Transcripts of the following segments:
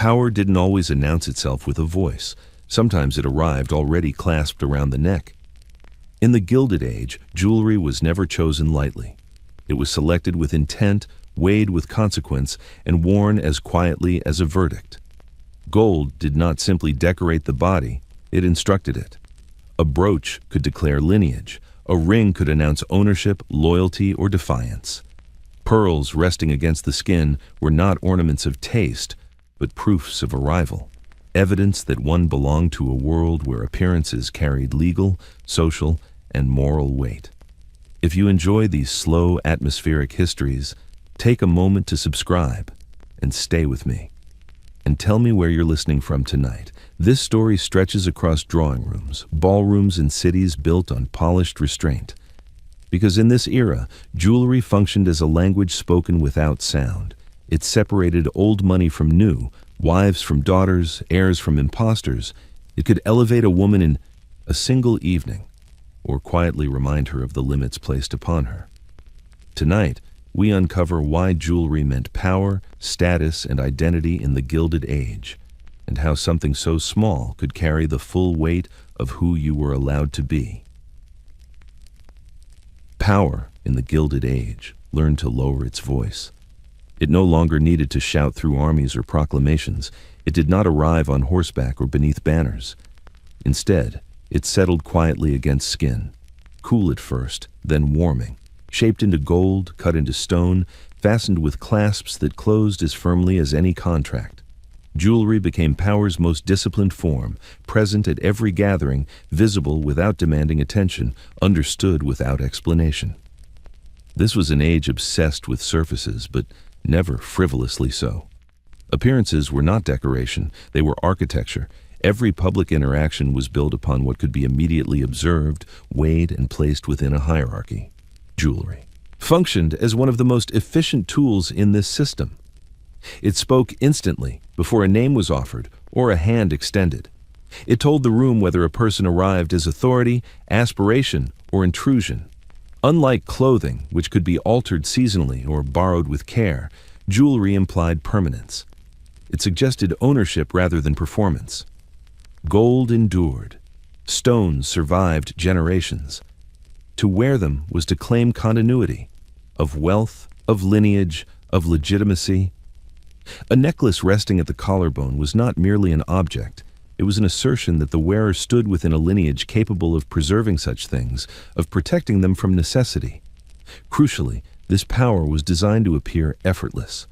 Power didn't always announce itself with a voice. Sometimes it arrived already clasped around the neck. In the Gilded Age, jewelry was never chosen lightly. It was selected with intent, weighed with consequence, and worn as quietly as a verdict. Gold did not simply decorate the body, it instructed it. A brooch could declare lineage. A ring could announce ownership, loyalty, or defiance. Pearls resting against the skin were not ornaments of taste, but proofs of arrival, evidence that one belonged to a world where appearances carried legal, social, and moral weight. If you enjoy these slow, atmospheric histories, take a moment to subscribe and stay with me. And tell me where you're listening from tonight. This story stretches across drawing rooms, ballrooms, and cities built on polished restraint. Because in this era, jewelry functioned as a language spoken without sound. It separated old money from new, wives from daughters, heirs from impostors. It could elevate a woman in a single evening, or quietly remind her of the limits placed upon her. Tonight, we uncover why jewelry meant power, status, and identity in the Gilded Age, and how something so small could carry the full weight of who you were allowed to be. Power in the Gilded Age learned to lower its voice. It no longer needed to shout through armies or proclamations. It did not arrive on horseback or beneath banners. Instead, it settled quietly against skin, cool at first, then warming, shaped into gold, cut into stone, fastened with clasps that closed as firmly as any contract. Jewelry became power's most disciplined form, present at every gathering, visible without demanding attention, understood without explanation. This was an age obsessed with surfaces, but never frivolously so. Appearances were not decoration, they were architecture. Every public interaction was built upon what could be immediately observed, weighed, and placed within a hierarchy. Jewelry functioned as one of the most efficient tools in this system. It spoke instantly, before a name was offered or a hand extended. It told the room whether a person arrived as authority, aspiration, or intrusion. Unlike clothing, which could be altered seasonally or borrowed with care, jewelry implied permanence. It suggested ownership rather than performance. Gold endured. Stones survived generations. To wear them was to claim continuity, of wealth, of lineage, of legitimacy. A necklace resting at the collarbone was not merely an object. It was an assertion that the wearer stood within a lineage capable of preserving such things, of protecting them from necessity. Crucially, this power was designed to appear effortless.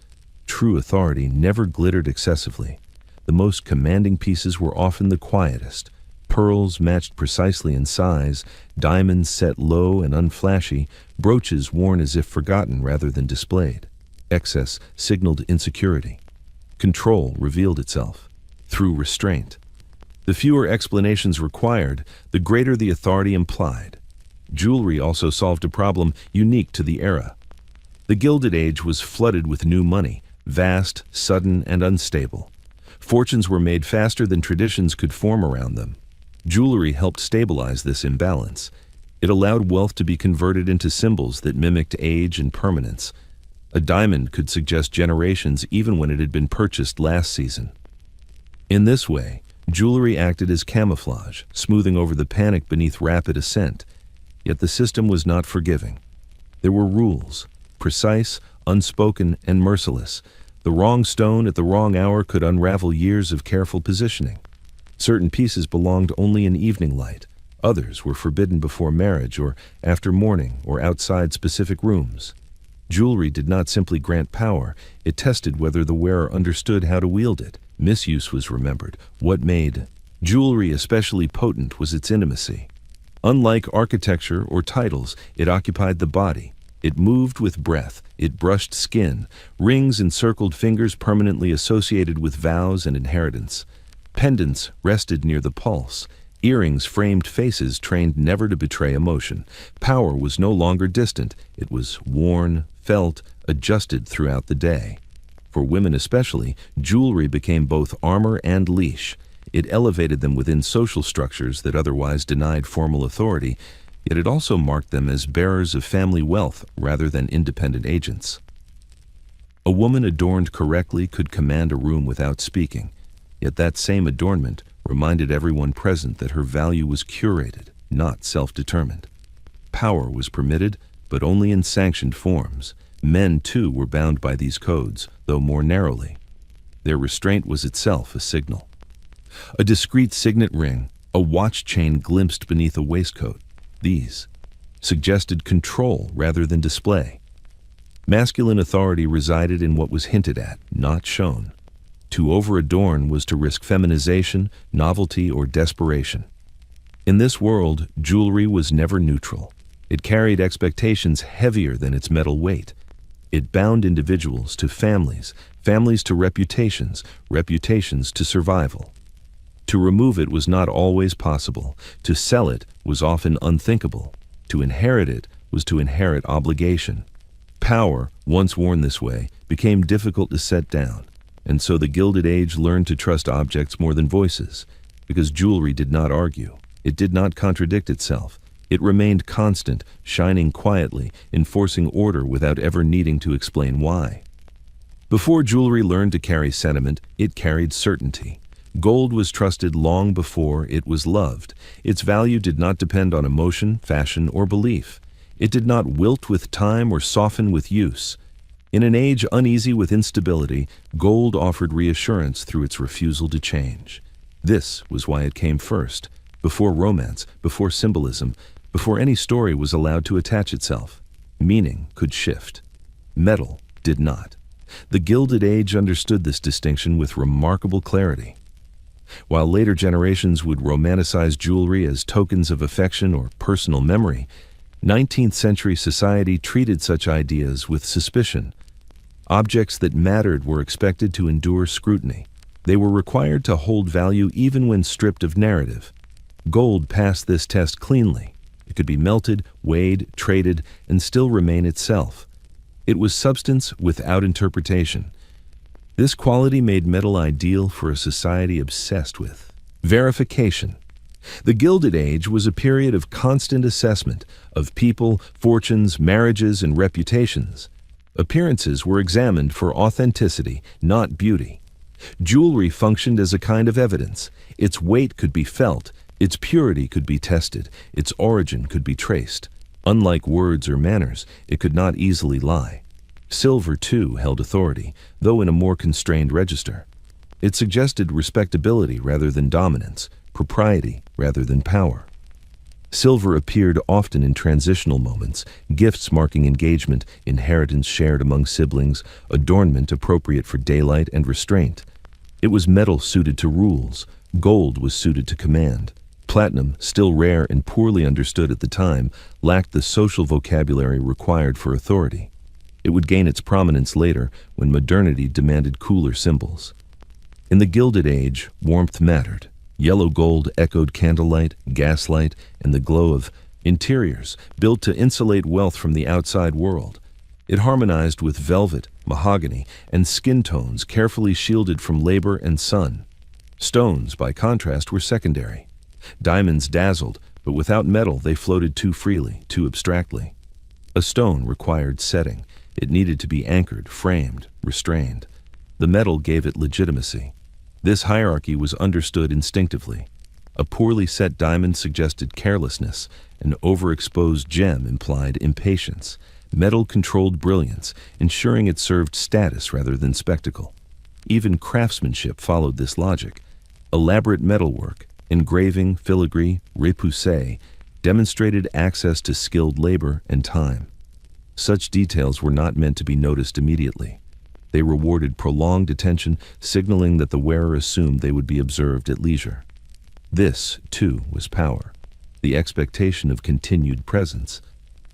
True authority never glittered excessively. The most commanding pieces were often the quietest. Pearls matched precisely in size, diamonds set low and unflashy, brooches worn as if forgotten rather than displayed. Excess signaled insecurity. Control revealed itself through restraint. The fewer explanations required, the greater the authority implied. Jewelry also solved a problem unique to the era. The Gilded Age was flooded with new money, vast, sudden, and unstable. Fortunes were made faster than traditions could form around them. Jewelry helped stabilize this imbalance. It allowed wealth to be converted into symbols that mimicked age and permanence. A diamond could suggest generations even when it had been purchased last season. In this way, jewelry acted as camouflage, smoothing over the panic beneath rapid ascent. Yet the system was not forgiving. There were rules, precise, unspoken, and merciless. The wrong stone at the wrong hour could unravel years of careful positioning. Certain pieces belonged only in evening light. Others were forbidden before marriage or after mourning or outside specific rooms. Jewelry did not simply grant power, it tested whether the wearer understood how to wield it. Misuse was remembered. What made jewelry especially potent was its intimacy. Unlike architecture or titles, it occupied the body. It moved with breath, it brushed skin, rings encircled fingers permanently associated with vows and inheritance. Pendants rested near the pulse. Earrings framed faces trained never to betray emotion. Power was no longer distant. It was worn, felt, adjusted throughout the day. For women especially, jewelry became both armor and leash. It elevated them within social structures that otherwise denied formal authority, yet it also marked them as bearers of family wealth rather than independent agents. A woman adorned correctly could command a room without speaking, yet that same adornment reminded everyone present that her value was curated, not self-determined. Power was permitted, but only in sanctioned forms. Men, too, were bound by these codes, though more narrowly. Their restraint was itself a signal. A discreet signet ring, a watch chain glimpsed beneath a waistcoat. These suggested control rather than display. Masculine authority resided in what was hinted at, not shown. To over-adorn was to risk feminization, novelty, or desperation. In this world, jewelry was never neutral. It carried expectations heavier than its metal weight. It bound individuals to families, families to reputations, reputations to survival. To remove it was not always possible. To sell it was often unthinkable. To inherit it was to inherit obligation. Power, once worn this way, became difficult to set down, and so the Gilded Age learned to trust objects more than voices, because jewelry did not argue. It did not contradict itself. It remained constant, shining quietly, enforcing order without ever needing to explain why. Before jewelry learned to carry sentiment, it carried certainty. Gold was trusted long before it was loved. Its value did not depend on emotion, fashion, or belief. It did not wilt with time or soften with use. In an age uneasy with instability, gold offered reassurance through its refusal to change. This was why it came first, before romance, before symbolism, before any story was allowed to attach itself. Meaning could shift. Metal did not. The Gilded Age understood this distinction with remarkable clarity. While later generations would romanticize jewelry as tokens of affection or personal memory, 19th century society treated such ideas with suspicion. Objects that mattered were expected to endure scrutiny. They were required to hold value even when stripped of narrative. Gold passed this test cleanly. It could be melted, weighed, traded, and still remain itself. It was substance without interpretation. This quality made metal ideal for a society obsessed with verification. The Gilded Age was a period of constant assessment of people, fortunes, marriages, and reputations. Appearances were examined for authenticity, not beauty. Jewelry functioned as a kind of evidence. Its weight could be felt, its purity could be tested, its origin could be traced. Unlike words or manners, it could not easily lie. Silver, too, held authority, though in a more constrained register. It suggested respectability rather than dominance, propriety rather than power. Silver appeared often in transitional moments, gifts marking engagement, inheritance shared among siblings, adornment appropriate for daylight and restraint. It was metal suited to rules. Gold was suited to command. Platinum, still rare and poorly understood at the time, lacked the social vocabulary required for authority. It would gain its prominence later when modernity demanded cooler symbols. In the Gilded Age, warmth mattered. Yellow gold echoed candlelight, gaslight, and the glow of interiors built to insulate wealth from the outside world. It harmonized with velvet, mahogany, and skin tones carefully shielded from labor and sun. Stones, by contrast, were secondary. Diamonds dazzled, but without metal they floated too freely, too abstractly. A stone required setting. It needed to be anchored, framed, restrained. The metal gave it legitimacy. This hierarchy was understood instinctively. A poorly set diamond suggested carelessness. An overexposed gem implied impatience. Metal controlled brilliance, ensuring it served status rather than spectacle. Even craftsmanship followed this logic. Elaborate metalwork, engraving, filigree, repoussé, demonstrated access to skilled labor and time. Such details were not meant to be noticed immediately. They rewarded prolonged attention, signaling that the wearer assumed they would be observed at leisure. This, too, was power, the expectation of continued presence.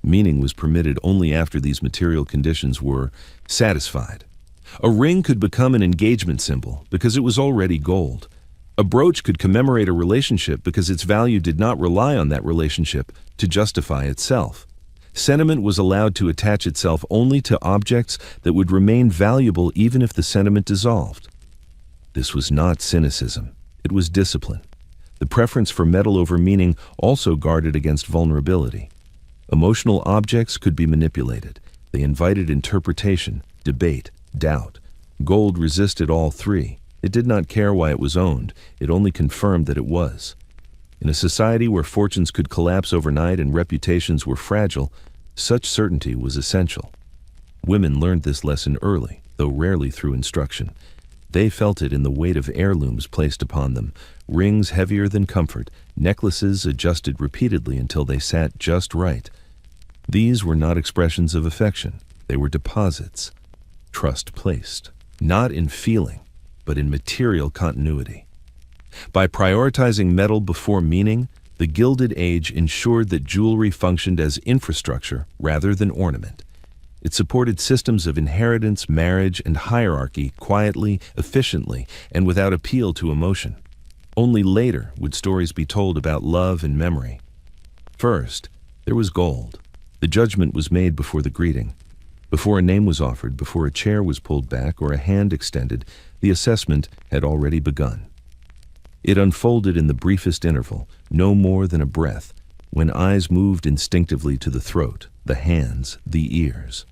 Meaning was permitted only after these material conditions were satisfied. A ring could become an engagement symbol because it was already gold. A brooch could commemorate a relationship because its value did not rely on that relationship to justify itself. Sentiment was allowed to attach itself only to objects that would remain valuable even if the sentiment dissolved. This was not cynicism. It was discipline. The preference for metal over meaning also guarded against vulnerability. Emotional objects could be manipulated. They invited interpretation, debate, doubt. Gold resisted all three. It did not care why it was owned, it only confirmed that it was. In a society where fortunes could collapse overnight and reputations were fragile, such certainty was essential. Women learned this lesson early, though rarely through instruction. They felt it in the weight of heirlooms placed upon them, rings heavier than comfort, necklaces adjusted repeatedly until they sat just right. These were not expressions of affection, they were deposits, trust placed, not in feeling, but in material continuity. By prioritizing metal before meaning, the Gilded Age ensured that jewelry functioned as infrastructure rather than ornament. It supported systems of inheritance, marriage, and hierarchy quietly, efficiently, and without appeal to emotion. Only later would stories be told about love and memory. First, there was gold. The judgment was made before the greeting. Before a name was offered, before a chair was pulled back or a hand extended, the assessment had already begun. It unfolded in the briefest interval, no more than a breath, when eyes moved instinctively to the throat, the hands, the ears.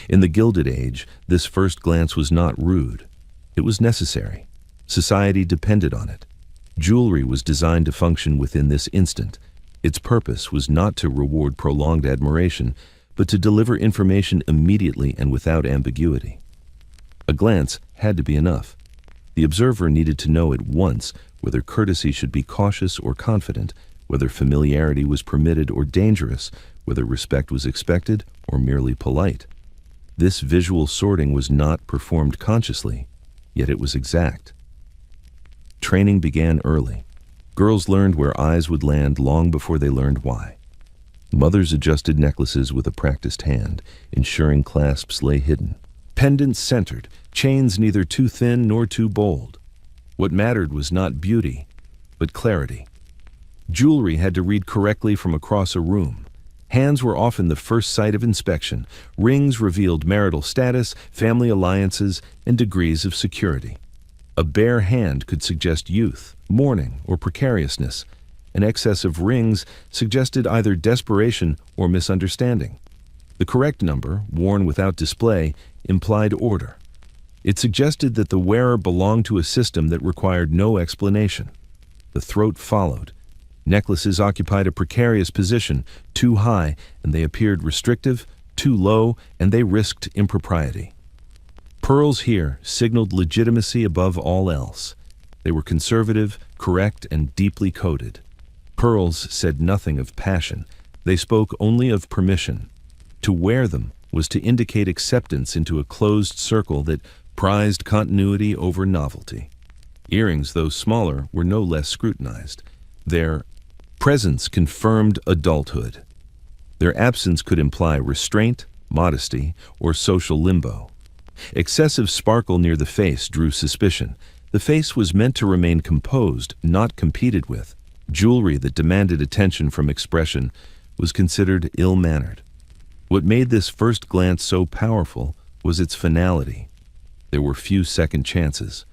In the Gilded Age, this first glance was not rude. It was necessary. Society depended on it. Jewelry was designed to function within this instant. Its purpose was not to reward prolonged admiration, but to deliver information immediately and without ambiguity. A glance had to be enough. The observer needed to know at once whether courtesy should be cautious or confident, whether familiarity was permitted or dangerous, whether respect was expected or merely polite. This visual sorting was not performed consciously, yet it was exact. Training began early. Girls learned where eyes would land long before they learned why. Mothers adjusted necklaces with a practiced hand, ensuring clasps lay hidden. Pendants centered, chains neither too thin nor too bold. What mattered was not beauty, but clarity. Jewelry had to read correctly from across a room. Hands were often the first sight of inspection. Rings revealed marital status, family alliances, and degrees of security. A bare hand could suggest youth, mourning, or precariousness. An excess of rings suggested either desperation or misunderstanding. The correct number, worn without display, implied order. It suggested that the wearer belonged to a system that required no explanation. The throat followed. Necklaces occupied a precarious position, too high, and they appeared restrictive, too low, and they risked impropriety. Pearls here signaled legitimacy above all else. They were conservative, correct, and deeply coded. Pearls said nothing of passion. They spoke only of permission. To wear them was to indicate acceptance into a closed circle that prized continuity over novelty. Earrings, though smaller, were no less scrutinized. Their presence confirmed adulthood. Their absence could imply restraint, modesty, or social limbo. Excessive sparkle near the face drew suspicion. The face was meant to remain composed, not competed with. Jewelry that demanded attention from expression was considered ill-mannered. What made this first glance so powerful was its finality. There were few second chances.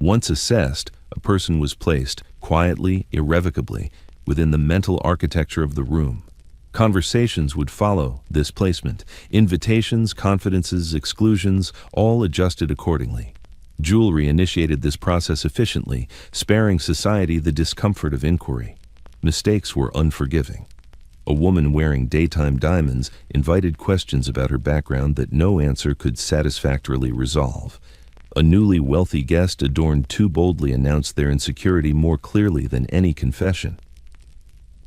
Once assessed, a person was placed, quietly, irrevocably, within the mental architecture of the room. Conversations would follow this placement. Invitations, confidences, exclusions, all adjusted accordingly. Jewelry initiated this process efficiently, sparing society the discomfort of inquiry. Mistakes were unforgiving. A woman wearing daytime diamonds invited questions about her background that no answer could satisfactorily resolve. A newly wealthy guest adorned too boldly announced their insecurity more clearly than any confession.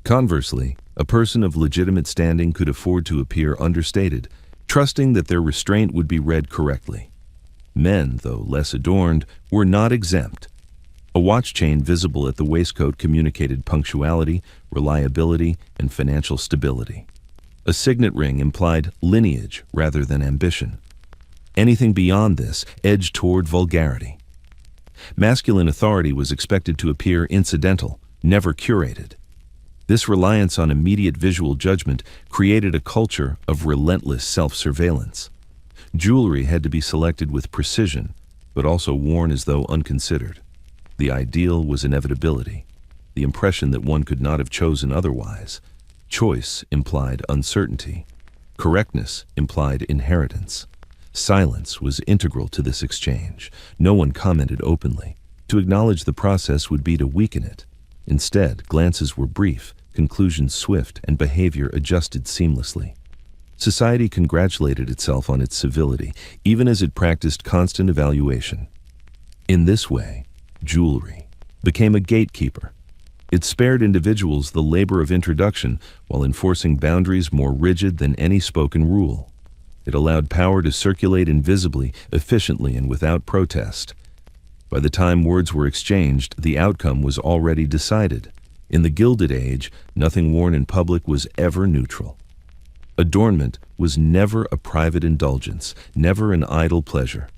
Conversely, a person of legitimate standing could afford to appear understated, trusting that their restraint would be read correctly. Men, though less adorned, were not exempt. A watch chain visible at the waistcoat communicated punctuality, reliability, and financial stability. A signet ring implied lineage rather than ambition. Anything beyond this edged toward vulgarity. Masculine authority was expected to appear incidental, never curated. This reliance on immediate visual judgment created a culture of relentless self-surveillance. Jewelry had to be selected with precision, but also worn as though unconsidered. The ideal was inevitability, the impression that one could not have chosen otherwise. Choice implied uncertainty. Correctness implied inheritance. Silence was integral to this exchange. No one commented openly. To acknowledge the process would be to weaken it. Instead, glances were brief, conclusions swift, and behavior adjusted seamlessly. Society congratulated itself on its civility, even as it practiced constant evaluation. In this way, jewelry became a gatekeeper. It spared individuals the labor of introduction while enforcing boundaries more rigid than any spoken rule. It allowed power to circulate invisibly, efficiently, and without protest. By the time words were exchanged, the outcome was already decided. In the Gilded Age, nothing worn in public was ever neutral. Adornment was never a private indulgence, never an idle pleasure.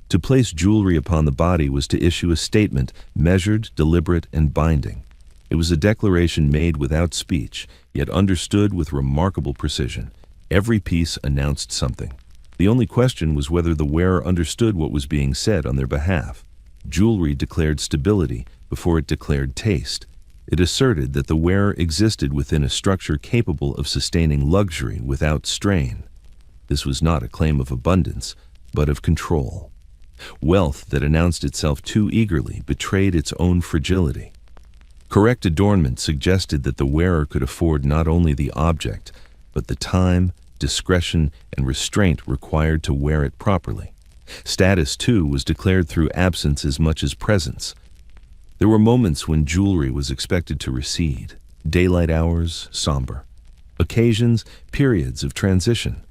To place jewelry upon the body was to issue a statement, measured, deliberate, and binding. It was a declaration made without speech, yet understood with remarkable precision. Every piece announced something. The only question was whether the wearer understood what was being said on their behalf. Jewelry declared stability before it declared taste. It asserted that the wearer existed within a structure capable of sustaining luxury without strain. This was not a claim of abundance, but of control. Wealth that announced itself too eagerly betrayed its own fragility. Correct adornment suggested that the wearer could afford not only the object, but the time, discretion, and restraint required to wear it properly. Status, too, was declared through absence as much as presence. There were moments when jewelry was expected to recede, daylight hours, somber. Occasions, periods of transition.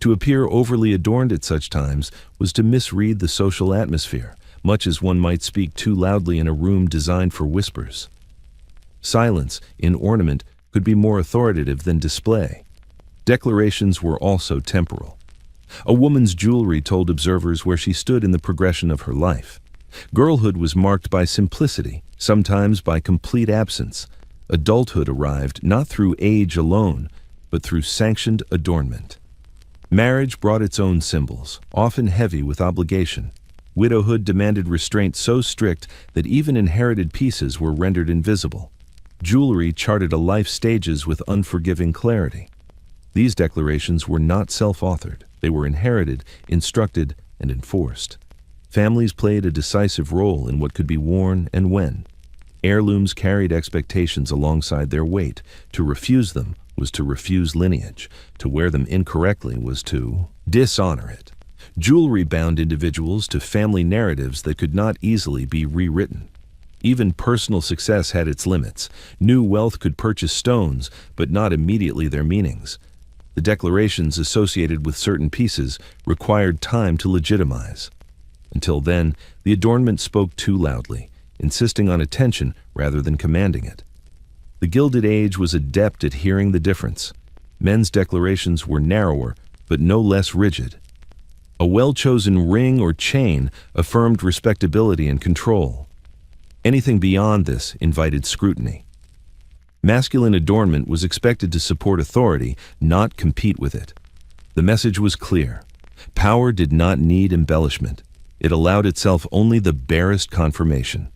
To appear overly adorned at such times was to misread the social atmosphere, much as one might speak too loudly in a room designed for whispers. Silence, in ornament, could be more authoritative than display. Declarations were also temporal. A woman's jewelry told observers where she stood in the progression of her life. Girlhood was marked by simplicity, sometimes by complete absence. Adulthood arrived not through age alone, but through sanctioned adornment. Marriage brought its own symbols, often heavy with obligation. Widowhood demanded restraint so strict that even inherited pieces were rendered invisible. Jewelry charted a life's stages with unforgiving clarity. These declarations were not self-authored. They were inherited, instructed, and enforced. Families played a decisive role in what could be worn and when. Heirlooms carried expectations alongside their weight. To refuse them was to refuse lineage. To wear them incorrectly was to dishonor it. Jewelry bound individuals to family narratives that could not easily be rewritten. Even personal success had its limits. New wealth could purchase stones, but not immediately their meanings. The declarations associated with certain pieces required time to legitimize. Until then, the adornment spoke too loudly, insisting on attention rather than commanding it. The Gilded Age was adept at hearing the difference. Men's declarations were narrower, but no less rigid. A well-chosen ring or chain affirmed respectability and control. Anything beyond this invited scrutiny. Masculine adornment was expected to support authority, not compete with it. The message was clear. Power did not need embellishment. It allowed itself only the barest confirmation.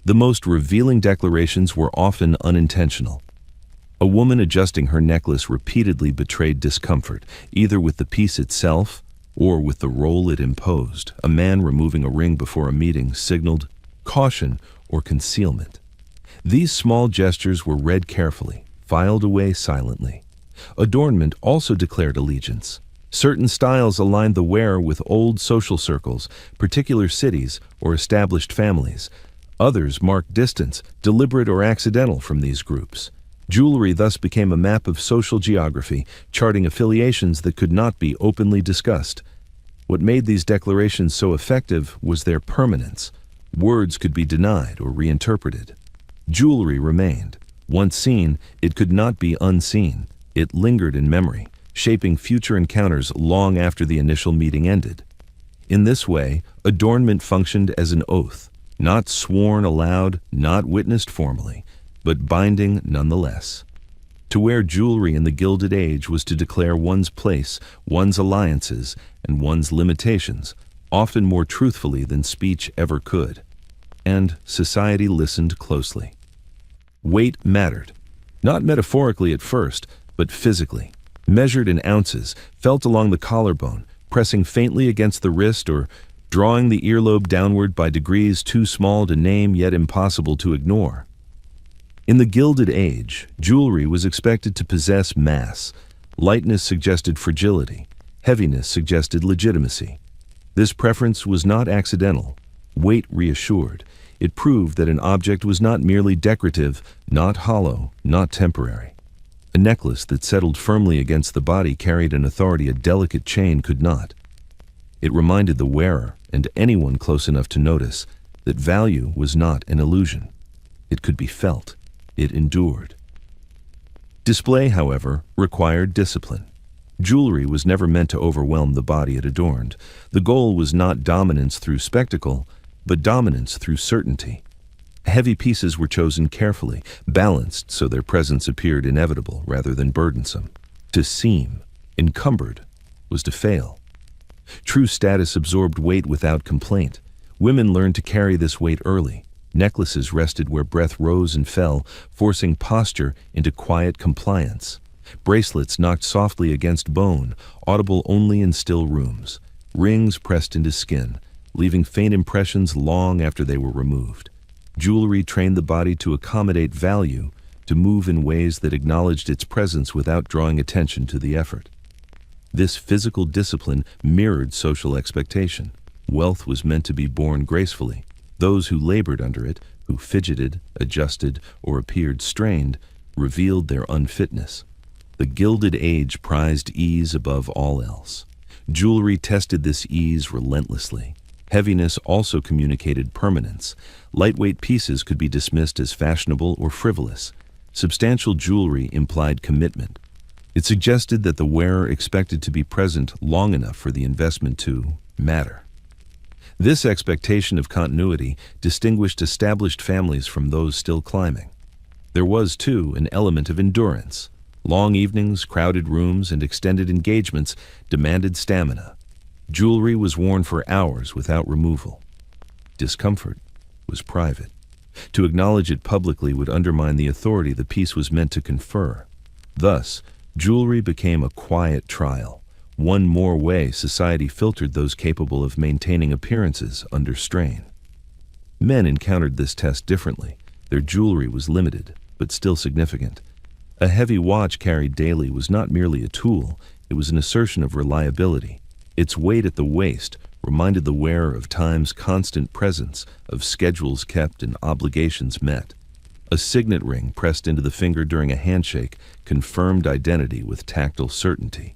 The most revealing declarations were often unintentional. A woman adjusting her necklace repeatedly betrayed discomfort, either with the piece itself or with the role it imposed. A man removing a ring before a meeting signaled caution or concealment. These small gestures were read carefully, filed away silently. Adornment also declared allegiance. Certain styles aligned the wearer with old social circles, particular cities, or established families. Others marked distance, deliberate or accidental, from these groups. Jewelry thus became a map of social geography, charting affiliations that could not be openly discussed. What made these declarations so effective was their permanence. Words could be denied or reinterpreted. Jewelry remained. Once seen, it could not be unseen. It lingered in memory, shaping future encounters long after the initial meeting ended. In this way, adornment functioned as an oath, not sworn aloud, not witnessed formally, but binding nonetheless. To wear jewelry in the Gilded Age was to declare one's place, one's alliances, and one's limitations, often more truthfully than speech ever could. And society listened closely. Weight mattered, not metaphorically at first, but physically. Measured in ounces, felt along the collarbone, pressing faintly against the wrist or drawing the earlobe downward by degrees too small to name yet impossible to ignore. In the Gilded Age, jewelry was expected to possess mass. Lightness suggested fragility. Heaviness suggested legitimacy. This preference was not accidental. Weight reassured. It proved that an object was not merely decorative, not hollow, not temporary. A necklace that settled firmly against the body carried an authority a delicate chain could not. It reminded the wearer, and anyone close enough to notice, that value was not an illusion. It could be felt. It endured. Display, however, required discipline. Jewelry was never meant to overwhelm the body it adorned. The goal was not dominance through spectacle, but dominance through certainty. Heavy pieces were chosen carefully, balanced so their presence appeared inevitable rather than burdensome. To seem encumbered was to fail. True status absorbed weight without complaint. Women learned to carry this weight early. Necklaces rested where breath rose and fell, forcing posture into quiet compliance. Bracelets knocked softly against bone, audible only in still rooms. Rings pressed into skin, leaving faint impressions long after they were removed. Jewelry trained the body to accommodate value, to move in ways that acknowledged its presence without drawing attention to the effort. This physical discipline mirrored social expectation. Wealth was meant to be born gracefully. Those who labored under it, who fidgeted, adjusted, or appeared strained, revealed their unfitness. The Gilded Age prized ease above all else. Jewelry tested this ease relentlessly. Heaviness also communicated permanence. Lightweight pieces could be dismissed as fashionable or frivolous. Substantial jewelry implied commitment. It suggested that the wearer expected to be present long enough for the investment to matter. This expectation of continuity distinguished established families from those still climbing. There was, too, an element of endurance. Long evenings, crowded rooms, and extended engagements demanded stamina. Jewelry was worn for hours without removal. Discomfort was private. To acknowledge it publicly would undermine the authority the piece was meant to confer. Thus, jewelry became a quiet trial. One more way society filtered those capable of maintaining appearances under strain. Men encountered this test differently. Their jewelry was limited, but still significant. A heavy watch carried daily was not merely a tool, it was an assertion of reliability. Its weight at the waist reminded the wearer of time's constant presence, of schedules kept and obligations met. A signet ring pressed into the finger during a handshake confirmed identity with tactile certainty.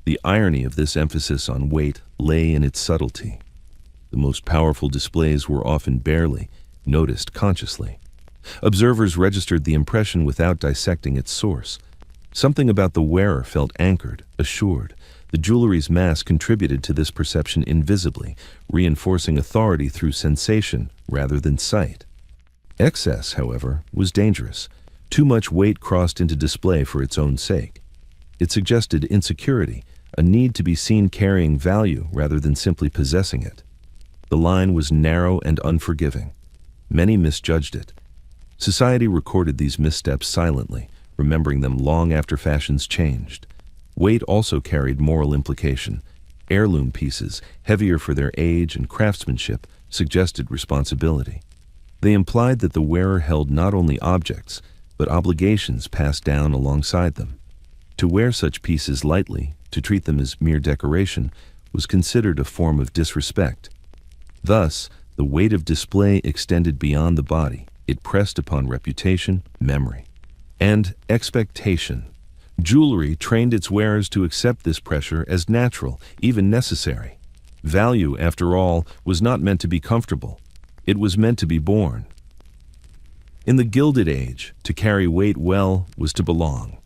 The irony of this emphasis on weight lay in its subtlety. The most powerful displays were often barely noticed consciously. Observers registered the impression without dissecting its source. Something about the wearer felt anchored, assured. The jewelry's mass contributed to this perception invisibly, reinforcing authority through sensation rather than sight. Excess, however, was dangerous. Too much weight crossed into display for its own sake. It suggested insecurity, a need to be seen carrying value rather than simply possessing it. The line was narrow and unforgiving. Many misjudged it. Society recorded these missteps silently, remembering them long after fashions changed. Weight also carried moral implication. Heirloom pieces, heavier for their age and craftsmanship, suggested responsibility. They implied that the wearer held not only objects, but obligations passed down alongside them. To wear such pieces lightly, to treat them as mere decoration, was considered a form of disrespect. Thus, the weight of display extended beyond the body. It pressed upon reputation, memory, and expectation. Jewelry trained its wearers to accept this pressure as natural, even necessary. Value, after all, was not meant to be comfortable. It was meant to be born. In the Gilded Age, to carry weight well was to belong.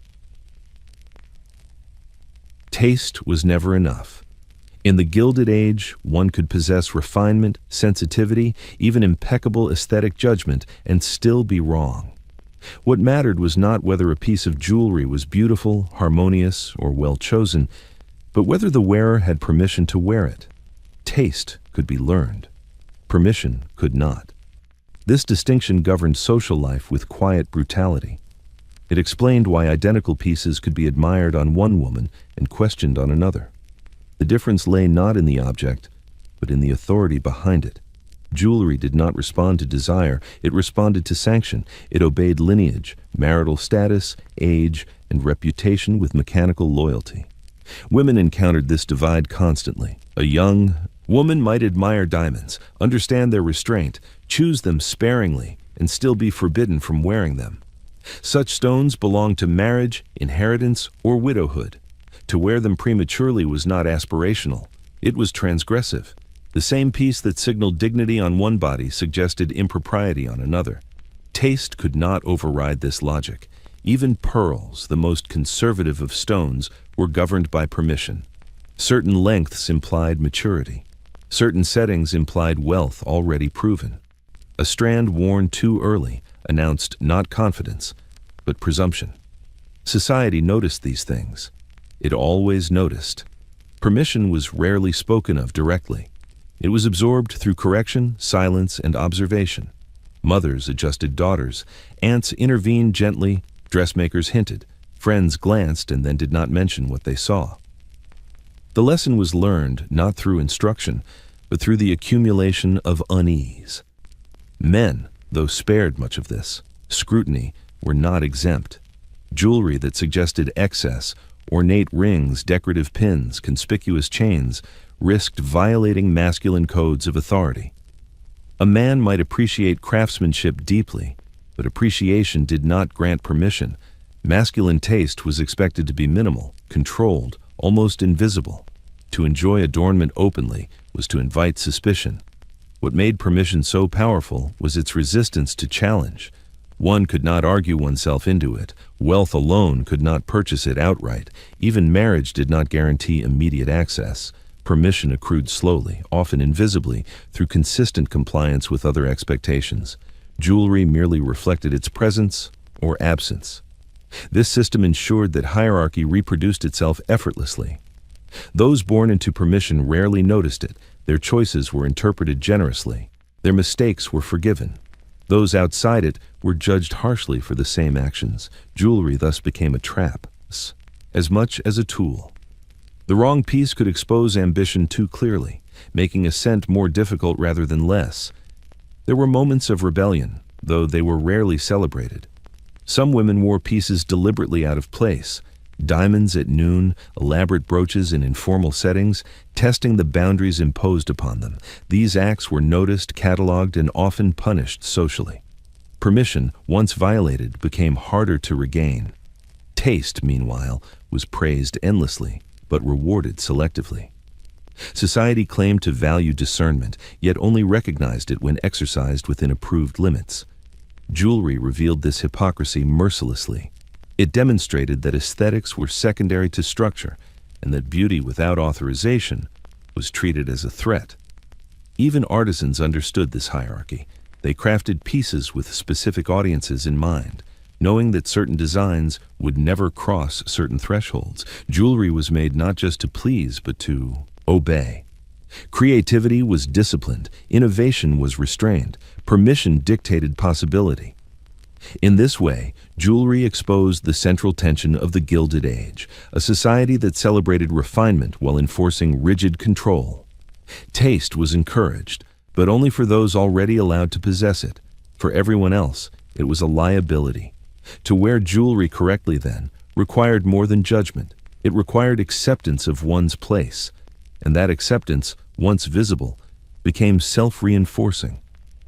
Taste was never enough. In the Gilded Age, one could possess refinement, sensitivity, even impeccable aesthetic judgment, and still be wrong. What mattered was not whether a piece of jewelry was beautiful, harmonious, or well chosen, but whether the wearer had permission to wear it. Taste could be learned. Permission could not. This distinction governed social life with quiet brutality. It explained why identical pieces could be admired on one woman and questioned on another. The difference lay not in the object, but in the authority behind it. Jewelry did not respond to desire, it responded to sanction. It obeyed lineage, marital status, age, and reputation with mechanical loyalty. Women encountered this divide constantly. A young woman might admire diamonds, understand their restraint, choose them sparingly, and still be forbidden from wearing them. Such stones belonged to marriage, inheritance, or widowhood. To wear them prematurely was not aspirational, it was transgressive. The same piece that signaled dignity on one body suggested impropriety on another. Taste could not override this logic. Even pearls, the most conservative of stones, were governed by permission. Certain lengths implied maturity. Certain settings implied wealth already proven. A strand worn too early announced not confidence, but presumption. Society noticed these things. It always noticed. Permission was rarely spoken of directly. It was absorbed through correction, silence, and observation. Mothers adjusted daughters. Aunts intervened gently. Dressmakers hinted. Friends glanced and then did not mention what they saw. The lesson was learned not through instruction, but through the accumulation of unease. Men, though spared much of this scrutiny, were not exempt. Jewelry that suggested excess, ornate rings, decorative pins, conspicuous chains, risked violating masculine codes of authority. A man might appreciate craftsmanship deeply, but appreciation did not grant permission. Masculine taste was expected to be minimal, controlled, almost invisible. To enjoy adornment openly was to invite suspicion. What made permission so powerful was its resistance to challenge. One could not argue oneself into it. Wealth alone could not purchase it outright. Even marriage did not guarantee immediate access. Permission accrued slowly, often invisibly, through consistent compliance with other expectations. Jewelry merely reflected its presence or absence. This system ensured that hierarchy reproduced itself effortlessly. Those born into permission rarely noticed it. Their choices were interpreted generously. Their mistakes were forgiven. Those outside it were judged harshly for the same actions. Jewelry thus became a trap, as much as a tool. The wrong piece could expose ambition too clearly, making ascent more difficult rather than less. There were moments of rebellion, though they were rarely celebrated. Some women wore pieces deliberately out of place. Diamonds at noon, elaborate brooches in informal settings, testing the boundaries imposed upon them. These acts were noticed, catalogued, and often punished socially. Permission, once violated, became harder to regain. Taste, meanwhile, was praised endlessly, but rewarded selectively. Society claimed to value discernment, yet only recognized it when exercised within approved limits. Jewelry revealed this hypocrisy mercilessly. It demonstrated that aesthetics were secondary to structure, and that beauty without authorization was treated as a threat. Even artisans understood this hierarchy. They crafted pieces with specific audiences in mind, knowing that certain designs would never cross certain thresholds. Jewelry was made not just to please, but to obey. Creativity was disciplined, innovation was restrained, permission dictated possibility. In this way, jewelry exposed the central tension of the Gilded Age, a society that celebrated refinement while enforcing rigid control. Taste was encouraged, but only for those already allowed to possess it. For everyone else, it was a liability. To wear jewelry correctly, then, required more than judgment. It required acceptance of one's place, and that acceptance, once visible, became self-reinforcing.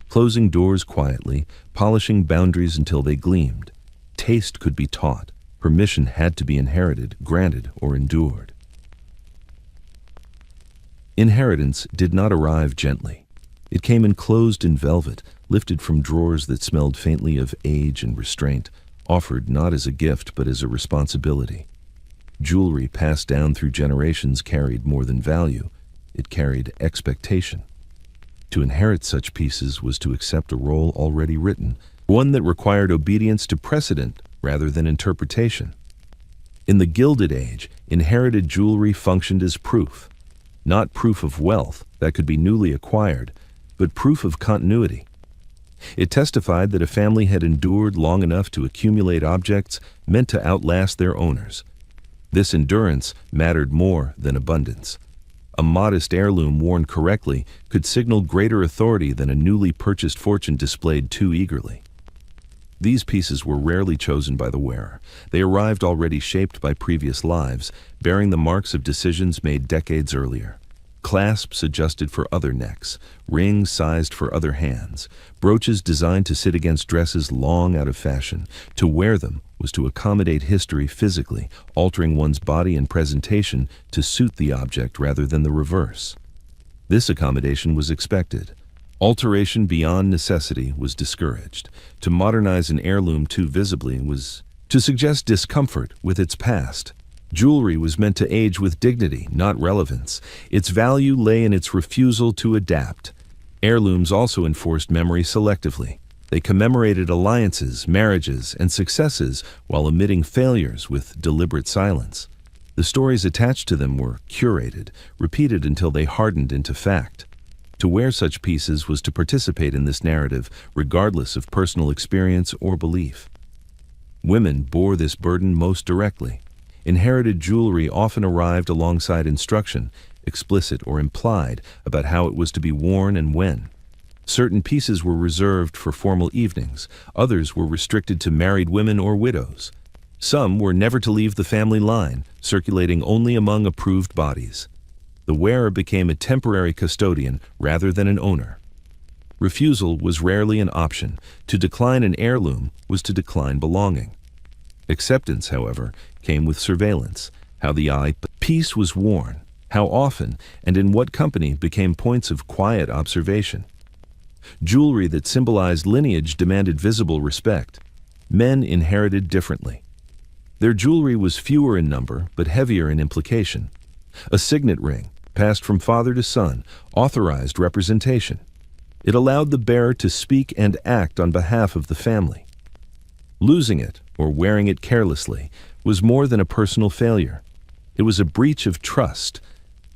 Closing doors quietly, polishing boundaries until they gleamed. Taste could be taught. Permission had to be inherited, granted, or endured. Inheritance did not arrive gently. It came enclosed in velvet, lifted from drawers that smelled faintly of age and restraint, offered not as a gift but as a responsibility. Jewelry passed down through generations carried more than value. It carried expectation. To inherit such pieces was to accept a role already written, one that required obedience to precedent rather than interpretation. In the Gilded Age, inherited jewelry functioned as proof, not proof of wealth that could be newly acquired, but proof of continuity. It testified that a family had endured long enough to accumulate objects meant to outlast their owners. This endurance mattered more than abundance. A modest heirloom worn correctly could signal greater authority than a newly purchased fortune displayed too eagerly. These pieces were rarely chosen by the wearer. They arrived already shaped by previous lives, bearing the marks of decisions made decades earlier. Clasps adjusted for other necks, rings sized for other hands, brooches designed to sit against dresses long out of fashion. To wear them was to accommodate history physically, altering one's body and presentation to suit the object rather than the reverse. This accommodation was expected. Alteration beyond necessity was discouraged. To modernize an heirloom too visibly was to suggest discomfort with its past. Jewelry was meant to age with dignity, not relevance. Its value lay in its refusal to adapt. Heirlooms also enforced memory selectively. They commemorated alliances, marriages, and successes while omitting failures with deliberate silence. The stories attached to them were curated, repeated until they hardened into fact. To wear such pieces was to participate in this narrative, regardless of personal experience or belief. Women bore this burden most directly. Inherited jewelry often arrived alongside instruction, explicit or implied, about how it was to be worn and when. Certain pieces were reserved for formal evenings, others were restricted to married women or widows. Some were never to leave the family line, circulating only among approved bodies. The wearer became a temporary custodian rather than an owner. Refusal was rarely an option. To decline an heirloom was to decline belonging. Acceptance, however, came with surveillance. How the piece was worn, how often, and in what company became points of quiet observation. Jewelry that symbolized lineage demanded visible respect. Men inherited differently. Their jewelry was fewer in number, but heavier in implication. A signet ring, passed from father to son, authorized representation. It allowed the bearer to speak and act on behalf of the family. Losing it, or wearing it carelessly, was more than a personal failure. It was a breach of trust.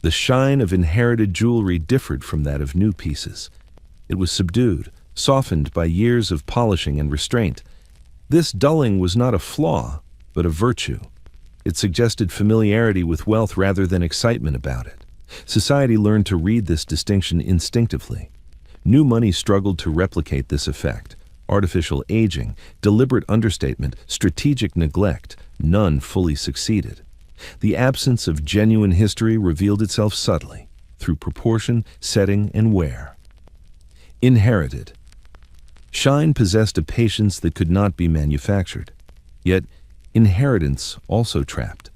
The shine of inherited jewelry differed from that of new pieces. It was subdued, softened by years of polishing and restraint. This dulling was not a flaw, but a virtue. It suggested familiarity with wealth rather than excitement about it. Society learned to read this distinction instinctively. New money struggled to replicate this effect. Artificial aging, deliberate understatement, strategic neglect, none fully succeeded. The absence of genuine history revealed itself subtly, through proportion, setting, and wear. Inherited. Shine possessed a patience that could not be manufactured. Yet, inheritance also trapped.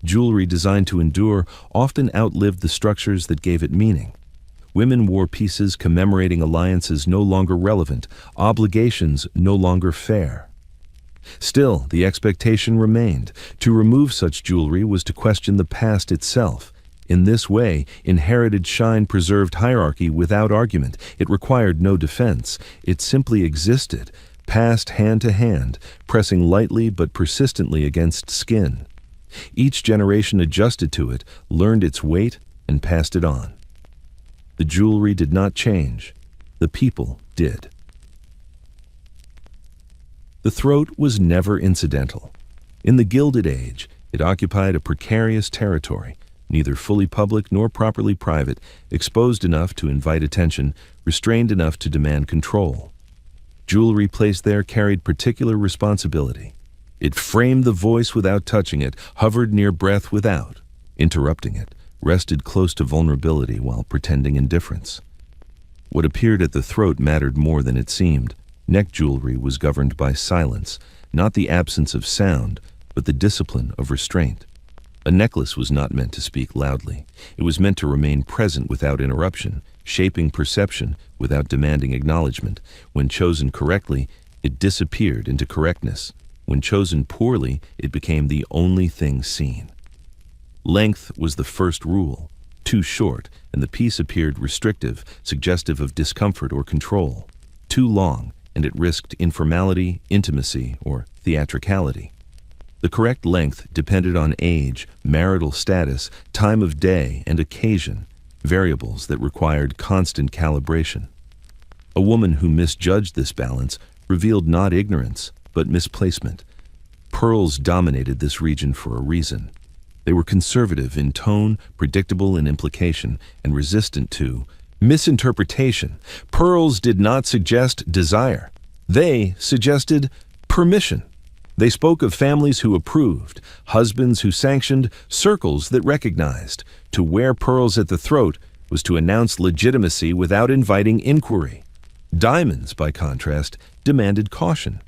Jewelry designed to endure often outlived the structures that gave it meaning. Women wore pieces commemorating alliances no longer relevant, obligations no longer fair. Still, the expectation remained. To remove such jewelry was to question the past itself. In this way, inherited shine preserved hierarchy without argument. It required no defense. It simply existed, passed hand to hand, pressing lightly but persistently against skin. Each generation adjusted to it, learned its weight, and passed it on. The jewelry did not change. The people did. The throat was never incidental. In the Gilded Age, it occupied a precarious territory, neither fully public nor properly private, exposed enough to invite attention, restrained enough to demand control. Jewelry placed there carried particular responsibility. It framed the voice without touching it, hovered near breath without interrupting it, rested close to vulnerability while pretending indifference. What appeared at the throat mattered more than it seemed. Neck jewelry was governed by silence, not the absence of sound, but the discipline of restraint. A necklace was not meant to speak loudly. It was meant to remain present without interruption, shaping perception without demanding acknowledgement. When chosen correctly, it disappeared into correctness. When chosen poorly, it became the only thing seen. Length was the first rule. Too short, and the piece appeared restrictive, suggestive of discomfort or control. Too long, and it risked informality, intimacy, or theatricality. The correct length depended on age, marital status, time of day, and occasion, variables that required constant calibration. A woman who misjudged this balance revealed not ignorance, but misplacement. Pearls dominated this region for a reason. They were conservative in tone, predictable in implication, and resistant to misinterpretation. Pearls did not suggest desire. They suggested permission. They spoke of families who approved, husbands who sanctioned, circles that recognized. To wear pearls at the throat was to announce legitimacy without inviting inquiry. Diamonds, by contrast, demanded caution.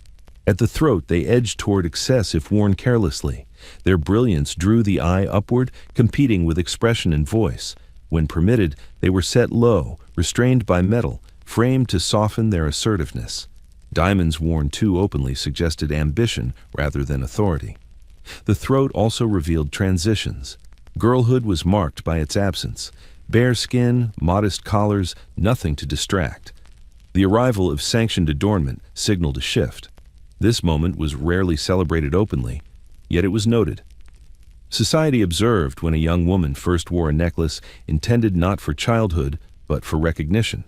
At the throat, they edged toward excess if worn carelessly. Their brilliance drew the eye upward, competing with expression and voice. When permitted, they were set low, restrained by metal, framed to soften their assertiveness. Diamonds worn too openly suggested ambition rather than authority. The throat also revealed transitions. Girlhood was marked by its absence. Bare skin, modest collars, nothing to distract. The arrival of sanctioned adornment signaled a shift. This moment was rarely celebrated openly, yet it was noted. Society observed when a young woman first wore a necklace intended not for childhood, but for recognition.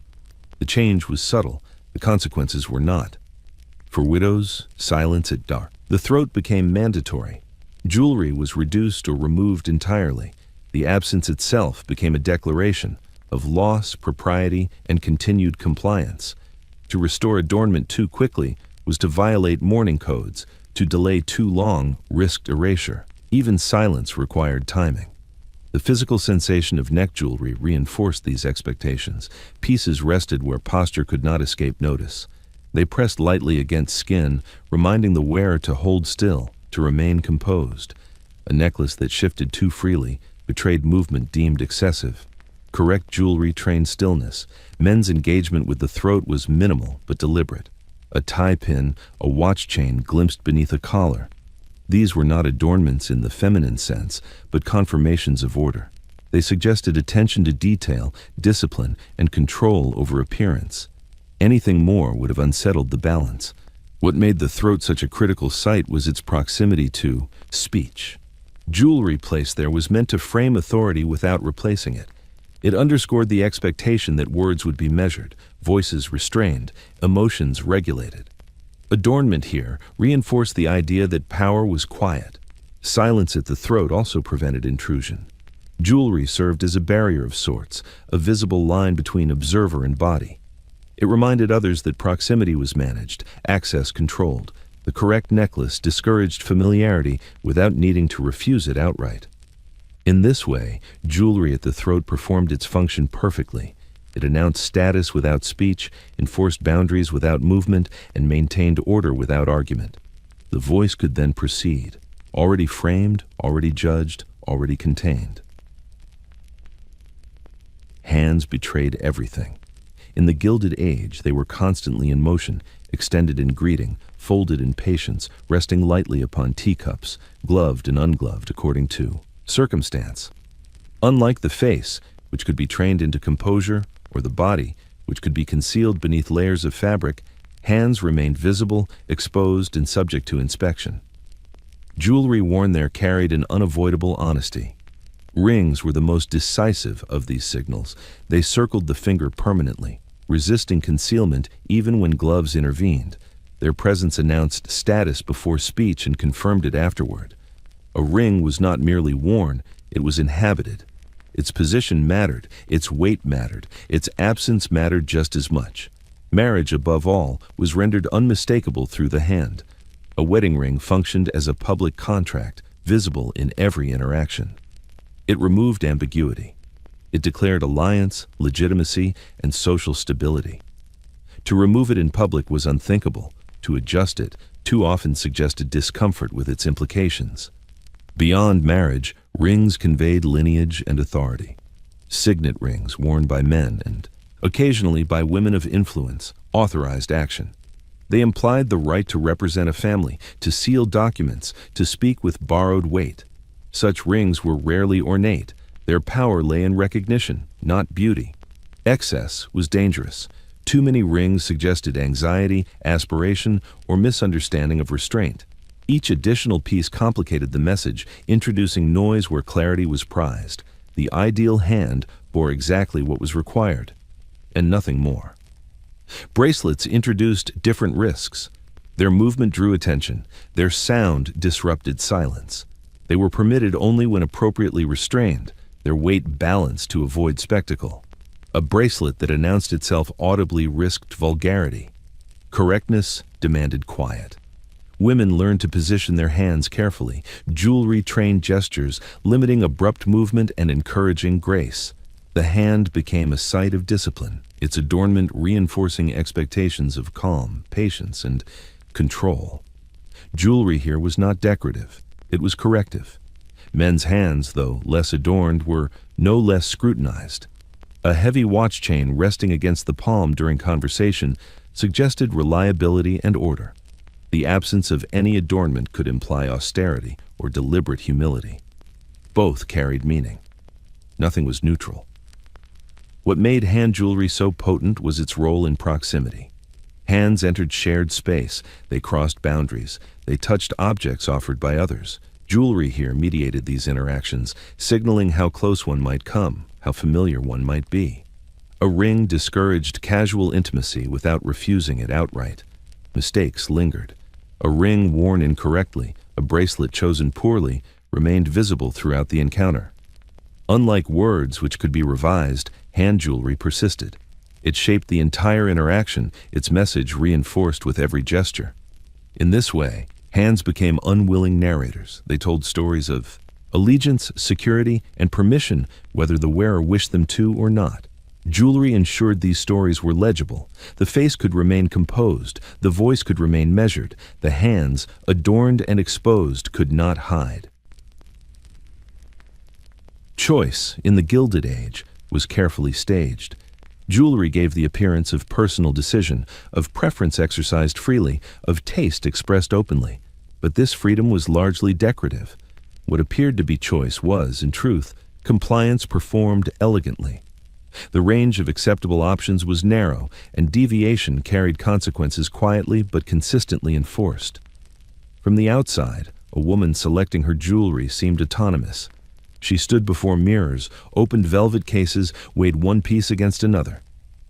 The change was subtle, the consequences were not. For widows, silence at dark. The throat became mandatory. Jewelry was reduced or removed entirely. The absence itself became a declaration of loss, propriety, and continued compliance. To restore adornment too quickly was to violate mourning codes. To delay too long risked erasure. Even silence required timing. The physical sensation of neck jewelry reinforced these expectations. Pieces rested where posture could not escape notice. They pressed lightly against skin, reminding the wearer to hold still, to remain composed. A necklace that shifted too freely betrayed movement deemed excessive. Correct jewelry trained stillness. Men's engagement with the throat was minimal but deliberate. A tie pin, a watch chain glimpsed beneath a collar. These were not adornments in the feminine sense, but confirmations of order. They suggested attention to detail, discipline, and control over appearance. Anything more would have unsettled the balance. What made the throat such a critical site was its proximity to speech. Jewelry placed there was meant to frame authority without replacing it. It underscored the expectation that words would be measured, voices restrained, emotions regulated. Adornment here reinforced the idea that power was quiet. Silence at the throat also prevented intrusion. Jewelry served as a barrier of sorts, a visible line between observer and body. It reminded others that proximity was managed, access controlled. The correct necklace discouraged familiarity without needing to refuse it outright. In this way, jewelry at the throat performed its function perfectly. It announced status without speech, enforced boundaries without movement, and maintained order without argument. The voice could then proceed, already framed, already judged, already contained. Hands betrayed everything. In the Gilded Age, they were constantly in motion, extended in greeting, folded in patience, resting lightly upon teacups, gloved and ungloved according to circumstance. Unlike the face, which could be trained into composure, or the body, which could be concealed beneath layers of fabric, hands remained visible, exposed, and subject to inspection. Jewelry worn there carried an unavoidable honesty. Rings were the most decisive of these signals. They circled the finger permanently, resisting concealment even when gloves intervened. Their presence announced status before speech and confirmed it afterward. A ring was not merely worn, it was inhabited. Its position mattered, its weight mattered, its absence mattered just as much. Marriage, above all, was rendered unmistakable through the hand. A wedding ring functioned as a public contract, visible in every interaction. It removed ambiguity. It declared alliance, legitimacy, and social stability. To remove it in public was unthinkable. To adjust it too often suggested discomfort with its implications. Beyond marriage, rings conveyed lineage and authority. Signet rings worn by men and, occasionally by women of influence, authorized action. They implied the right to represent a family, to seal documents, to speak with borrowed weight. Such rings were rarely ornate. Their power lay in recognition, not beauty. Excess was dangerous. Too many rings suggested anxiety, aspiration, or misunderstanding of restraint. Each additional piece complicated the message, introducing noise where clarity was prized. The ideal hand bore exactly what was required, and nothing more. Bracelets introduced different risks. Their movement drew attention. Their sound disrupted silence. They were permitted only when appropriately restrained, their weight balanced to avoid spectacle. A bracelet that announced itself audibly risked vulgarity. Correctness demanded quiet. Women learned to position their hands carefully, jewelry trained gestures, limiting abrupt movement and encouraging grace. The hand became a site of discipline, its adornment reinforcing expectations of calm, patience, and control. Jewelry here was not decorative, it was corrective. Men's hands, though less adorned, were no less scrutinized. A heavy watch chain resting against the palm during conversation suggested reliability and order. The absence of any adornment could imply austerity or deliberate humility. Both carried meaning. Nothing was neutral. What made hand jewelry so potent was its role in proximity. Hands entered shared space, they crossed boundaries, they touched objects offered by others. Jewelry here mediated these interactions, signaling how close one might come, how familiar one might be. A ring discouraged casual intimacy without refusing it outright. Mistakes lingered. A ring worn incorrectly, a bracelet chosen poorly, remained visible throughout the encounter. Unlike words which could be revised, hand jewelry persisted. It shaped the entire interaction, its message reinforced with every gesture. In this way, hands became unwilling narrators. They told stories of allegiance, security, and permission, whether the wearer wished them to or not. Jewelry ensured these stories were legible. The face could remain composed, the voice could remain measured, the hands, adorned and exposed, could not hide. Choice, in the Gilded Age, was carefully staged. Jewelry gave the appearance of personal decision, of preference exercised freely, of taste expressed openly. But this freedom was largely decorative. What appeared to be choice was, in truth, compliance performed elegantly. The range of acceptable options was narrow, and deviation carried consequences quietly but consistently enforced. From the outside, a woman selecting her jewelry seemed autonomous. She stood before mirrors, opened velvet cases, weighed one piece against another.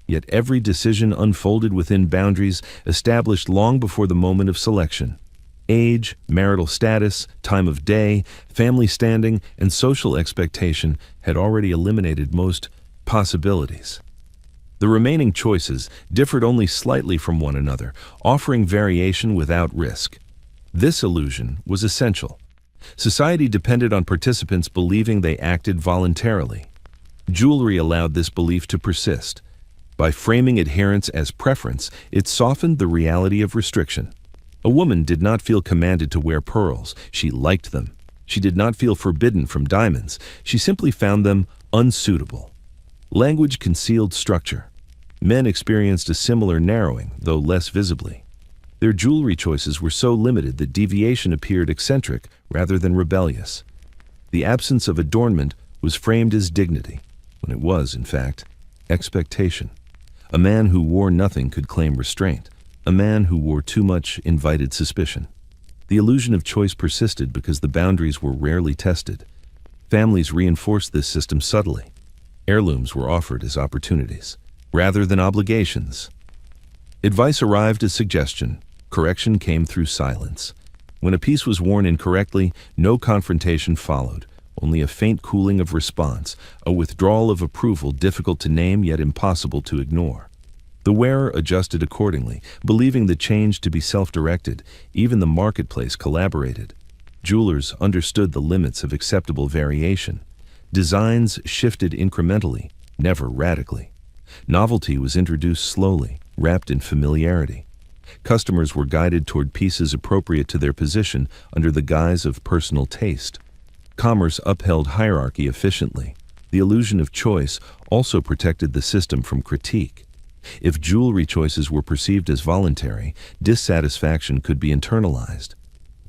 Yet every decision unfolded within boundaries established long before the moment of selection. Age, marital status, time of day, family standing, and social expectation had already eliminated most possibilities. The remaining choices differed only slightly from one another, offering variation without risk. This illusion was essential. Society depended on participants believing they acted voluntarily. Jewelry allowed this belief to persist. By framing adherence as preference, it softened the reality of restriction. A woman did not feel commanded to wear pearls. She liked them. She did not feel forbidden from diamonds. She simply found them unsuitable. Language concealed structure. Men experienced a similar narrowing, though less visibly. Their jewelry choices were so limited that deviation appeared eccentric rather than rebellious. The absence of adornment was framed as dignity, when it was, in fact, expectation. A man who wore nothing could claim restraint. A man who wore too much invited suspicion. The illusion of choice persisted because the boundaries were rarely tested. Families reinforced this system subtly. Heirlooms were offered as opportunities, rather than obligations. Advice arrived as suggestion. Correction came through silence. When a piece was worn incorrectly, no confrontation followed, only a faint cooling of response, a withdrawal of approval difficult to name yet impossible to ignore. The wearer adjusted accordingly, believing the change to be self-directed. Even the marketplace collaborated. Jewelers understood the limits of acceptable variation. Designs shifted incrementally, never radically. Novelty was introduced slowly, wrapped in familiarity. Customers were guided toward pieces appropriate to their position under the guise of personal taste. Commerce upheld hierarchy efficiently. The illusion of choice also protected the system from critique. If jewelry choices were perceived as voluntary, dissatisfaction could be internalized.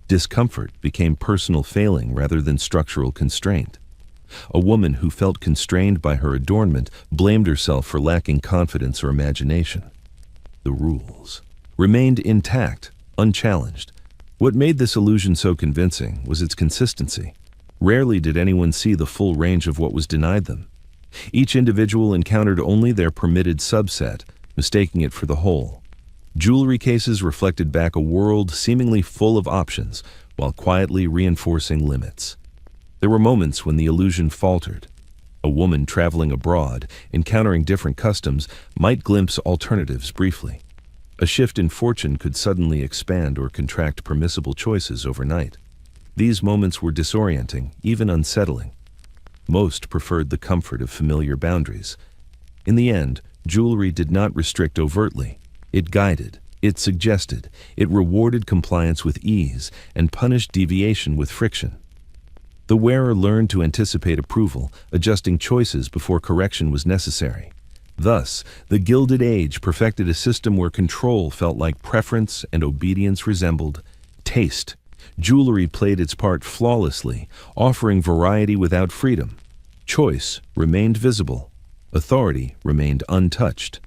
Discomfort became personal failing rather than structural constraint. A woman who felt constrained by her adornment blamed herself for lacking confidence or imagination. The rules remained intact, unchallenged. What made this illusion so convincing was its consistency. Rarely did anyone see the full range of what was denied them. Each individual encountered only their permitted subset, mistaking it for the whole. Jewelry cases reflected back a world seemingly full of options, while quietly reinforcing limits. There were moments when the illusion faltered. A woman traveling abroad, encountering different customs, might glimpse alternatives briefly. A shift in fortune could suddenly expand or contract permissible choices overnight. These moments were disorienting, even unsettling. Most preferred the comfort of familiar boundaries. In the end, jewelry did not restrict overtly. It guided, it suggested, it rewarded compliance with ease and punished deviation with friction. The wearer learned to anticipate approval, adjusting choices before correction was necessary. Thus, the Gilded Age perfected a system where control felt like preference and obedience resembled taste. Jewelry played its part flawlessly, offering variety without freedom. Choice remained visible. Authority remained untouched.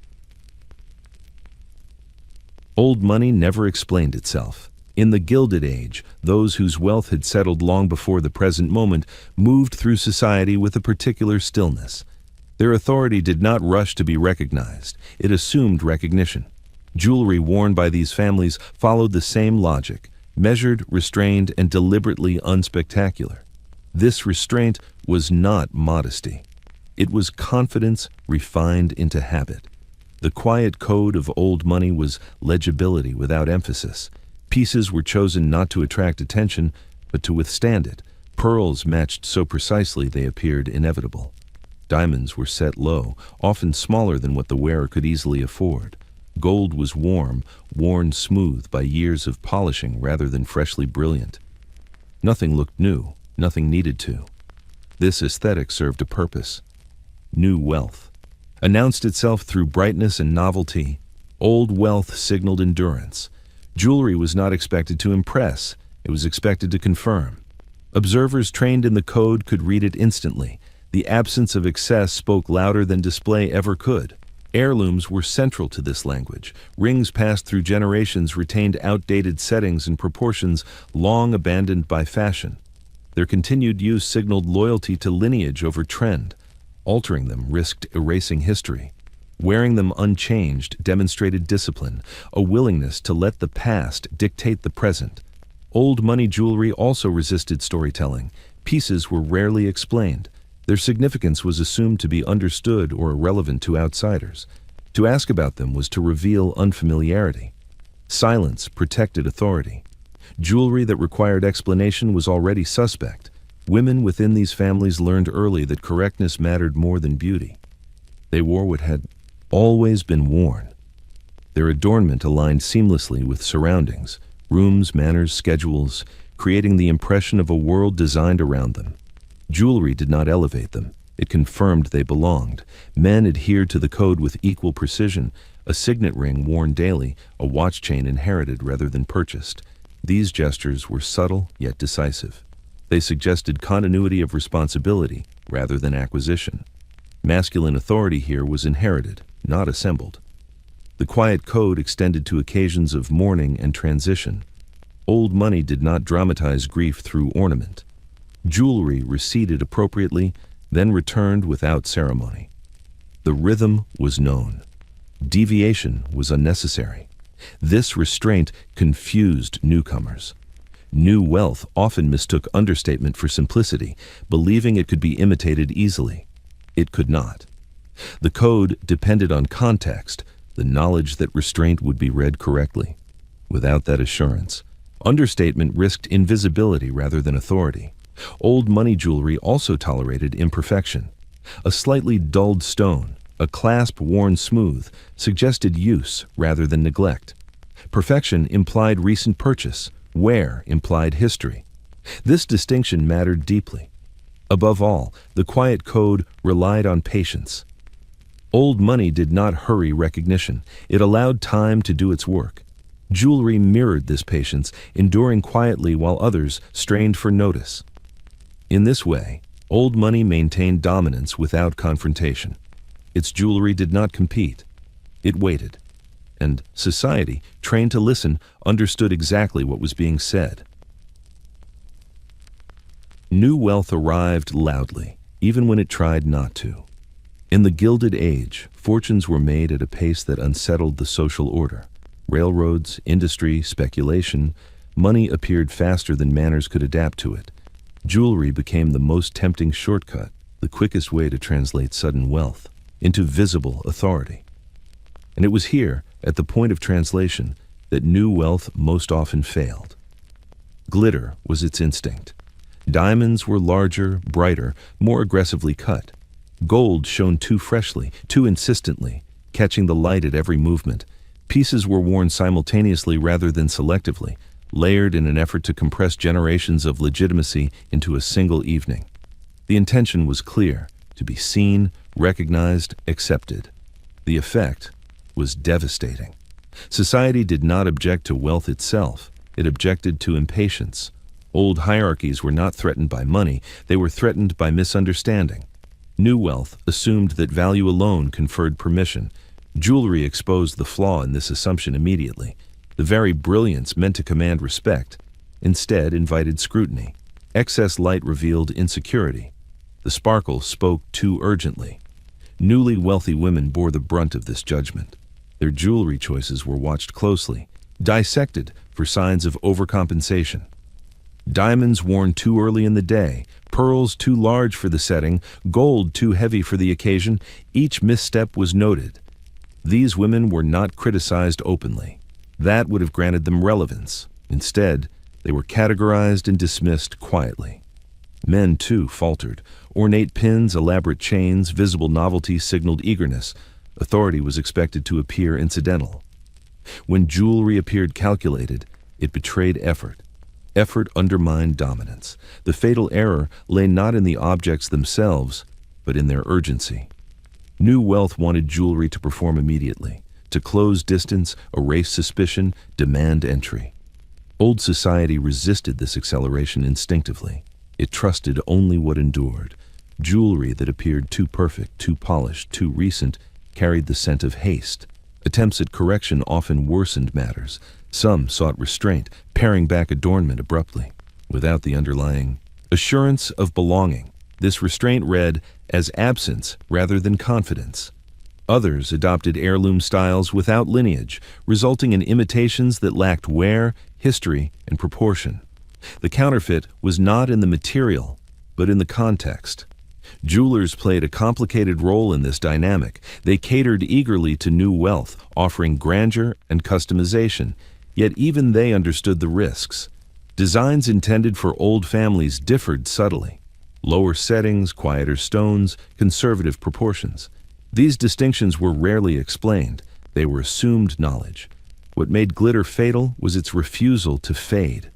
Old money never explained itself. In the Gilded Age, those whose wealth had settled long before the present moment moved through society with a particular stillness. Their authority did not rush to be recognized. It assumed recognition. Jewelry worn by these families followed the same logic, measured, restrained, and deliberately unspectacular. This restraint was not modesty. It was confidence refined into habit. The quiet code of old money was legibility without emphasis. Pieces were chosen not to attract attention, but to withstand it. Pearls matched so precisely they appeared inevitable. Diamonds were set low, often smaller than what the wearer could easily afford. Gold was warm, worn smooth by years of polishing rather than freshly brilliant. Nothing looked new, nothing needed to. This aesthetic served a purpose. New wealth announced itself through brightness and novelty. Old wealth signaled endurance. Jewelry was not expected to impress, it was expected to confirm. Observers trained in the code could read it instantly. The absence of excess spoke louder than display ever could. Heirlooms were central to this language. Rings passed through generations retained outdated settings and proportions long abandoned by fashion. Their continued use signaled loyalty to lineage over trend. Altering them risked erasing history. Wearing them unchanged demonstrated discipline, a willingness to let the past dictate the present. Old money jewelry also resisted storytelling. Pieces were rarely explained. Their significance was assumed to be understood or irrelevant to outsiders. To ask about them was to reveal unfamiliarity. Silence protected authority. Jewelry that required explanation was already suspect. Women within these families learned early that correctness mattered more than beauty. They wore what had always been worn. Their adornment aligned seamlessly with surroundings, rooms, manners, schedules, creating the impression of a world designed around them. Jewelry did not elevate them. It confirmed they belonged. Men adhered to the code with equal precision, a signet ring worn daily, a watch chain inherited rather than purchased. These gestures were subtle yet decisive. They suggested continuity of responsibility rather than acquisition. Masculine authority here was inherited, not assembled. The quiet code extended to occasions of mourning and transition. Old money did not dramatize grief through ornament. Jewelry receded appropriately, then returned without ceremony. The rhythm was known. Deviation was unnecessary. This restraint confused newcomers. New wealth often mistook understatement for simplicity, believing it could be imitated easily. It could not. The code depended on context, the knowledge that restraint would be read correctly. Without that assurance, understatement risked invisibility rather than authority. Old money jewelry also tolerated imperfection. A slightly dulled stone, a clasp worn smooth, suggested use rather than neglect. Perfection implied recent purchase, wear implied history. This distinction mattered deeply. Above all, the quiet code relied on patience. Old money did not hurry recognition. It allowed time to do its work. Jewelry mirrored this patience, enduring quietly while others strained for notice. In this way, old money maintained dominance without confrontation. Its jewelry did not compete. It waited. And society, trained to listen, understood exactly what was being said. New wealth arrived loudly, even when it tried not to. In the Gilded Age, fortunes were made at a pace that unsettled the social order. Railroads, industry, speculation, money appeared faster than manners could adapt to it. Jewelry became the most tempting shortcut, the quickest way to translate sudden wealth into visible authority. And it was here, at the point of translation, that new wealth most often failed. Glitter was its instinct. Diamonds were larger, brighter, more aggressively cut. Gold shone too freshly, too insistently, catching the light at every movement. Pieces were worn simultaneously rather than selectively, layered in an effort to compress generations of legitimacy into a single evening. The intention was clear: to be seen, recognized, accepted. The effect was devastating. Society did not object to wealth itself. It objected to impatience. Old hierarchies were not threatened by money, they were threatened by misunderstanding. New wealth assumed that value alone conferred permission. Jewelry exposed the flaw in this assumption immediately. The very brilliance meant to command respect, instead invited scrutiny. Excess light revealed insecurity. The sparkle spoke too urgently. Newly wealthy women bore the brunt of this judgment. Their jewelry choices were watched closely, dissected for signs of overcompensation. Diamonds worn too early in the day, pearls too large for the setting, gold too heavy for the occasion, each misstep was noted. These women were not criticized openly. That would have granted them relevance. Instead, they were categorized and dismissed quietly. Men, too, faltered. Ornate pins, elaborate chains, visible novelty signaled eagerness. Authority was expected to appear incidental. When jewelry appeared calculated, it betrayed effort. Effort undermined dominance. The fatal error lay not in the objects themselves, but in their urgency. New wealth wanted jewelry to perform immediately, to close distance, erase suspicion, demand entry. Old society resisted this acceleration instinctively. It trusted only what endured. Jewelry that appeared too perfect, too polished, too recent, carried the scent of haste. Attempts at correction often worsened matters. Some sought restraint, paring back adornment abruptly, without the underlying assurance of belonging. This restraint read as absence rather than confidence. Others adopted heirloom styles without lineage, resulting in imitations that lacked wear, history, and proportion. The counterfeit was not in the material, but in the context. Jewelers played a complicated role in this dynamic. They catered eagerly to new wealth, offering grandeur and customization, yet even they understood the risks. Designs intended for old families differed subtly. Lower settings, quieter stones, conservative proportions. These distinctions were rarely explained. They were assumed knowledge. What made glitter fatal was its refusal to fade.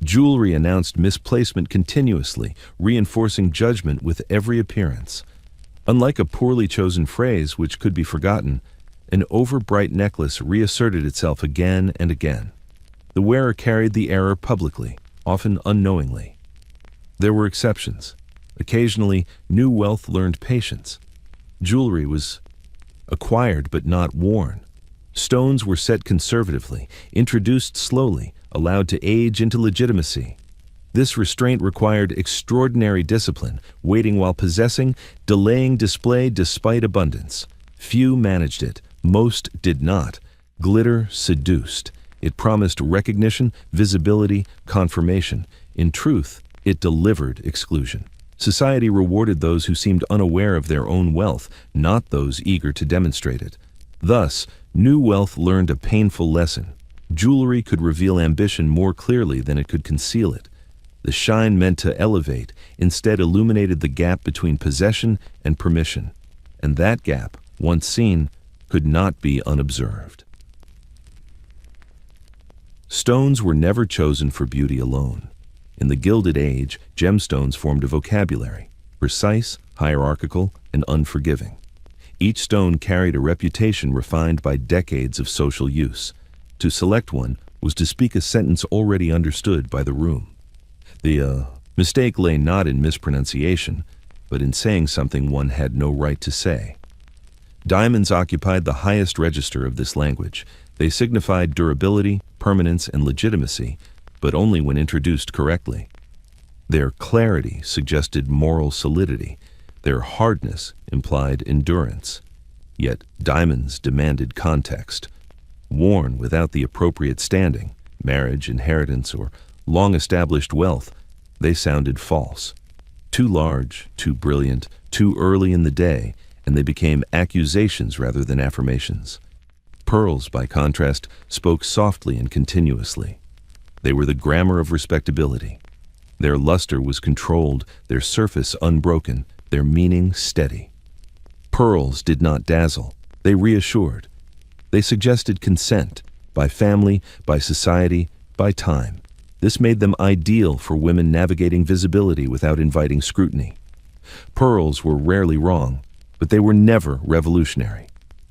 Jewelry announced misplacement continuously, reinforcing judgment with every appearance. Unlike a poorly chosen phrase which could be forgotten, an overbright necklace reasserted itself again and again. The wearer carried the error publicly, often unknowingly. There were exceptions. Occasionally, new wealth learned patience. Jewelry was acquired but not worn. Stones were set conservatively, introduced slowly, allowed to age into legitimacy. This restraint required extraordinary discipline, waiting while possessing, delaying display despite abundance. Few managed it, most did not. Glitter seduced. It promised recognition, visibility, confirmation. In truth, it delivered exclusion. Society rewarded those who seemed unaware of their own wealth, not those eager to demonstrate it. Thus, new wealth learned a painful lesson. Jewelry could reveal ambition more clearly than it could conceal it. The shine meant to elevate, instead illuminated the gap between possession and permission. And that gap, once seen, could not be unobserved. Stones were never chosen for beauty alone. In the Gilded Age, gemstones formed a vocabulary, precise, hierarchical, and unforgiving. Each stone carried a reputation refined by decades of social use. To select one was to speak a sentence already understood by the room. The mistake lay not in mispronunciation, but in saying something one had no right to say. Diamonds occupied the highest register of this language. They signified durability, permanence, and legitimacy, but only when introduced correctly. Their clarity suggested moral solidity. Their hardness implied endurance. Yet diamonds demanded context. Worn without the appropriate standing, marriage, inheritance, or long-established wealth, They sounded false. Too large, too brilliant, too early in the day, and they became accusations rather than affirmations. Pearls, by contrast, spoke softly and continuously. They were the grammar of respectability. Their luster was controlled, their surface unbroken, their meaning steady. Pearls did not dazzle, they reassured. They suggested consent, by family, by society, by time. This made them ideal for women navigating visibility without inviting scrutiny. Pearls were rarely wrong, but they were never revolutionary.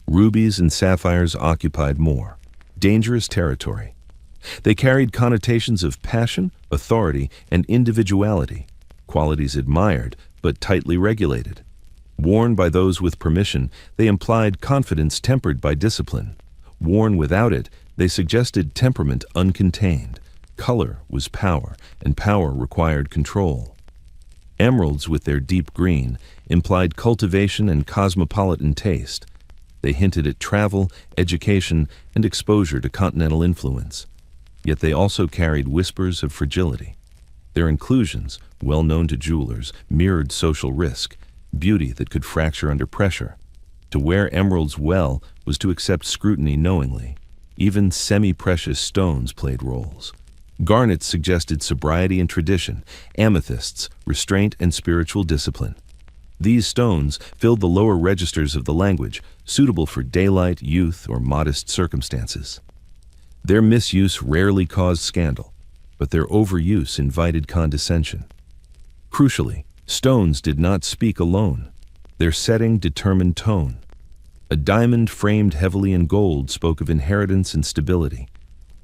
Rubies and sapphires occupied more dangerous territory. They carried connotations of passion, authority, and individuality, qualities admired but tightly regulated. Worn by those with permission, they implied confidence tempered by discipline. Worn without it, they suggested temperament uncontained. Color was power, and power required control. Emeralds, with their deep green, implied cultivation and cosmopolitan taste. They hinted at travel, education, and exposure to continental influence. Yet they also carried whispers of fragility. Their inclusions, well known to jewelers, mirrored social risk, beauty that could fracture under pressure. To wear emeralds well was to accept scrutiny knowingly. Even semi-precious stones played roles. Garnets suggested sobriety and tradition, amethysts, restraint and spiritual discipline. These stones filled the lower registers of the language, suitable for daylight, youth, or modest circumstances. Their misuse rarely caused scandal, but their overuse invited condescension. Crucially, stones did not speak alone. Their setting determined tone. A diamond framed heavily in gold spoke of inheritance and stability.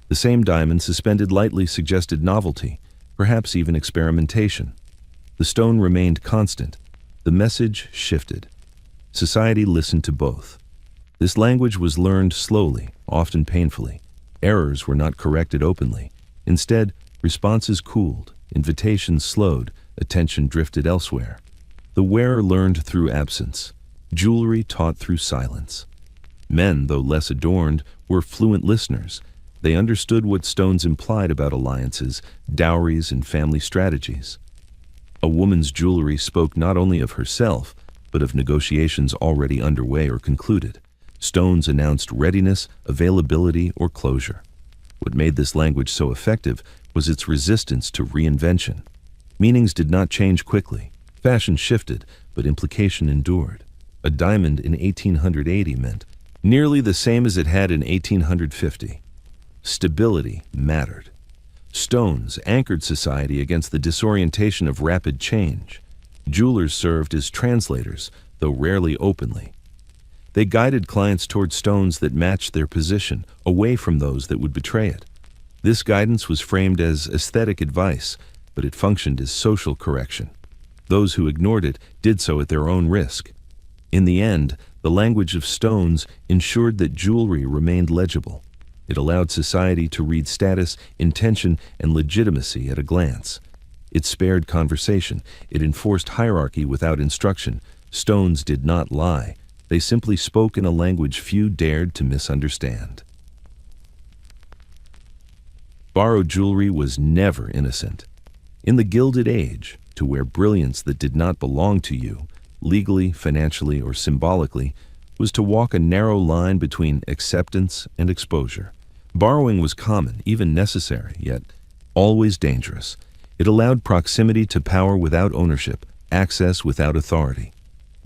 The same diamond suspended lightly suggested novelty, perhaps even experimentation. The stone remained constant. The message shifted. Society listened to both. This language was learned slowly, often painfully. Errors were not corrected openly. Instead, responses cooled, invitations slowed, attention drifted elsewhere. The wearer learned through absence. Jewelry taught through silence. Men, though less adorned, were fluent listeners. They understood what stones implied about alliances, dowries, and family strategies. A woman's jewelry spoke not only of herself, but of negotiations already underway or concluded. Stones announced readiness, availability, or closure. What made this language so effective was its resistance to reinvention. Meanings did not change quickly. Fashion shifted, but implication endured. A diamond in 1880 meant nearly the same as it had in 1850. Stability mattered. Stones anchored society against the disorientation of rapid change. Jewelers served as translators, though rarely openly. They guided clients toward stones that matched their position, away from those that would betray it. This guidance was framed as aesthetic advice, but it functioned as social correction. Those who ignored it did so at their own risk. In the end, the language of stones ensured that jewelry remained legible. It allowed society to read status, intention, and legitimacy at a glance. It spared conversation. It enforced hierarchy without instruction. Stones did not lie. They simply spoke in a language few dared to misunderstand. Borrowed jewelry was never innocent. In the Gilded Age, to wear brilliance that did not belong to you, legally, financially, or symbolically, was to walk a narrow line between acceptance and exposure. Borrowing was common, even necessary, yet always dangerous. It allowed proximity to power without ownership, access without authority.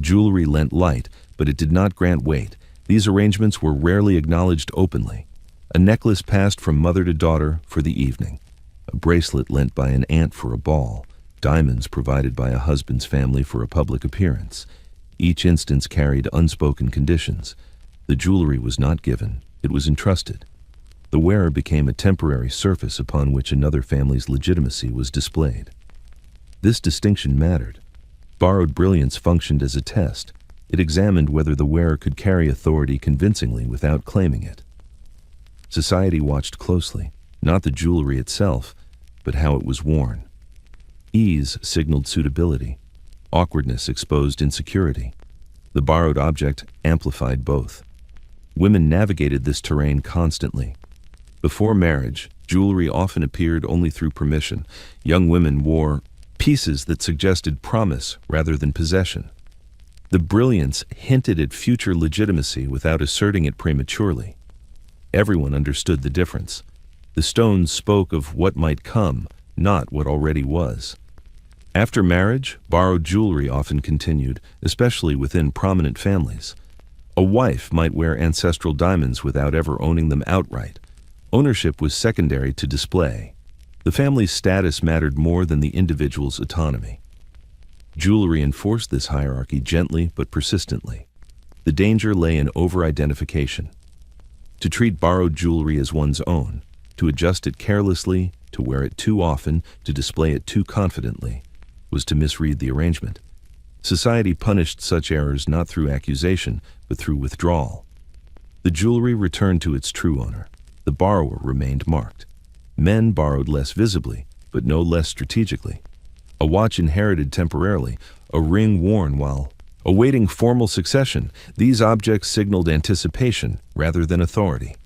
Jewelry lent light, but it did not grant weight. These arrangements were rarely acknowledged openly. A necklace passed from mother to daughter for the evening. A bracelet lent by an aunt for a ball. Diamonds provided by a husband's family for a public appearance. Each instance carried unspoken conditions. The jewelry was not given, it was entrusted. The wearer became a temporary surface upon which another family's legitimacy was displayed. This distinction mattered. Borrowed brilliance functioned as a test. It examined whether the wearer could carry authority convincingly without claiming it. Society watched closely, not the jewelry itself, but how it was worn. Ease signaled suitability. Awkwardness exposed insecurity. The borrowed object amplified both. Women navigated this terrain constantly. Before marriage, jewelry often appeared only through permission. Young women wore pieces that suggested promise rather than possession. The brilliance hinted at future legitimacy without asserting it prematurely. Everyone understood the difference. The stones spoke of what might come, not what already was. After marriage, borrowed jewelry often continued, especially within prominent families. A wife might wear ancestral diamonds without ever owning them outright. Ownership was secondary to display. The family's status mattered more than the individual's autonomy. Jewelry enforced this hierarchy gently but persistently. The danger lay in over-identification. To treat borrowed jewelry as one's own, to adjust it carelessly, to wear it too often, to display it too confidently, was to misread the arrangement. Society punished such errors not through accusation, but through withdrawal. The jewelry returned to its true owner. The borrower remained marked. Men borrowed less visibly, but no less strategically. A watch inherited temporarily, a ring worn while awaiting formal succession. These objects signaled anticipation rather than authority.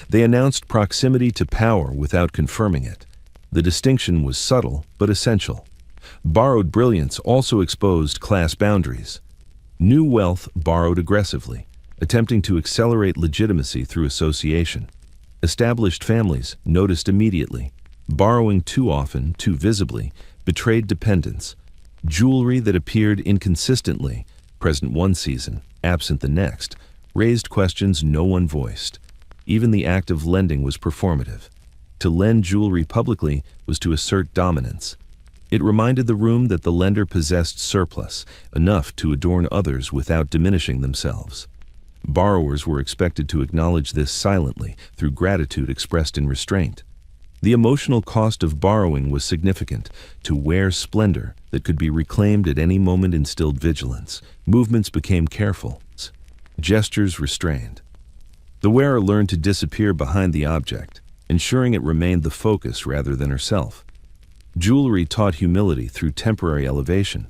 They announced proximity to power without confirming it. The distinction was subtle but essential. Borrowed brilliance also exposed class boundaries. New wealth borrowed aggressively, attempting to accelerate legitimacy through association. Established families noticed immediately. Borrowing too often, too visibly, betrayed dependence. Jewelry that appeared inconsistently, present one season, absent the next, raised questions no one voiced. Even the act of lending was performative. To lend jewelry publicly was to assert dominance. It reminded the room that the lender possessed surplus, enough to adorn others without diminishing themselves. Borrowers were expected to acknowledge this silently, through gratitude expressed in restraint. The emotional cost of borrowing was significant. To wear splendor that could be reclaimed at any moment instilled vigilance. Movements became careful, gestures restrained. The wearer learned to disappear behind the object, ensuring it remained the focus rather than herself. Jewelry taught humility through temporary elevation.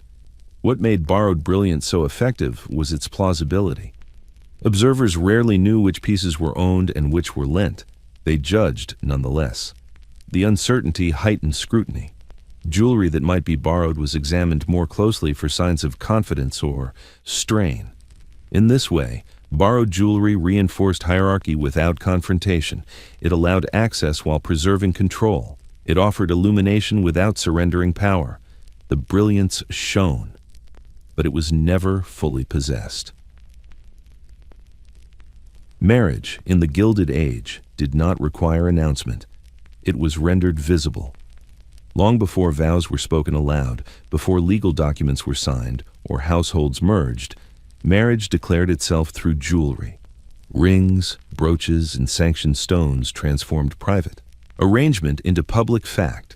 What made borrowed brilliance so effective was its plausibility. Observers rarely knew which pieces were owned and which were lent. They judged nonetheless. The uncertainty heightened scrutiny. Jewelry that might be borrowed was examined more closely for signs of confidence or strain. In this way, borrowed jewelry reinforced hierarchy without confrontation. It allowed access while preserving control. It offered illumination without surrendering power. The brilliance shone, but it was never fully possessed. Marriage in the Gilded Age did not require announcement. It was rendered visible. Long before vows were spoken aloud, before legal documents were signed or households merged, marriage declared itself through jewelry. Rings, brooches, and sanctioned stones transformed private arrangement into public fact.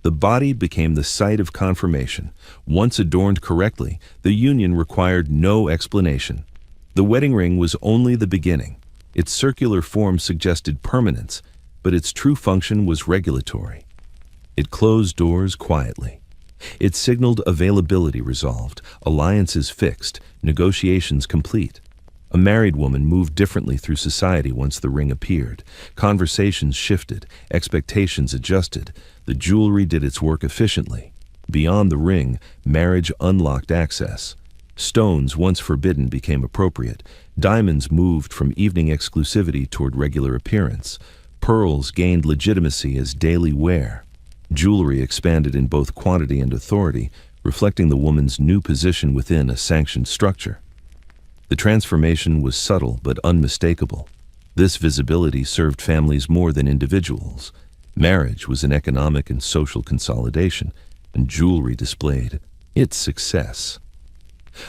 The body became the site of confirmation. Once adorned correctly, the union required no explanation. The wedding ring was only the beginning. Its circular form suggested permanence, but its true function was regulatory. It closed doors quietly. It signaled availability resolved, alliances fixed, negotiations complete. A married woman moved differently through society once the ring appeared. Conversations shifted, expectations adjusted. The jewelry did its work efficiently. Beyond the ring, marriage unlocked access. Stones once forbidden became appropriate. Diamonds moved from evening exclusivity toward regular appearance. Pearls gained legitimacy as daily wear. Jewelry expanded in both quantity and authority, reflecting the woman's new position within a sanctioned structure. The transformation was subtle but unmistakable. This visibility served families more than individuals. Marriage was an economic and social consolidation, and jewelry displayed its success.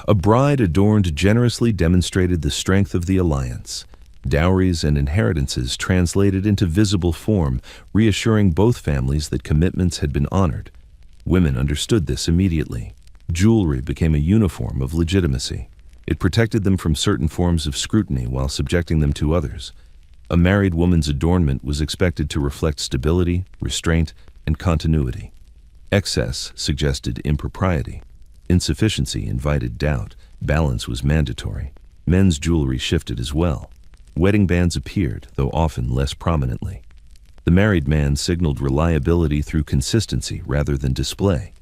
A bride adorned generously demonstrated the strength of the alliance. Dowries and inheritances translated into visible form, reassuring both families that commitments had been honored. Women understood this immediately. Jewelry became a uniform of legitimacy. It protected them from certain forms of scrutiny while subjecting them to others. A married woman's adornment was expected to reflect stability, restraint, and continuity. Excess suggested impropriety. Insufficiency invited doubt. Balance was mandatory. Men's jewelry shifted as well. Wedding bands appeared, though often less prominently. The married man signaled reliability through consistency rather than display.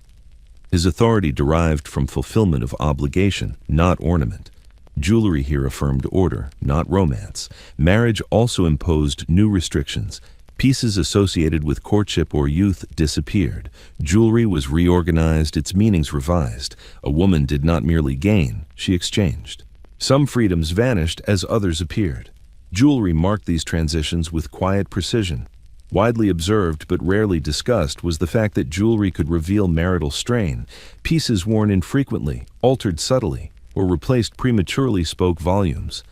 His authority derived from fulfillment of obligation, not ornament. Jewelry here affirmed order, not romance. Marriage also imposed new restrictions. Pieces associated with courtship or youth disappeared. Jewelry was reorganized, its meanings revised. A woman did not merely gain, she exchanged. Some freedoms vanished as others appeared. Jewelry marked these transitions with quiet precision. Widely observed but rarely discussed was the fact that jewelry could reveal marital strain. Pieces worn infrequently, altered subtly, or replaced prematurely spoke volumes.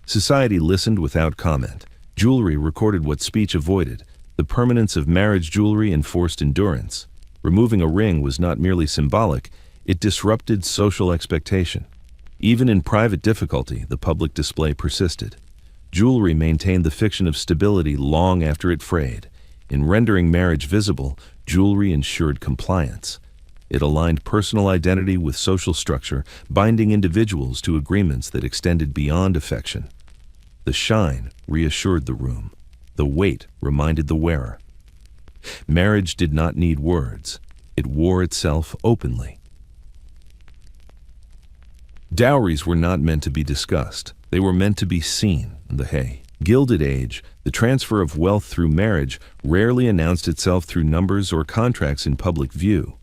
Society listened without comment. Jewelry recorded what speech avoided. The permanence of marriage jewelry enforced endurance. Removing a ring was not merely symbolic, it disrupted social expectation. Even in private difficulty, the public display persisted. Jewelry maintained the fiction of stability long after it frayed. In rendering marriage visible, jewelry ensured compliance. It aligned personal identity with social structure, binding individuals to agreements that extended beyond affection. The shine reassured the room. The weight reminded the wearer. Marriage did not need words. It wore itself openly. Dowries were not meant to be discussed. They were meant to be seen. The Gilded Age, the transfer of wealth through marriage, rarely announced itself through numbers or contracts in public view.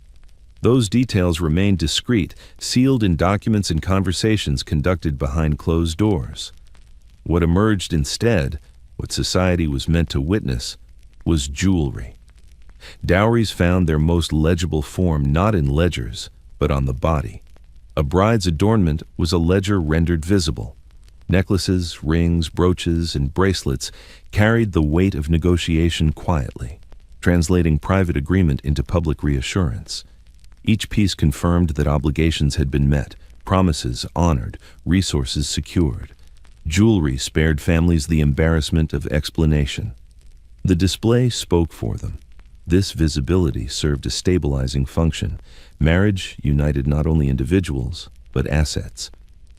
Those details remained discreet, sealed in documents and conversations conducted behind closed doors. What emerged instead, what society was meant to witness, was jewelry. Dowries found their most legible form not in ledgers, but on the body. A bride's adornment was a ledger rendered visible. Necklaces, rings, brooches, and bracelets carried the weight of negotiation quietly, translating private agreement into public reassurance. Each piece confirmed that obligations had been met, promises honored, resources secured. Jewelry spared families the embarrassment of explanation. The display spoke for them. This visibility served a stabilizing function. Marriage united not only individuals, but assets.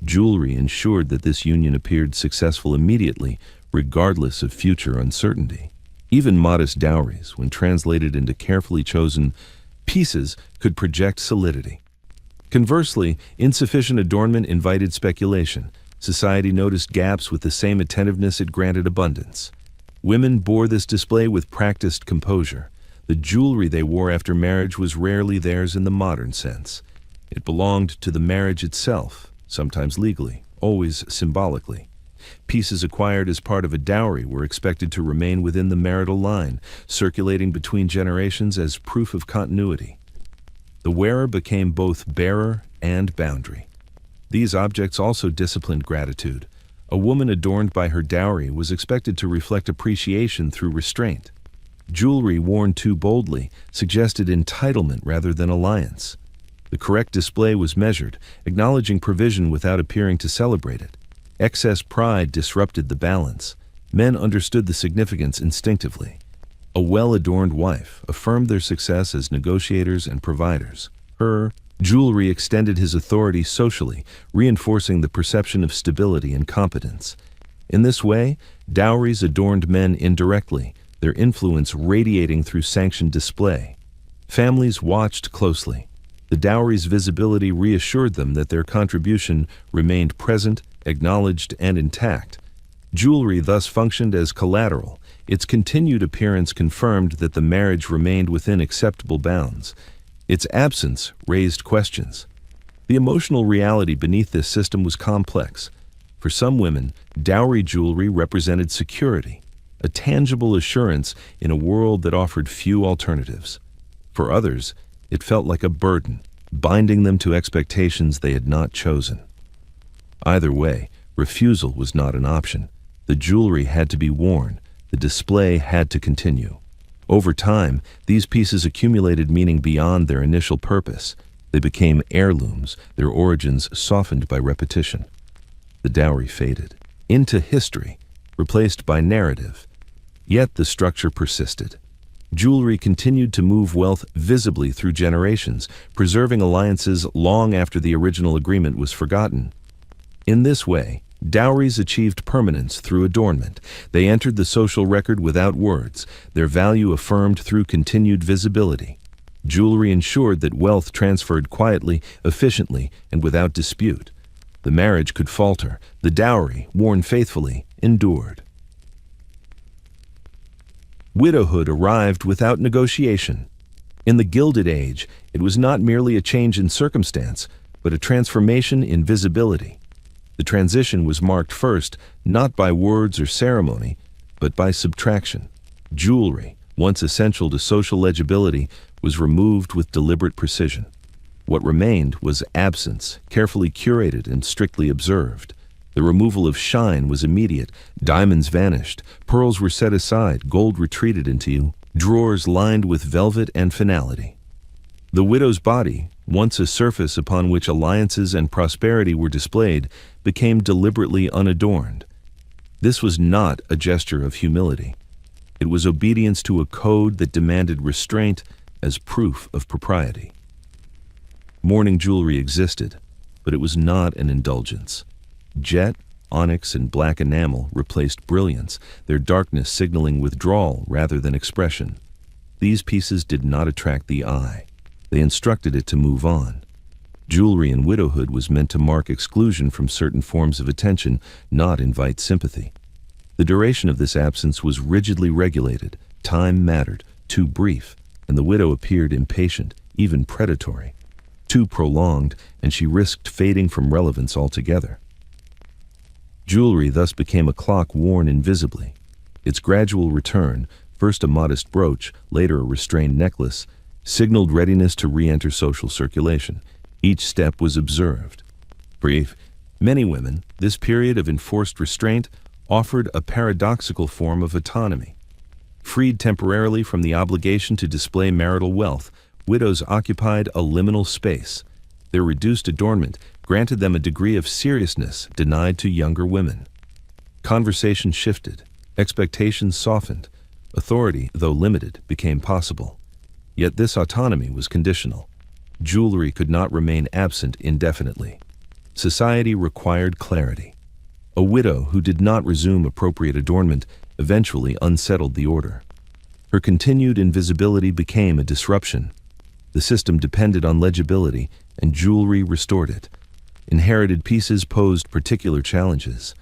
Jewelry ensured that this union appeared successful immediately, regardless of future uncertainty. Even modest dowries, when translated into carefully chosen pieces, could project solidity. Conversely, insufficient adornment invited speculation. Society noticed gaps with the same attentiveness it granted abundance. Women bore this display with practiced composure. The jewelry they wore after marriage was rarely theirs in the modern sense. It belonged to the marriage itself, sometimes legally, always symbolically. Pieces acquired as part of a dowry were expected to remain within the marital line, circulating between generations as proof of continuity. The wearer became both bearer and boundary. These objects also disciplined gratitude. A woman adorned by her dowry was expected to reflect appreciation through restraint. Jewelry worn too boldly suggested entitlement rather than alliance. The correct display was measured, acknowledging provision without appearing to celebrate it. Excess pride disrupted the balance. Men understood the significance instinctively. A well-adorned wife affirmed their success as negotiators and providers. Her jewelry extended his authority socially, reinforcing the perception of stability and competence. In this way, dowries adorned men indirectly, their influence radiating through sanctioned display. Families watched closely. The dowry's visibility reassured them that their contribution remained present, acknowledged, and intact. Jewelry thus functioned as collateral. Its continued appearance confirmed that the marriage remained within acceptable bounds. Its absence raised questions. The emotional reality beneath this system was complex. For some women, dowry jewelry represented security, a tangible assurance in a world that offered few alternatives. For others, it felt like a burden, binding them to expectations they had not chosen. Either way, refusal was not an option. The jewelry had to be worn. The display had to continue. Over time, these pieces accumulated meaning beyond their initial purpose. They became heirlooms, their origins softened by repetition. The dowry faded into history, replaced by narrative. Yet the structure persisted. Jewelry continued to move wealth visibly through generations, preserving alliances long after the original agreement was forgotten. In this way, Dowries achieved permanence through adornment. They entered the social record without words, their value affirmed through continued visibility. Jewelry ensured that wealth transferred quietly, efficiently, and without dispute. The marriage could falter. The dowry, worn faithfully, endured. Widowhood arrived without negotiation. In the Gilded Age, it was not merely a change in circumstance, but a transformation in visibility. The transition was marked first, not by words or ceremony, but by subtraction. Jewelry, once essential to social legibility, was removed with deliberate precision. What remained was absence, carefully curated and strictly observed. The removal of shine was immediate. Diamonds vanished, pearls were set aside, gold retreated into drawers lined with velvet and finality. The widow's body, once a surface upon which alliances and prosperity were displayed, became deliberately unadorned. This was not a gesture of humility. It was obedience to a code that demanded restraint as proof of propriety. Mourning jewelry existed, but it was not an indulgence. Jet, onyx, and black enamel replaced brilliance, their darkness signaling withdrawal rather than expression. These pieces did not attract the eye. They instructed it to move on. Jewelry in widowhood was meant to mark exclusion from certain forms of attention, not invite sympathy. The duration of this absence was rigidly regulated. Time mattered, too brief, and the widow appeared impatient, even predatory. Too prolonged, and she risked fading from relevance altogether. Jewelry thus became a clock worn invisibly. Its gradual return, first a modest brooch, later a restrained necklace, signaled readiness to re-enter social circulation. Each step was observed. For many women, this period of enforced restraint offered a paradoxical form of autonomy. Freed temporarily from the obligation to display marital wealth, widows occupied a liminal space. Their reduced adornment granted them a degree of seriousness denied to younger women. Conversation shifted, expectations softened, authority, though limited, became possible. Yet this autonomy was conditional. Jewelry could not remain absent indefinitely. Society required clarity. A widow who did not resume appropriate adornment eventually unsettled the order. Her continued invisibility became a disruption. The system depended on legibility, and jewelry restored it. Inherited pieces posed particular challenges.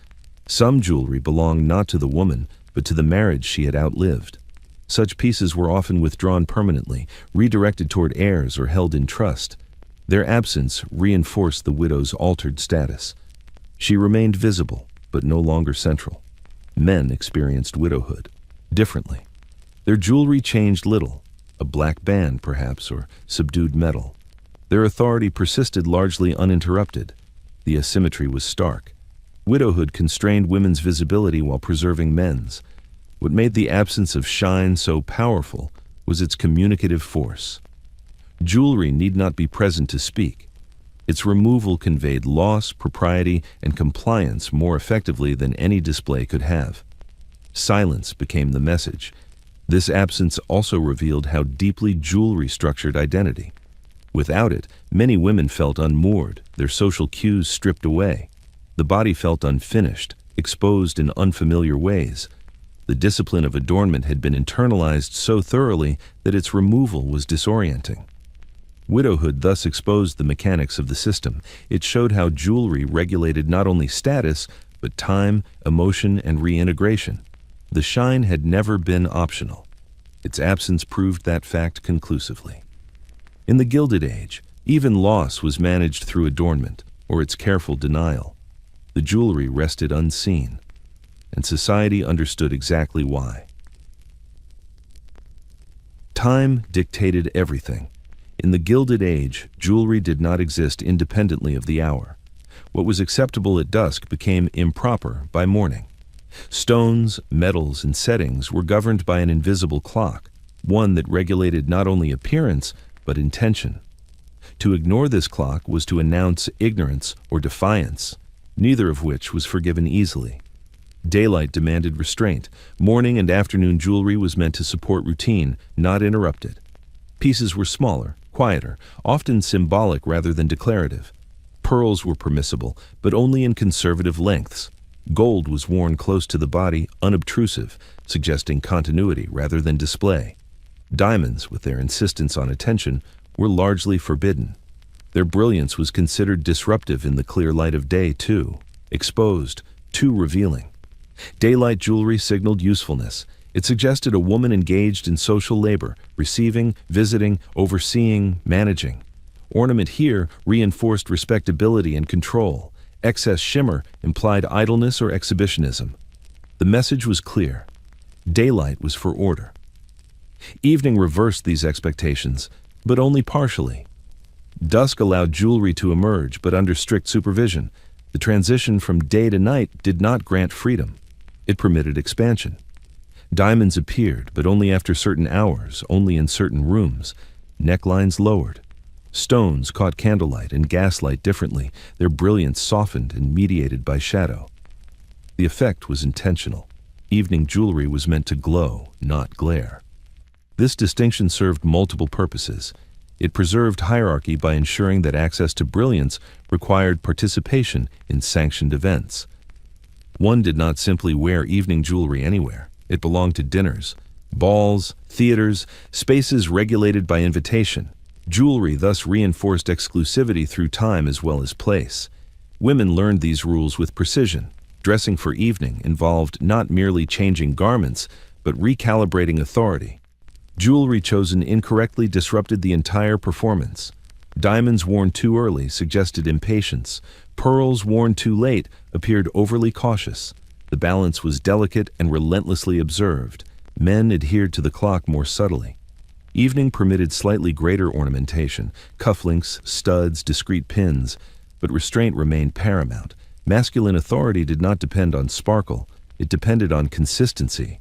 Some jewelry belonged not to the woman, but to the marriage she had outlived. Such pieces were often withdrawn permanently, redirected toward heirs or held in trust. Their absence reinforced the widow's altered status. She remained visible, but no longer central. Men experienced widowhood differently. Their jewelry changed little, a black band perhaps, or subdued metal. Their authority persisted largely uninterrupted. The asymmetry was stark. Widowhood constrained women's visibility while preserving men's. What made the absence of shine so powerful was its communicative force. Jewelry need not be present to speak. Its removal conveyed loss, propriety, and compliance more effectively than any display could have. Silence became the message. This absence also revealed how deeply jewelry structured identity. Without it, many women felt unmoored, their social cues stripped away. The body felt unfinished, exposed in unfamiliar ways. The discipline of adornment had been internalized so thoroughly that its removal was disorienting. Widowhood thus exposed the mechanics of the system. It showed how jewelry regulated not only status, but time, emotion, and reintegration. The shine had never been optional. Its absence proved that fact conclusively. In the Gilded Age, even loss was managed through adornment, or its careful denial. The jewelry rested unseen, and society understood exactly why. Time dictated everything. In the Gilded Age, jewelry did not exist independently of the hour. What was acceptable at dusk became improper by morning. Stones, metals, and settings were governed by an invisible clock, one that regulated not only appearance, but intention. To ignore this clock was to announce ignorance or defiance, neither of which was forgiven easily. Daylight demanded restraint. Morning and afternoon jewelry was meant to support routine, not interrupt it. Pieces were smaller, quieter, often symbolic rather than declarative. Pearls were permissible, but only in conservative lengths. Gold was worn close to the body, unobtrusive, suggesting continuity rather than display. Diamonds, with their insistence on attention, were largely forbidden. Their brilliance was considered disruptive in the clear light of day, too. Exposed, too revealing. Daylight jewelry signaled usefulness. It suggested a woman engaged in social labor, receiving, visiting, overseeing, managing. Ornament here reinforced respectability and control. Excess shimmer implied idleness or exhibitionism. The message was clear. Daylight was for order. Evening reversed these expectations, but only partially. Dusk allowed jewelry to emerge, but under strict supervision. The transition from day to night did not grant freedom. It permitted expansion. Diamonds appeared, but only after certain hours, only in certain rooms. Necklines lowered. Stones caught candlelight and gaslight differently, their brilliance softened and mediated by shadow. The effect was intentional. Evening jewelry was meant to glow, not glare. This distinction served multiple purposes. It preserved hierarchy by ensuring that access to brilliance required participation in sanctioned events. One did not simply wear evening jewelry anywhere. It belonged to dinners, balls, theaters, spaces regulated by invitation. Jewelry thus reinforced exclusivity through time as well as place. Women learned these rules with precision. Dressing for evening involved not merely changing garments, but recalibrating authority. Jewelry chosen incorrectly disrupted the entire performance. Diamonds worn too early suggested impatience. Pearls worn too late appeared overly cautious. The balance was delicate and relentlessly observed. Men adhered to the clock more subtly. Evening permitted slightly greater ornamentation, cufflinks, studs, discreet pins, but restraint remained paramount. Masculine authority did not depend on sparkle, it depended on consistency.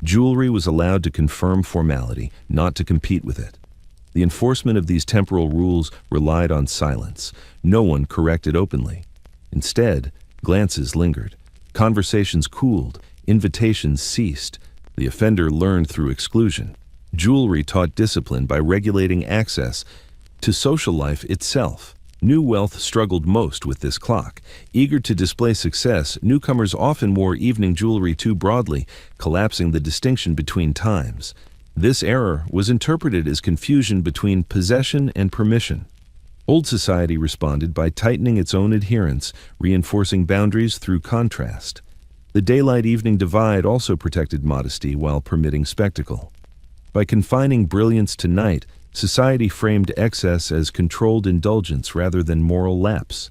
Jewelry was allowed to confirm formality, not to compete with it. The enforcement of these temporal rules relied on silence. No one corrected openly. Instead, glances lingered. Conversations cooled. Invitations ceased. The offender learned through exclusion. Jewelry taught discipline by regulating access to social life itself. New wealth struggled most with this clock. Eager to display success, newcomers often wore evening jewelry too broadly, collapsing the distinction between times. This error was interpreted as confusion between possession and permission. Old society responded by tightening its own adherence, reinforcing boundaries through contrast. The daylight-evening divide also protected modesty while permitting spectacle. By confining brilliance to night, society framed excess as controlled indulgence rather than moral lapse.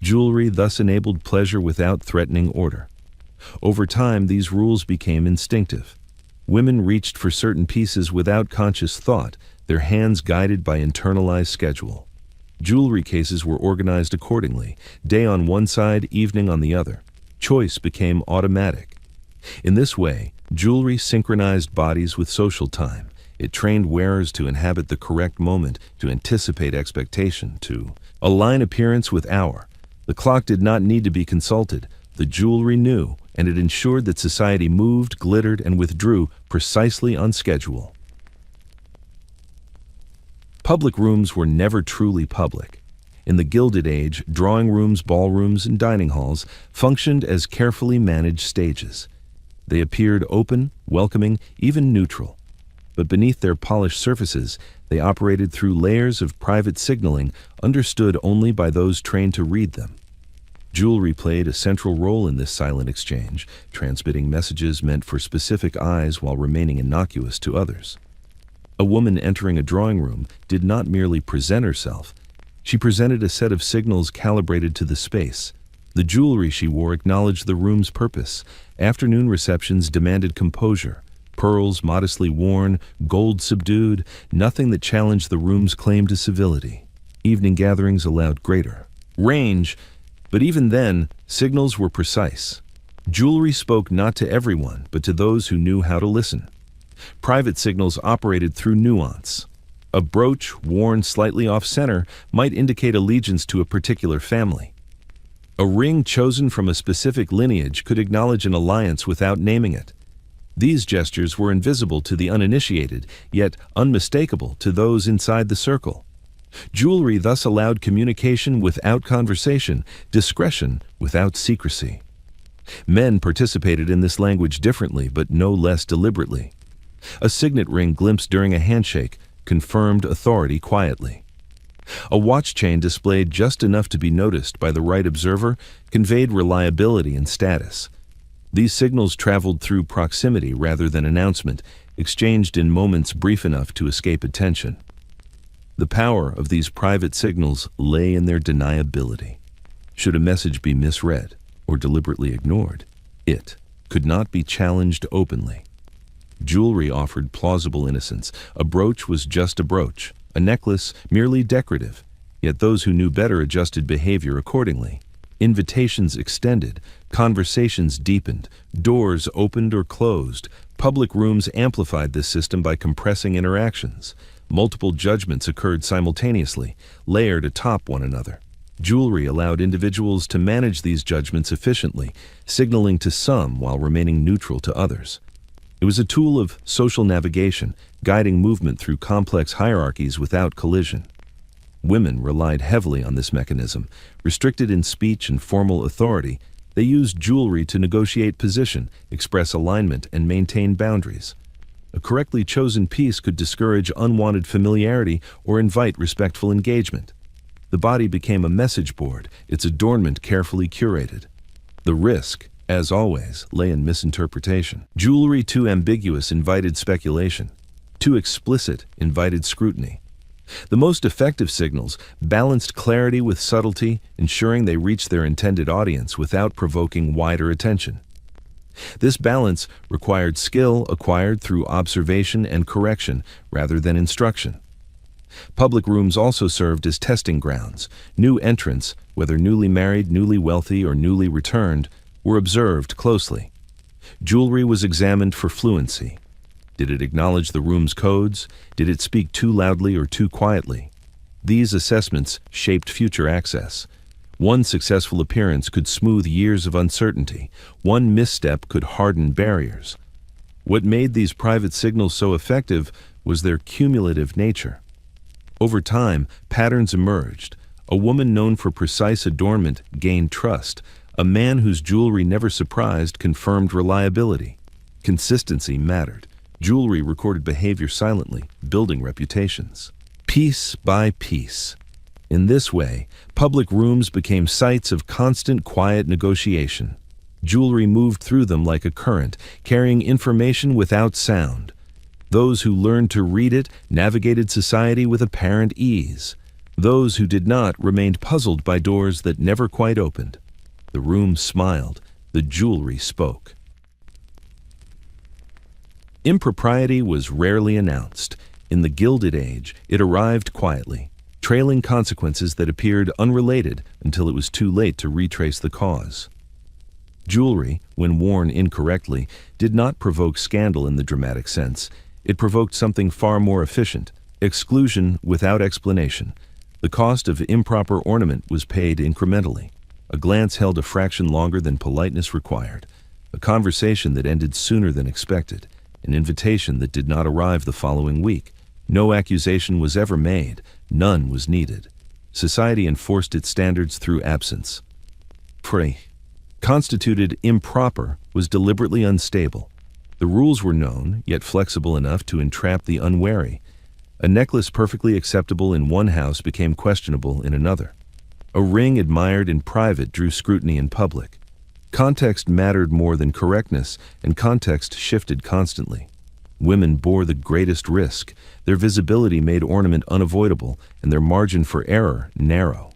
Jewelry thus enabled pleasure without threatening order. Over time, these rules became instinctive. Women reached for certain pieces without conscious thought, their hands guided by internalized schedule. Jewelry cases were organized accordingly, day on one side, evening on the other. Choice became automatic. In this way, jewelry synchronized bodies with social time. It trained wearers to inhabit the correct moment, to anticipate expectation, to align appearance with hour. The clock did not need to be consulted. The jewelry knew, and it ensured that society moved, glittered, and withdrew precisely on schedule. Public rooms were never truly public. In the Gilded Age, drawing rooms, ballrooms, and dining halls functioned as carefully managed stages. They appeared open, welcoming, even neutral. But beneath their polished surfaces, they operated through layers of private signaling understood only by those trained to read them. Jewelry played a central role in this silent exchange, transmitting messages meant for specific eyes while remaining innocuous to others. A woman entering a drawing room did not merely present herself. She presented a set of signals calibrated to the space. The jewelry she wore acknowledged the room's purpose. Afternoon receptions demanded composure. Pearls modestly worn, gold subdued, nothing that challenged the room's claim to civility. Evening gatherings allowed greater range, but even then, signals were precise. Jewelry spoke not to everyone, but to those who knew how to listen. Private signals operated through nuance. A brooch worn slightly off-center might indicate allegiance to a particular family. A ring chosen from a specific lineage could acknowledge an alliance without naming it. These gestures were invisible to the uninitiated, yet unmistakable to those inside the circle. Jewelry thus allowed communication without conversation, discretion without secrecy. Men participated in this language differently, but no less deliberately. A signet ring glimpsed during a handshake confirmed authority quietly. A watch chain displayed just enough to be noticed by the right observer conveyed reliability and status. These signals traveled through proximity rather than announcement, exchanged in moments brief enough to escape attention. The power of these private signals lay in their deniability. Should a message be misread or deliberately ignored, it could not be challenged openly. Jewelry offered plausible innocence. A brooch was just a brooch, a necklace merely decorative, yet those who knew better adjusted behavior accordingly. Invitations extended, conversations deepened, doors opened or closed. Public rooms amplified this system by compressing interactions. Multiple judgments occurred simultaneously, layered atop one another. Jewelry allowed individuals to manage these judgments efficiently, signaling to some while remaining neutral to others. It was a tool of social navigation, guiding movement through complex hierarchies without collision. Women relied heavily on this mechanism. Restricted in speech and formal authority, they used jewelry to negotiate position, express alignment, and maintain boundaries. A correctly chosen piece could discourage unwanted familiarity or invite respectful engagement. The body became a message board, its adornment carefully curated. The risk, as always, lay in misinterpretation. Jewelry too ambiguous invited speculation. Too explicit invited scrutiny. The most effective signals balanced clarity with subtlety, ensuring they reached their intended audience without provoking wider attention. This balance required skill acquired through observation and correction rather than instruction. Public rooms also served as testing grounds. New entrants, whether newly married, newly wealthy, or newly returned, were observed closely. Jewelry was examined for fluency. Did it acknowledge the room's codes? Did it speak too loudly or too quietly? These assessments shaped future access. One successful appearance could smooth years of uncertainty. One misstep could harden barriers. What made these private signals so effective was their cumulative nature. Over time, patterns emerged. A woman known for precise adornment gained trust. A man whose jewelry never surprised confirmed reliability. Consistency mattered. Jewelry recorded behavior silently, building reputations. Piece by piece. In this way, public rooms became sites of constant quiet negotiation. Jewelry moved through them like a current, carrying information without sound. Those who learned to read it navigated society with apparent ease. Those who did not remained puzzled by doors that never quite opened. The room smiled. The jewelry spoke. Impropriety was rarely announced. In the Gilded Age, it arrived quietly, trailing consequences that appeared unrelated until it was too late to retrace the cause. Jewelry, when worn incorrectly, did not provoke scandal in the dramatic sense. It provoked something far more efficient: exclusion without explanation. The cost of improper ornament was paid incrementally. A glance held a fraction longer than politeness required. A conversation that ended sooner than expected. An invitation that did not arrive the following week. No accusation was ever made. None was needed. Society enforced its standards through absence. Free. Constituted improper was deliberately unstable. The rules were known, yet flexible enough to entrap the unwary. A necklace perfectly acceptable in one house became questionable in another. A ring admired in private drew scrutiny in public. Context mattered more than correctness, and context shifted constantly. Women bore the greatest risk. Their visibility made ornament unavoidable, and their margin for error narrow.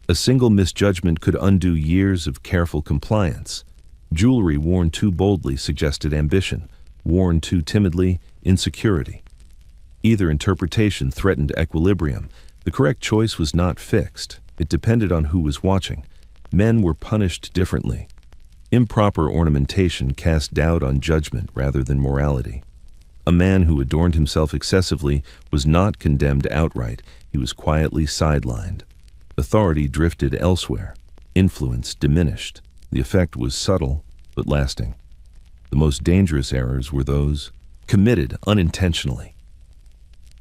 A single misjudgment could undo years of careful compliance. Jewelry worn too boldly suggested ambition. Worn too timidly, insecurity. Either interpretation threatened equilibrium. The correct choice was not fixed. It depended on who was watching. Men were punished differently. Improper ornamentation cast doubt on judgment rather than morality. A man who adorned himself excessively was not condemned outright. He was quietly sidelined. Authority drifted elsewhere. Influence diminished. The effect was subtle, but lasting. The most dangerous errors were those committed unintentionally.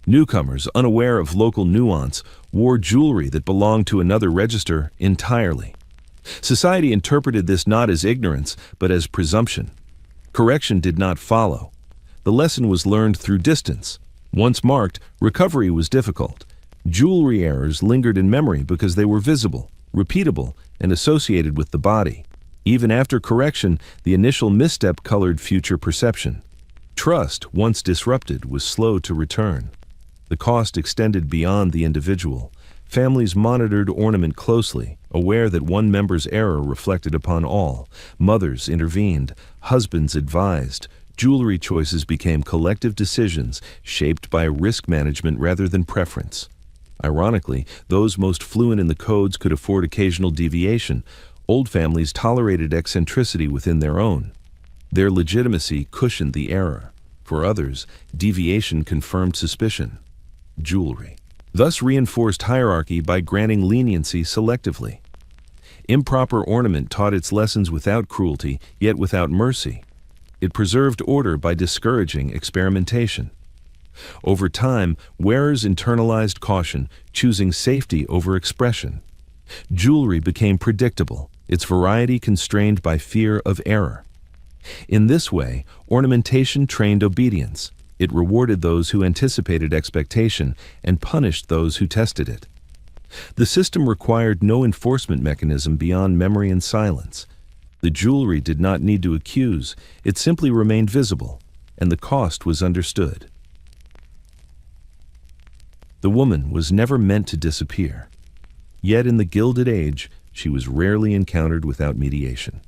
Newcomers, unaware of local nuance, wore jewelry that belonged to another register entirely. Society interpreted this not as ignorance, but as presumption. Correction did not follow. The lesson was learned through distance. Once marked, recovery was difficult. Jewelry errors lingered in memory because they were visible, repeatable, and associated with the body. Even after correction, the initial misstep colored future perception. Trust, once disrupted, was slow to return. The cost extended beyond the individual. Families monitored ornament closely, aware that one member's error reflected upon all. Mothers intervened, husbands advised. Jewelry choices became collective decisions shaped by risk management rather than preference. Ironically, those most fluent in the codes could afford occasional deviation. Old families tolerated eccentricity within their own. Their legitimacy cushioned the error. For others, deviation confirmed suspicion. Jewelry thus reinforced hierarchy by granting leniency selectively. Improper ornament taught its lessons without cruelty, yet without mercy. It preserved order by discouraging experimentation. Over time, wearers internalized caution, choosing safety over expression. Jewelry became predictable, its variety constrained by fear of error. In this way, ornamentation trained obedience. It rewarded those who anticipated expectation and punished those who tested it. The system required no enforcement mechanism beyond memory and silence. The jewelry did not need to accuse, it simply remained visible, and the cost was understood. The woman was never meant to disappear. Yet in the Gilded Age, she was rarely encountered without mediation.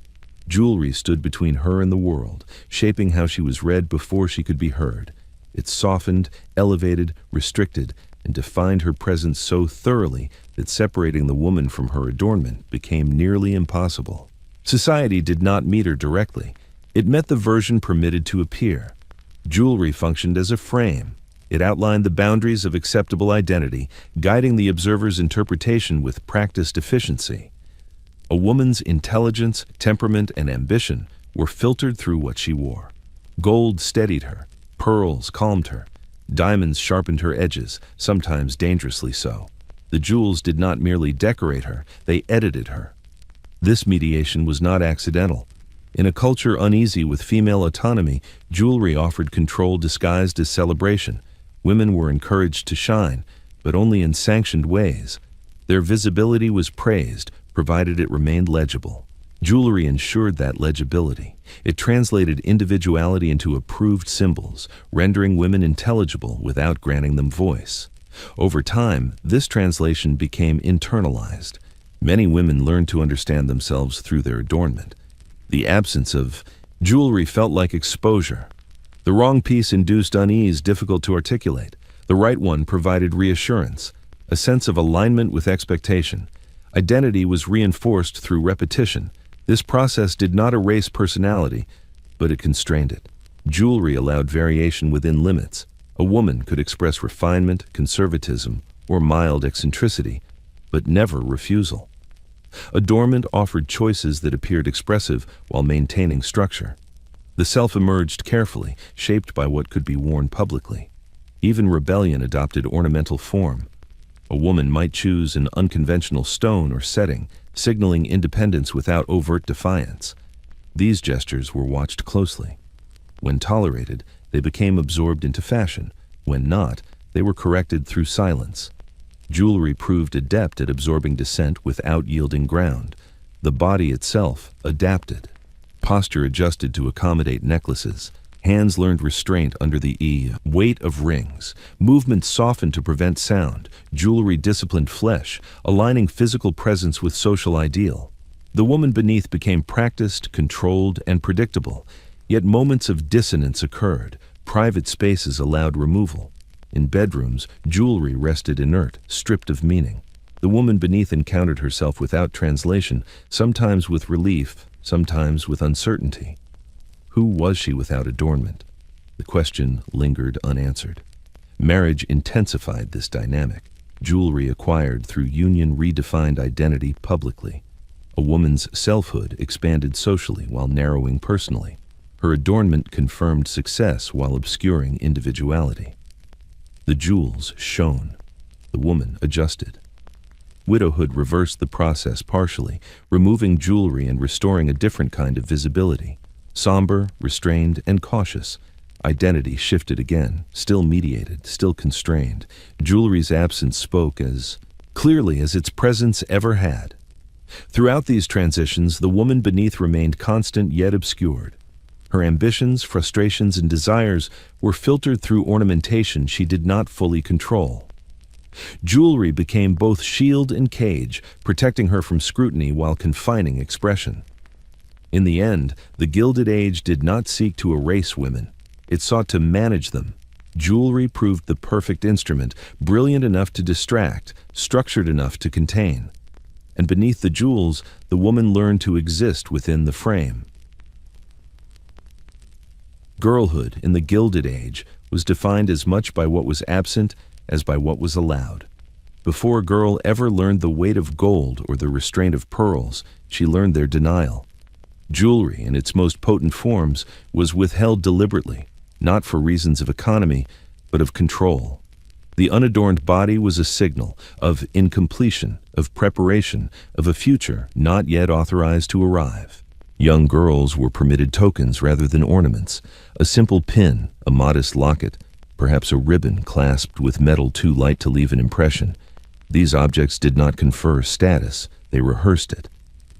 Jewelry stood between her and the world, shaping how she was read before she could be heard. It softened, elevated, restricted, and defined her presence so thoroughly that separating the woman from her adornment became nearly impossible. Society did not meet her directly. It met the version permitted to appear. Jewelry functioned as a frame. It outlined the boundaries of acceptable identity, guiding the observer's interpretation with practiced efficiency. A woman's intelligence, temperament, and ambition were filtered through what she wore. Gold steadied her. Pearls calmed her. Diamonds sharpened her edges, sometimes dangerously so. The jewels did not merely decorate her, they edited her. This mediation was not accidental. In a culture uneasy with female autonomy, jewelry offered control disguised as celebration. Women were encouraged to shine, but only in sanctioned ways. Their visibility was praised, provided it remained legible. Jewelry ensured that legibility. It translated individuality into approved symbols, rendering women intelligible without granting them voice. Over time, this translation became internalized. Many women learned to understand themselves through their adornment. The absence of jewelry felt like exposure. The wrong piece induced unease difficult to articulate. The right one provided reassurance, a sense of alignment with expectation. Identity was reinforced through repetition. This process did not erase personality, but it constrained it. Jewelry allowed variation within limits. A woman could express refinement, conservatism, or mild eccentricity, but never refusal. Adornment offered choices that appeared expressive while maintaining structure. The self emerged carefully, shaped by what could be worn publicly. Even rebellion adopted ornamental form. A woman might choose an unconventional stone or setting, signaling independence without overt defiance. These gestures were watched closely. When tolerated, they became absorbed into fashion. When not, they were corrected through silence. Jewelry proved adept at absorbing dissent without yielding ground. The body itself adapted. Posture adjusted to accommodate necklaces. Hands learned restraint under the weight of rings. Movement softened to prevent sound. Jewelry disciplined flesh, aligning physical presence with social ideal. The woman beneath became practiced, controlled, and predictable. Yet moments of dissonance occurred. Private spaces allowed removal. In bedrooms, jewelry rested inert, stripped of meaning. The woman beneath encountered herself without translation, sometimes with relief, sometimes with uncertainty. Who was she without adornment? The question lingered unanswered. Marriage intensified this dynamic. Jewelry acquired through union redefined identity publicly. A woman's selfhood expanded socially while narrowing personally. Her adornment confirmed success while obscuring individuality. The jewels shone. The woman adjusted. Widowhood reversed the process partially, removing jewelry and restoring a different kind of visibility. Somber, restrained, and cautious. Identity shifted again, still mediated, still constrained. Jewelry's absence spoke as clearly as its presence ever had. Throughout these transitions, the woman beneath remained constant yet obscured. Her ambitions, frustrations, and desires were filtered through ornamentation she did not fully control. Jewelry became both shield and cage, protecting her from scrutiny while confining expression. In the end, the Gilded Age did not seek to erase women. It sought to manage them. Jewelry proved the perfect instrument, brilliant enough to distract, structured enough to contain. And beneath the jewels, the woman learned to exist within the frame. Girlhood in the Gilded Age was defined as much by what was absent as by what was allowed. Before a girl ever learned the weight of gold or the restraint of pearls, she learned their denial. Jewelry, in its most potent forms, was withheld deliberately, not for reasons of economy, but of control. The unadorned body was a signal of incompletion, of preparation, of a future not yet authorized to arrive. Young girls were permitted tokens rather than ornaments, a simple pin, a modest locket, perhaps a ribbon clasped with metal too light to leave an impression. These objects did not confer status, they rehearsed it.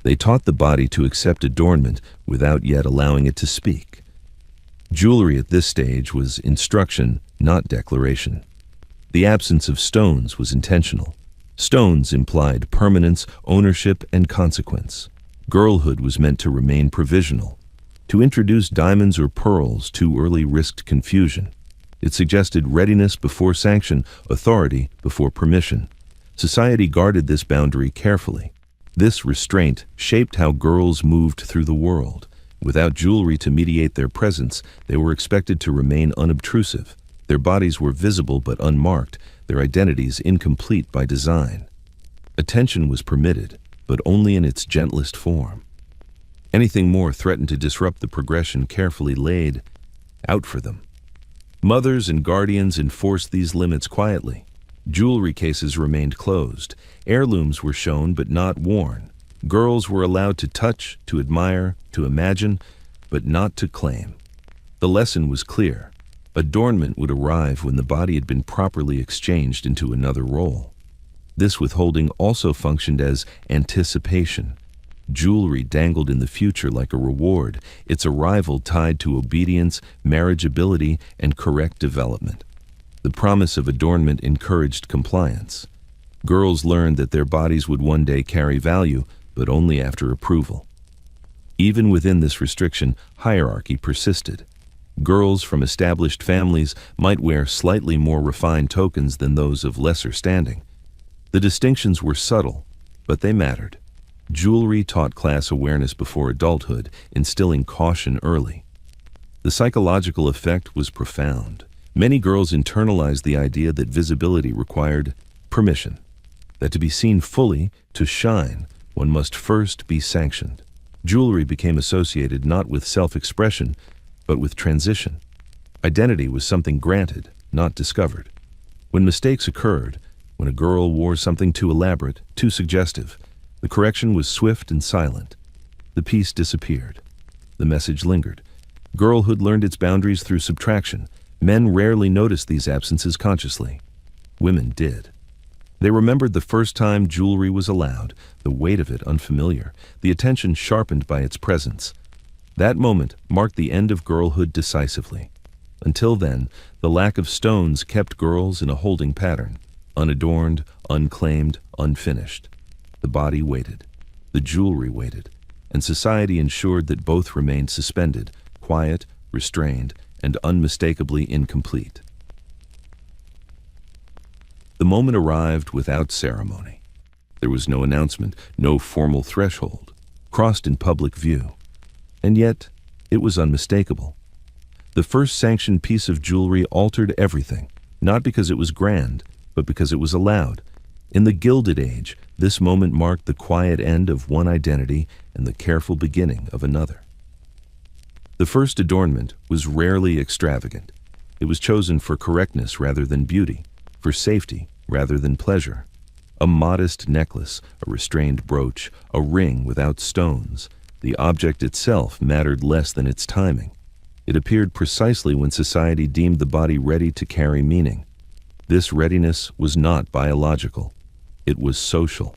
They taught the body to accept adornment without yet allowing it to speak. Jewelry at this stage was instruction, not declaration. The absence of stones was intentional. Stones implied permanence, ownership, and consequence. Girlhood was meant to remain provisional. To introduce diamonds or pearls too early risked confusion. It suggested readiness before sanction, authority before permission. Society guarded this boundary carefully. This restraint shaped how girls moved through the world. Without jewelry to mediate their presence, they were expected to remain unobtrusive. Their bodies were visible but unmarked, their identities incomplete by design. Attention was permitted, but only in its gentlest form. Anything more threatened to disrupt the progression carefully laid out for them. Mothers and guardians enforced these limits quietly. Jewelry cases remained closed. Heirlooms were shown but not worn. Girls were allowed to touch, to admire, to imagine, but not to claim. The lesson was clear. Adornment would arrive when the body had been properly exchanged into another role. This withholding also functioned as anticipation. Jewelry dangled in the future like a reward, its arrival tied to obedience, marriageability, and correct development. The promise of adornment encouraged compliance. Girls learned that their bodies would one day carry value, but only after approval. Even within this restriction, hierarchy persisted. Girls from established families might wear slightly more refined tokens than those of lesser standing. The distinctions were subtle, but they mattered. Jewelry taught class awareness before adulthood, instilling caution early. The psychological effect was profound. Many girls internalized the idea that visibility required permission, that to be seen fully, to shine, one must first be sanctioned. Jewelry became associated not with self-expression, but with transition. Identity was something granted, not discovered. When mistakes occurred, when a girl wore something too elaborate, too suggestive, the correction was swift and silent. The piece disappeared. The message lingered. Girlhood learned its boundaries through subtraction. Men rarely noticed these absences consciously. Women did. They remembered the first time jewelry was allowed, the weight of it unfamiliar, the attention sharpened by its presence. That moment marked the end of girlhood decisively. Until then, the lack of stones kept girls in a holding pattern, unadorned, unclaimed, unfinished. The body waited, the jewelry waited, and society ensured that both remained suspended, quiet, restrained, and unmistakably incomplete. The moment arrived without ceremony. There was no announcement, no formal threshold, crossed in public view. And yet, it was unmistakable. The first sanctioned piece of jewelry altered everything, not because it was grand, but because it was allowed. In the Gilded Age, this moment marked the quiet end of one identity and the careful beginning of another. The first adornment was rarely extravagant. It was chosen for correctness rather than beauty, for safety rather than pleasure. A modest necklace, a restrained brooch, a ring without stones. The object itself mattered less than its timing. It appeared precisely when society deemed the body ready to carry meaning. This readiness was not biological. It was social.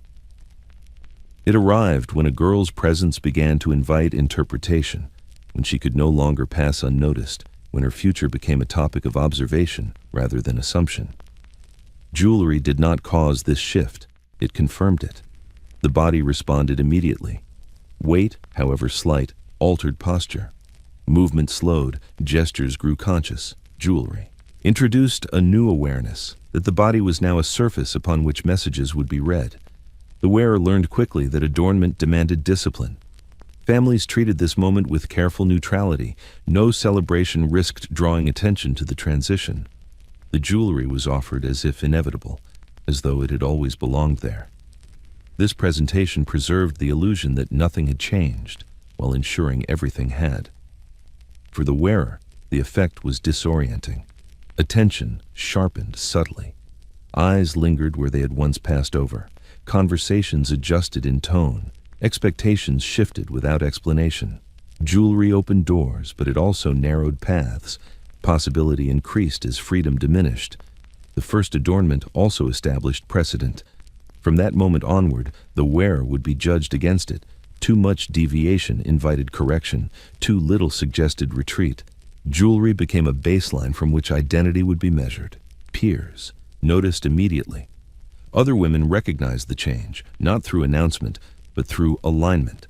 It arrived when a girl's presence began to invite interpretation, when she could no longer pass unnoticed, when her future became a topic of observation rather than assumption. Jewelry did not cause this shift. It confirmed it. The body responded immediately. Weight, however slight, altered posture. Movement slowed, gestures grew conscious. Jewelry introduced a new awareness that the body was now a surface upon which messages would be read. The wearer learned quickly that adornment demanded discipline. Families treated this moment with careful neutrality. No celebration risked drawing attention to the transition. The jewelry was offered as if inevitable, as though it had always belonged there. This presentation preserved the illusion that nothing had changed, while ensuring everything had. For the wearer, the effect was disorienting. Attention sharpened subtly. Eyes lingered where they had once passed over. Conversations adjusted in tone. Expectations shifted without explanation. Jewelry opened doors, but it also narrowed paths. Possibility increased as freedom diminished. The first adornment also established precedent. From that moment onward, the wearer would be judged against it. Too much deviation invited correction. Too little suggested retreat. Jewelry became a baseline from which identity would be measured. Peers noticed immediately. Other women recognized the change, not through announcement, but through alignment.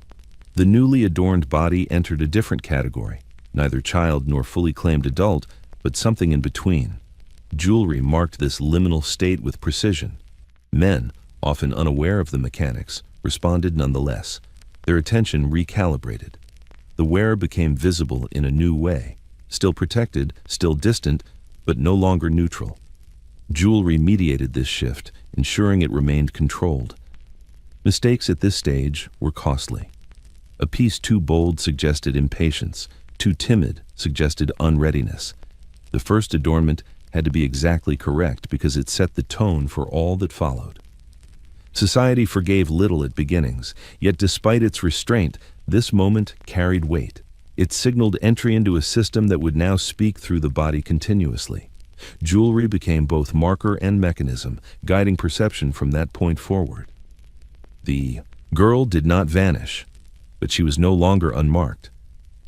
The newly adorned body entered a different category, neither child nor fully claimed adult, but something in between. Jewelry marked this liminal state with precision. Men, often unaware of the mechanics, responded nonetheless. Their attention recalibrated. The wearer became visible in a new way, still protected, still distant, but no longer neutral. Jewelry mediated this shift, ensuring it remained controlled. Mistakes at this stage were costly. A piece too bold suggested impatience, too timid suggested unreadiness. The first adornment had to be exactly correct because it set the tone for all that followed. Society forgave little at beginnings, yet despite its restraint, this moment carried weight. It signaled entry into a system that would now speak through the body continuously. Jewelry became both marker and mechanism, guiding perception from that point forward. The girl did not vanish, but she was no longer unmarked.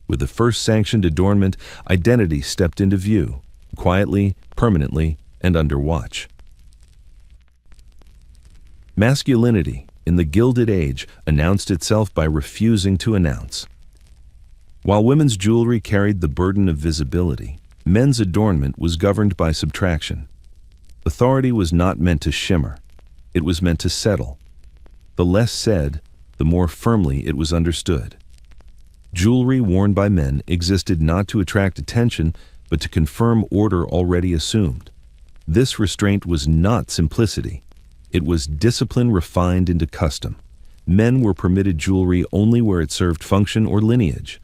With the first sanctioned adornment, identity stepped into view, quietly, permanently, and under watch. Masculinity, in the Gilded Age, announced itself by refusing to announce. While women's jewelry carried the burden of visibility, men's adornment was governed by subtraction. Authority was not meant to shimmer. It was meant to settle. The less said, the more firmly it was understood. Jewelry worn by men existed not to attract attention, but to confirm order already assumed. This restraint was not simplicity. It was discipline refined into custom. Men were permitted jewelry only where it served function or lineage.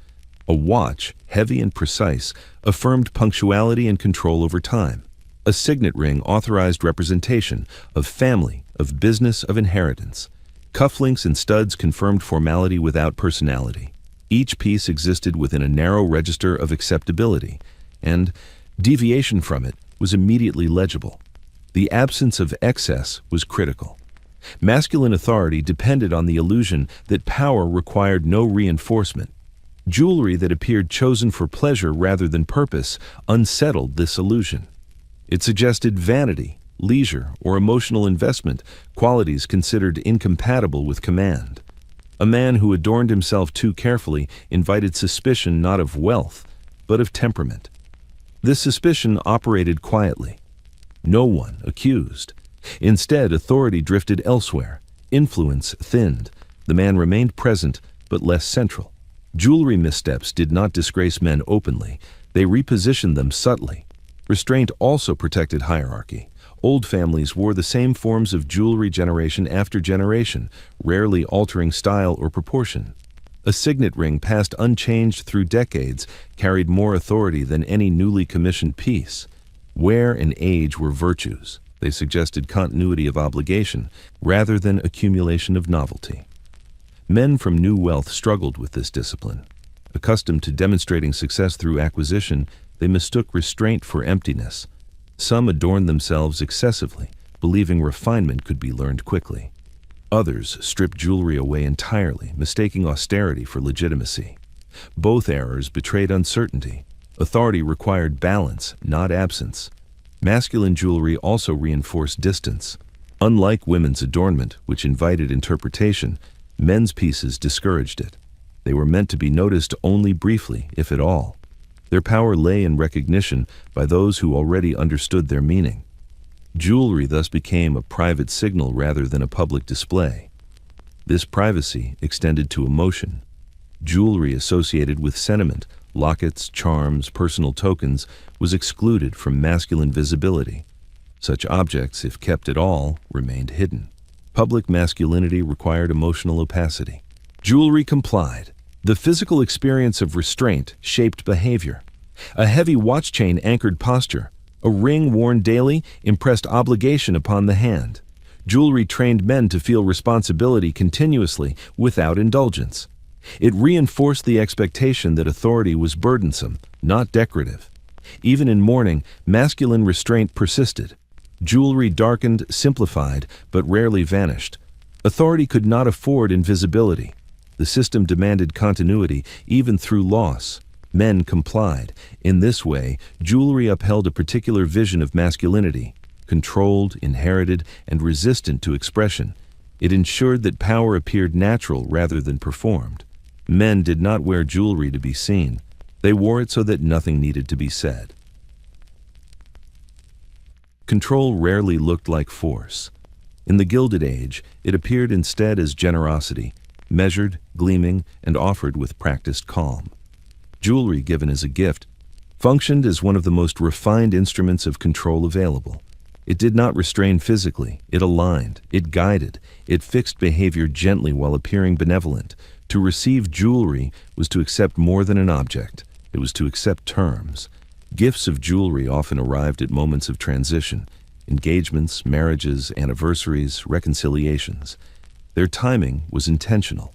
A watch, heavy and precise, affirmed punctuality and control over time. A signet ring authorized representation of family, of business, of inheritance. Cufflinks and studs confirmed formality without personality. Each piece existed within a narrow register of acceptability, and deviation from it was immediately legible. The absence of excess was critical. Masculine authority depended on the illusion that power required no reinforcement. Jewelry that appeared chosen for pleasure rather than purpose unsettled this illusion. It suggested vanity, leisure, or emotional investment, qualities considered incompatible with command. A man who adorned himself too carefully invited suspicion not of wealth, but of temperament. This suspicion operated quietly. No one accused. Instead, authority drifted elsewhere. Influence thinned. The man remained present, but less central. Jewelry missteps did not disgrace men openly. They repositioned them subtly. Restraint also protected hierarchy. Old families wore the same forms of jewelry generation after generation, rarely altering style or proportion. A signet ring passed unchanged through decades carried more authority than any newly commissioned piece. Wear and age were virtues. They suggested continuity of obligation rather than accumulation of novelty. Men from New Wealth struggled with this discipline. Accustomed to demonstrating success through acquisition, they mistook restraint for emptiness. Some adorned themselves excessively, believing refinement could be learned quickly. Others stripped jewelry away entirely, mistaking austerity for legitimacy. Both errors betrayed uncertainty. Authority required balance, not absence. Masculine jewelry also reinforced distance. Unlike women's adornment, which invited interpretation, men's pieces discouraged it. They were meant to be noticed only briefly, if at all. Their power lay in recognition by those who already understood their meaning. Jewelry thus became a private signal rather than a public display. This privacy extended to emotion. Jewelry associated with sentiment, lockets, charms, personal tokens, was excluded from masculine visibility. Such objects, if kept at all, remained hidden. Public masculinity required emotional opacity. Jewelry complied. The physical experience of restraint shaped behavior. A heavy watch chain anchored posture. A ring worn daily impressed obligation upon the hand. Jewelry trained men to feel responsibility continuously without indulgence. It reinforced the expectation that authority was burdensome, not decorative. Even in mourning, masculine restraint persisted. Jewelry darkened, simplified, but rarely vanished. Authority could not afford invisibility. The system demanded continuity, even through loss. Men complied. In this way, jewelry upheld a particular vision of masculinity, controlled, inherited, and resistant to expression. It ensured that power appeared natural rather than performed. Men did not wear jewelry to be seen. They wore it so that nothing needed to be said. Control rarely looked like force. In the Gilded Age, it appeared instead as generosity, measured, gleaming, and offered with practiced calm. Jewelry given as a gift functioned as one of the most refined instruments of control available. It did not restrain physically, it aligned, it guided, it fixed behavior gently while appearing benevolent. To receive jewelry was to accept more than an object. It was to accept terms. Gifts of jewelry often arrived at moments of transition, engagements, marriages, anniversaries, reconciliations. Their timing was intentional.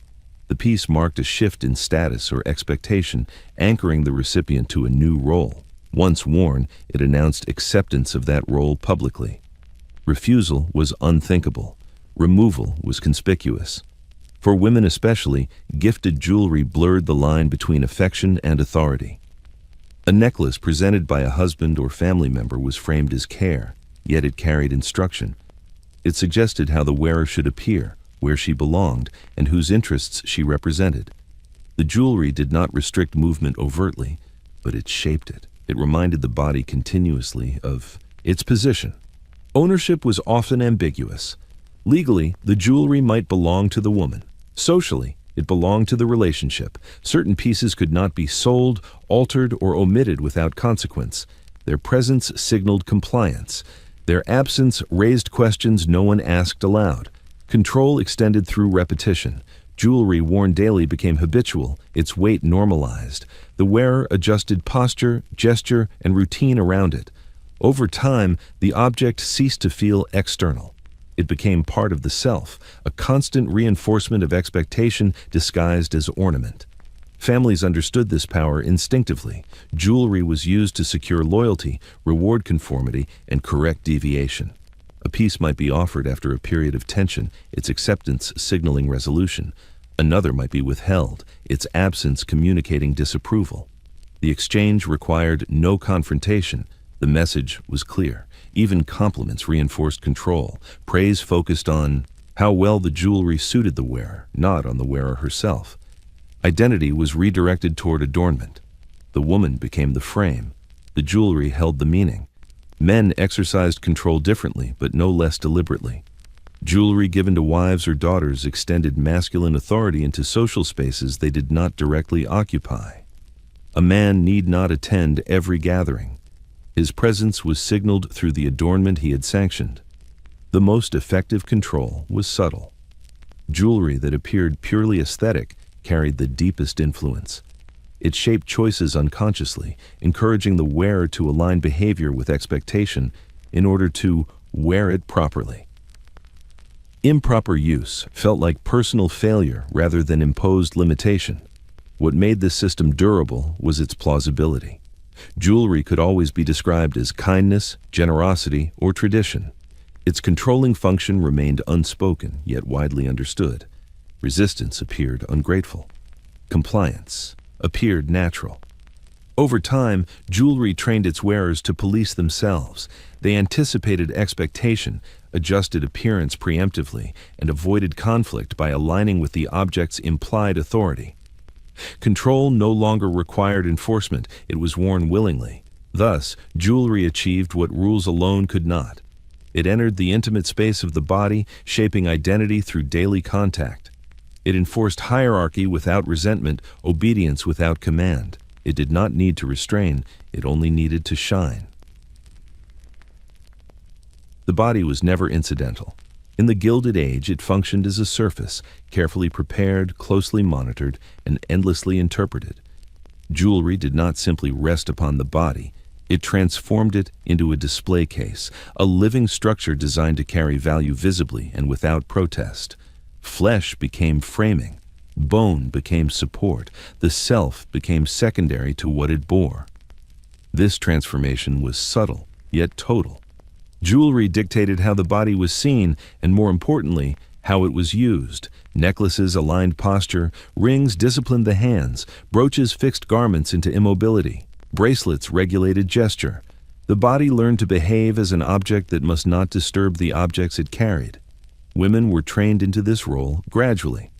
The piece marked a shift in status or expectation, anchoring the recipient to a new role. Once worn, it announced acceptance of that role publicly. Refusal was unthinkable. Removal was conspicuous. For women especially, gifted jewelry blurred the line between affection and authority. A necklace presented by a husband or family member was framed as care, yet it carried instruction. It suggested how the wearer should appear, where she belonged, and whose interests she represented. The jewelry did not restrict movement overtly, but it shaped it. It reminded the body continuously of its position. Ownership was often ambiguous. Legally, the jewelry might belong to the woman. Socially, it belonged to the relationship. Certain pieces could not be sold, altered, or omitted without consequence. Their presence signaled compliance. Their absence raised questions no one asked aloud. Control extended through repetition. Jewelry worn daily became habitual, its weight normalized. The wearer adjusted posture, gesture, and routine around it. Over time, the object ceased to feel external. It became part of the self, a constant reinforcement of expectation disguised as ornament. Families understood this power instinctively. Jewelry was used to secure loyalty, reward conformity, and correct deviation. A piece might be offered after a period of tension, its acceptance signaling resolution. Another might be withheld, its absence communicating disapproval. The exchange required no confrontation. The message was clear. Even compliments reinforced control. Praise focused on how well the jewelry suited the wearer, not on the wearer herself. Identity was redirected toward adornment. The woman became the frame. The jewelry held the meaning. Men exercised control differently, but no less deliberately. Jewelry given to wives or daughters extended masculine authority into social spaces they did not directly occupy. A man need not attend every gathering. His presence was signaled through the adornment he had sanctioned. The most effective control was subtle. Jewelry that appeared purely aesthetic carried the deepest influence. It shaped choices unconsciously, encouraging the wearer to align behavior with expectation in order to wear it properly. Improper use felt like personal failure rather than imposed limitation. What made this system durable was its plausibility. Jewelry could always be described as kindness, generosity, or tradition. Its controlling function remained unspoken, yet widely understood. Resistance appeared ungrateful. Compliance appeared natural. Over time, jewelry trained its wearers to police themselves. They anticipated expectation, adjusted appearance preemptively, and avoided conflict by aligning with the object's implied authority. Control no longer required enforcement, it was worn willingly. Thus, jewelry achieved what rules alone could not. It entered the intimate space of the body, shaping identity through daily contact. It enforced hierarchy without resentment, obedience without command. It did not need to restrain, it only needed to shine. The body was never incidental. In the Gilded Age, it functioned as a surface, carefully prepared, closely monitored, and endlessly interpreted. Jewelry did not simply rest upon the body, it transformed it into a display case, a living structure designed to carry value visibly and without protest. Flesh became framing, bone became support, the self became secondary to what it bore. This transformation was subtle, yet total. Jewelry dictated how the body was seen, and more importantly, how it was used. Necklaces aligned posture, rings disciplined the hands, brooches fixed garments into immobility, bracelets regulated gesture. The body learned to behave as an object that must not disturb the objects it carried. Women were trained into this role gradually.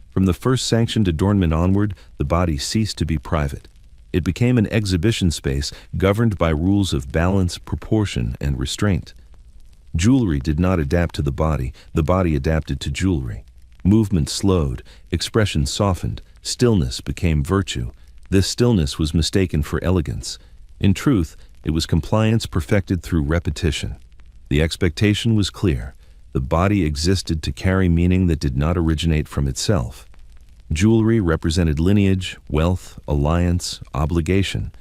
From the first sanctioned adornment onward, the body ceased to be private. It became an exhibition space governed by rules of balance, proportion, and restraint. Jewelry did not adapt to the body adapted to jewelry. Movement slowed, expression softened, stillness became virtue. This stillness was mistaken for elegance. In truth, it was compliance perfected through repetition. The expectation was clear. The body existed to carry meaning that did not originate from itself. Jewelry represented lineage, wealth, alliance, obligation.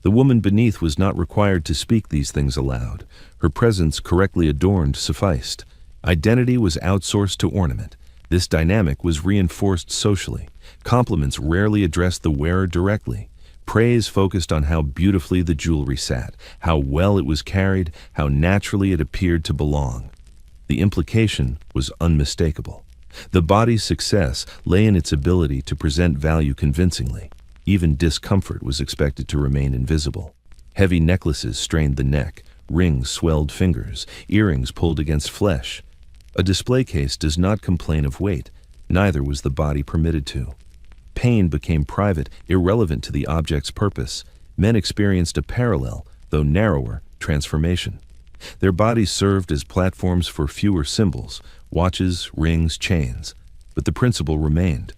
The woman beneath was not required to speak these things aloud. Her presence, correctly adorned, sufficed. Identity was outsourced to ornament. This dynamic was reinforced socially. Compliments rarely addressed the wearer directly. Praise focused on how beautifully the jewelry sat, how well it was carried, how naturally it appeared to belong. The implication was unmistakable. The body's success lay in its ability to present value convincingly. Even discomfort was expected to remain invisible. Heavy necklaces strained the neck, rings swelled fingers, earrings pulled against flesh. A display case does not complain of weight, neither was the body permitted to. Pain became private, irrelevant to the object's purpose. Men experienced a parallel, though narrower, transformation. Their bodies served as platforms for fewer symbols, watches, rings, chains. But the principle remained.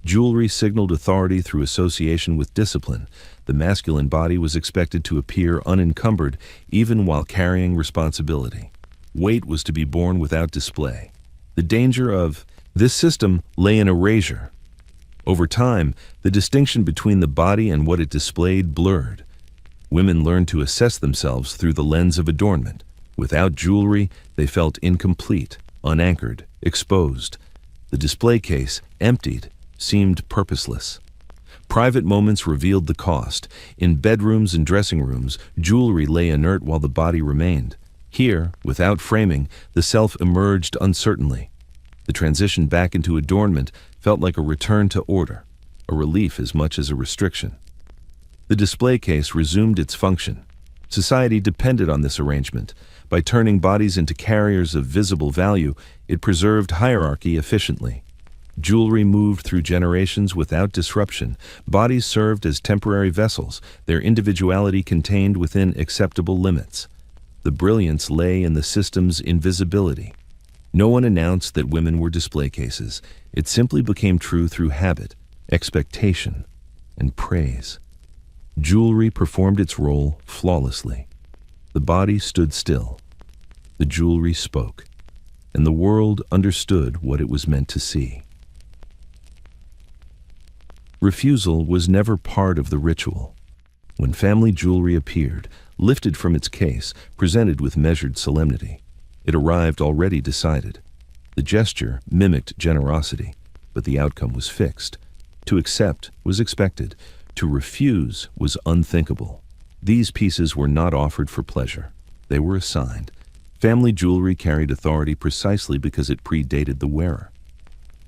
Jewelry signaled authority through association with discipline. The masculine body was expected to appear unencumbered even while carrying responsibility. Weight was to be borne without display. The danger of this system lay in erasure. Over time, the distinction between the body and what it displayed blurred. Women learned to assess themselves through the lens of adornment. Without jewelry, they felt incomplete, unanchored, exposed. The display case, emptied, seemed purposeless. Private moments revealed the cost. In bedrooms and dressing rooms, jewelry lay inert while the body remained. Here, without framing, the self emerged uncertainly. The transition back into adornment felt like a return to order, a relief as much as a restriction. The display case resumed its function. Society depended on this arrangement. By turning bodies into carriers of visible value, it preserved hierarchy efficiently. Jewelry moved through generations without disruption. Bodies served as temporary vessels, their individuality contained within acceptable limits. The brilliance lay in the system's invisibility. No one announced that women were display cases. It simply became true through habit, expectation, and praise. Jewelry performed its role flawlessly. The body stood still. The jewelry spoke, and the world understood what it was meant to see. Refusal was never part of the ritual. When family jewelry appeared, lifted from its case, presented with measured solemnity, it arrived already decided. The gesture mimicked generosity, but the outcome was fixed. To accept was expected. To refuse was unthinkable. These pieces were not offered for pleasure. They were assigned. Family jewelry carried authority precisely because it predated the wearer.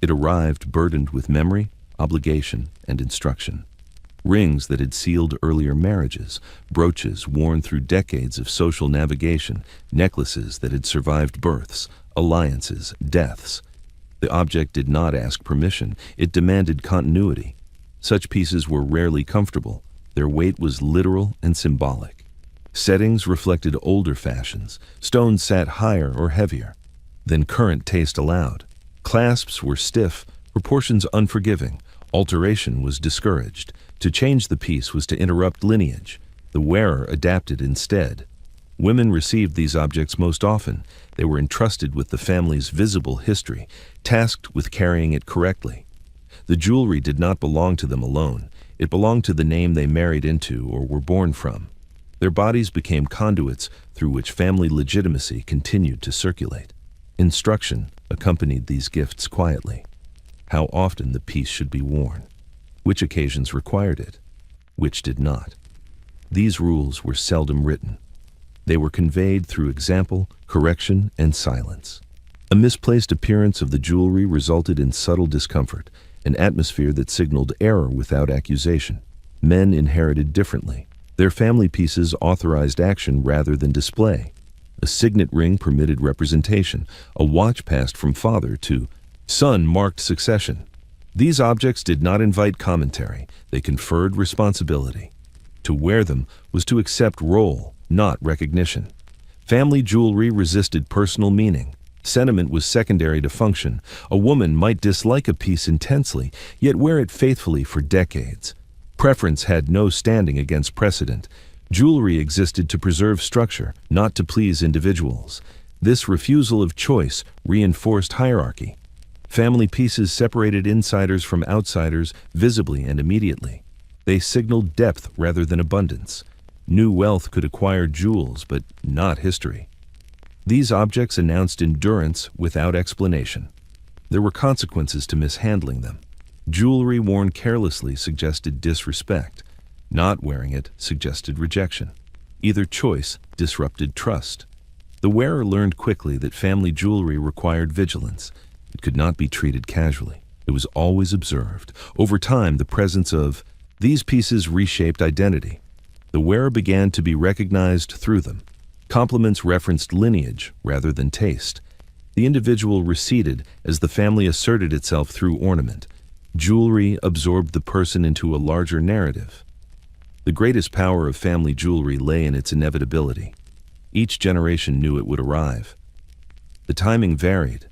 It arrived burdened with memory, obligation, and instruction. Rings that had sealed earlier marriages, brooches worn through decades of social navigation, necklaces that had survived births, alliances, deaths. The object did not ask permission. It demanded continuity. Such pieces were rarely comfortable. Their weight was literal and symbolic. Settings reflected older fashions. Stones sat higher or heavier than current taste allowed. Clasps were stiff, proportions unforgiving. Alteration was discouraged. To change the piece was to interrupt lineage. The wearer adapted instead. Women received these objects most often. They were entrusted with the family's visible history, tasked with carrying it correctly. The jewelry did not belong to them alone. It belonged to the name they married into or were born from. Their bodies became conduits through which family legitimacy continued to circulate. Instruction accompanied these gifts quietly. How often the piece should be worn, which occasions required it, which did not. These rules were seldom written. They were conveyed through example, correction, and silence. A misplaced appearance of the jewelry resulted in subtle discomfort, an atmosphere that signaled error without accusation. Men inherited differently. Their family pieces authorized action rather than display. A signet ring permitted representation. A watch passed from father to son marked succession. These objects did not invite commentary. They conferred responsibility. To wear them was to accept role, not recognition. Family jewelry resisted personal meaning. Sentiment was secondary to function. A woman might dislike a piece intensely, yet wear it faithfully for decades. Preference had no standing against precedent. Jewelry existed to preserve structure, not to please individuals. This refusal of choice reinforced hierarchy. Family pieces separated insiders from outsiders visibly and immediately. They signaled depth rather than abundance. New wealth could acquire jewels, but not history. These objects announced endurance without explanation. There were consequences to mishandling them. Jewelry worn carelessly suggested disrespect. Not wearing it suggested rejection. Either choice disrupted trust. The wearer learned quickly that family jewelry required vigilance. It could not be treated casually. It was always observed. Over time, the presence of these pieces reshaped identity. The wearer began to be recognized through them. Compliments referenced lineage rather than taste. The individual receded as the family asserted itself through ornament. Jewelry absorbed the person into a larger narrative. The greatest power of family jewelry lay in its inevitability. Each generation knew it would arrive. The timing varied.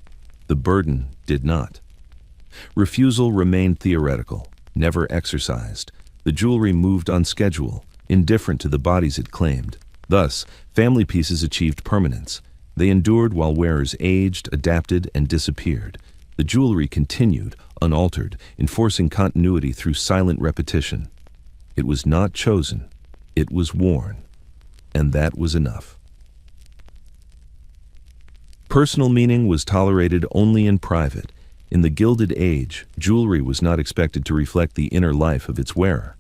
The burden did not. Refusal remained theoretical, never exercised. The jewelry moved on schedule, indifferent to the bodies it claimed. Thus, family pieces achieved permanence. They endured while wearers aged, adapted, and disappeared. The jewelry continued, unaltered, enforcing continuity through silent repetition. It was not chosen, it was worn, and that was enough. Personal meaning was tolerated only in private. In the Gilded Age, jewelry was not expected to reflect the inner life of its wearer.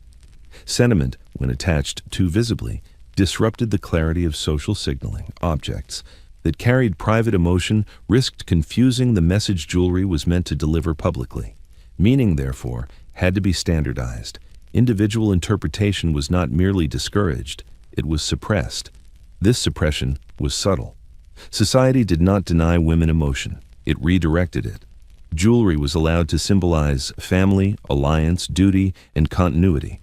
Sentiment, when attached too visibly, disrupted the clarity of social signaling. Objects that carried private emotion risked confusing the message jewelry was meant to deliver publicly. Meaning, therefore, had to be standardized. Individual interpretation was not merely discouraged, it was suppressed. This suppression was subtle. Society did not deny women emotion, it redirected it. Jewelry was allowed to symbolize family, alliance, duty, and continuity.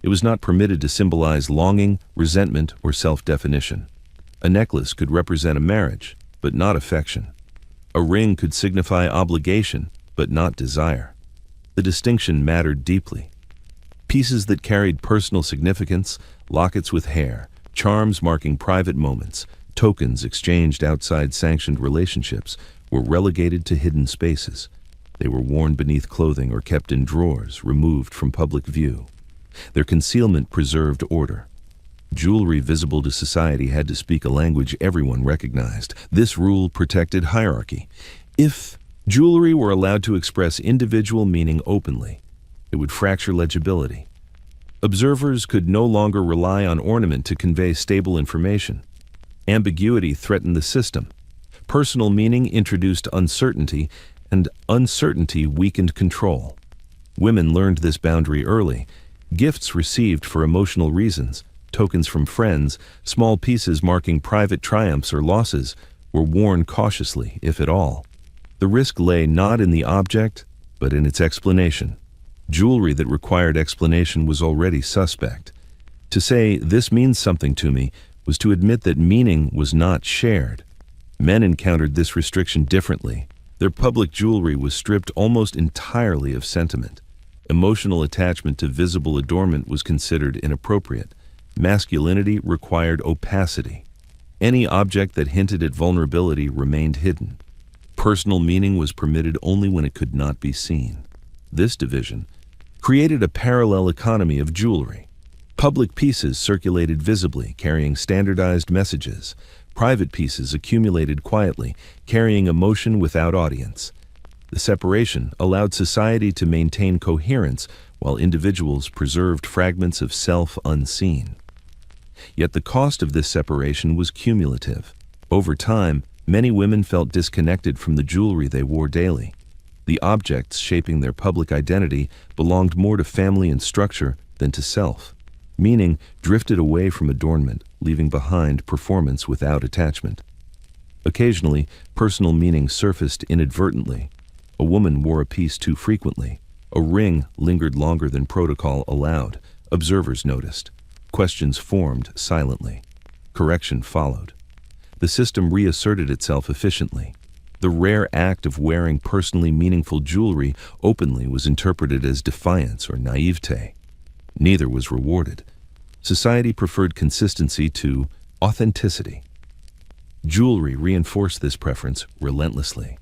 It was not permitted to symbolize longing, resentment, or self-definition. A necklace could represent a marriage, but not affection. A ring could signify obligation, but not desire. The distinction mattered deeply. Pieces that carried personal significance, lockets with hair, charms marking private moments, tokens exchanged outside sanctioned relationships, were relegated to hidden spaces. They were worn beneath clothing or kept in drawers, removed from public view. Their concealment preserved order. Jewelry visible to society had to speak a language everyone recognized. This rule protected hierarchy. If jewelry were allowed to express individual meaning openly, it would fracture legibility. Observers could no longer rely on ornament to convey stable information. Ambiguity threatened the system. Personal meaning introduced uncertainty, and uncertainty weakened control. Women learned this boundary early. Gifts received for emotional reasons, tokens from friends, small pieces marking private triumphs or losses, were worn cautiously, if at all. The risk lay not in the object, but in its explanation. Jewelry that required explanation was already suspect. To say, "This means something to me," was to admit that meaning was not shared. Men encountered this restriction differently. Their public jewelry was stripped almost entirely of sentiment. Emotional attachment to visible adornment was considered inappropriate. Masculinity required opacity. Any object that hinted at vulnerability remained hidden. Personal meaning was permitted only when it could not be seen. This division created a parallel economy of jewelry. Public pieces circulated visibly, carrying standardized messages. Private pieces accumulated quietly, carrying emotion without audience. The separation allowed society to maintain coherence while individuals preserved fragments of self unseen. Yet the cost of this separation was cumulative. Over time, many women felt disconnected from the jewelry they wore daily. The objects shaping their public identity belonged more to family and structure than to self. Meaning drifted away from adornment, leaving behind performance without attachment. Occasionally, personal meaning surfaced inadvertently. A woman wore a piece too frequently. A ring lingered longer than protocol allowed. Observers noticed. Questions formed silently. Correction followed. The system reasserted itself efficiently. The rare act of wearing personally meaningful jewelry openly was interpreted as defiance or naivete. Neither was rewarded. Society preferred consistency to authenticity. Jewelry reinforced this preference relentlessly.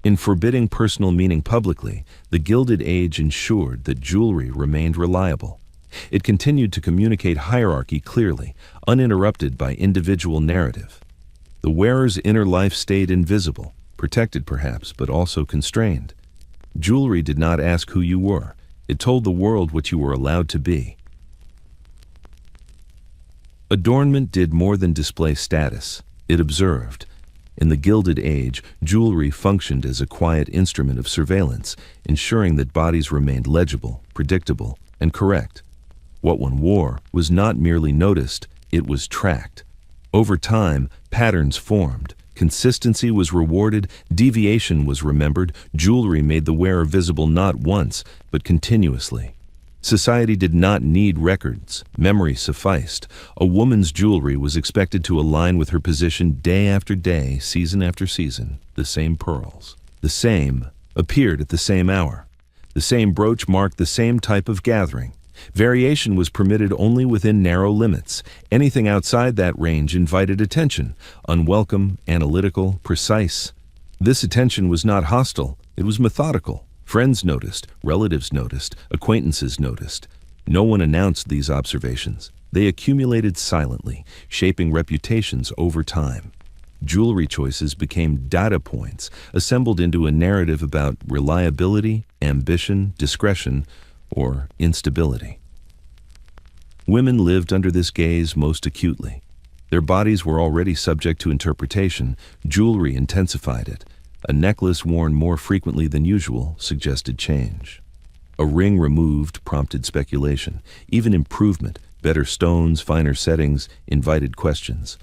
In forbidding personal meaning publicly, the Gilded Age ensured that jewelry remained reliable. It continued to communicate hierarchy clearly, uninterrupted by individual narrative. The wearer's inner life stayed invisible, protected perhaps, but also constrained. Jewelry did not ask who you were. It told the world what you were allowed to be. Adornment did more than display status. It observed. In the Gilded Age, jewelry functioned as a quiet instrument of surveillance, ensuring that bodies remained legible, predictable, and correct. What one wore was not merely noticed, it was tracked. Over time, patterns formed. Consistency was rewarded, deviation was remembered, jewelry made the wearer visible not once, but continuously. Society did not need records. Memory sufficed. A woman's jewelry was expected to align with her position day after day, season after season. The same pearls. The same appeared at the same hour. The same brooch marked the same type of gathering. Variation was permitted only within narrow limits. Anything outside that range invited attention, unwelcome, analytical, precise. This attention was not hostile, it was methodical. Friends noticed, relatives noticed, acquaintances noticed. No one announced these observations. They accumulated silently, shaping reputations over time. Jewelry choices became data points, assembled into a narrative about reliability, ambition, discretion, or instability. Women lived under this gaze most acutely. Their bodies were already subject to interpretation. Jewelry intensified it. A necklace worn more frequently than usual suggested change. A ring removed prompted speculation. Even improvement, better stones, finer settings, invited questions.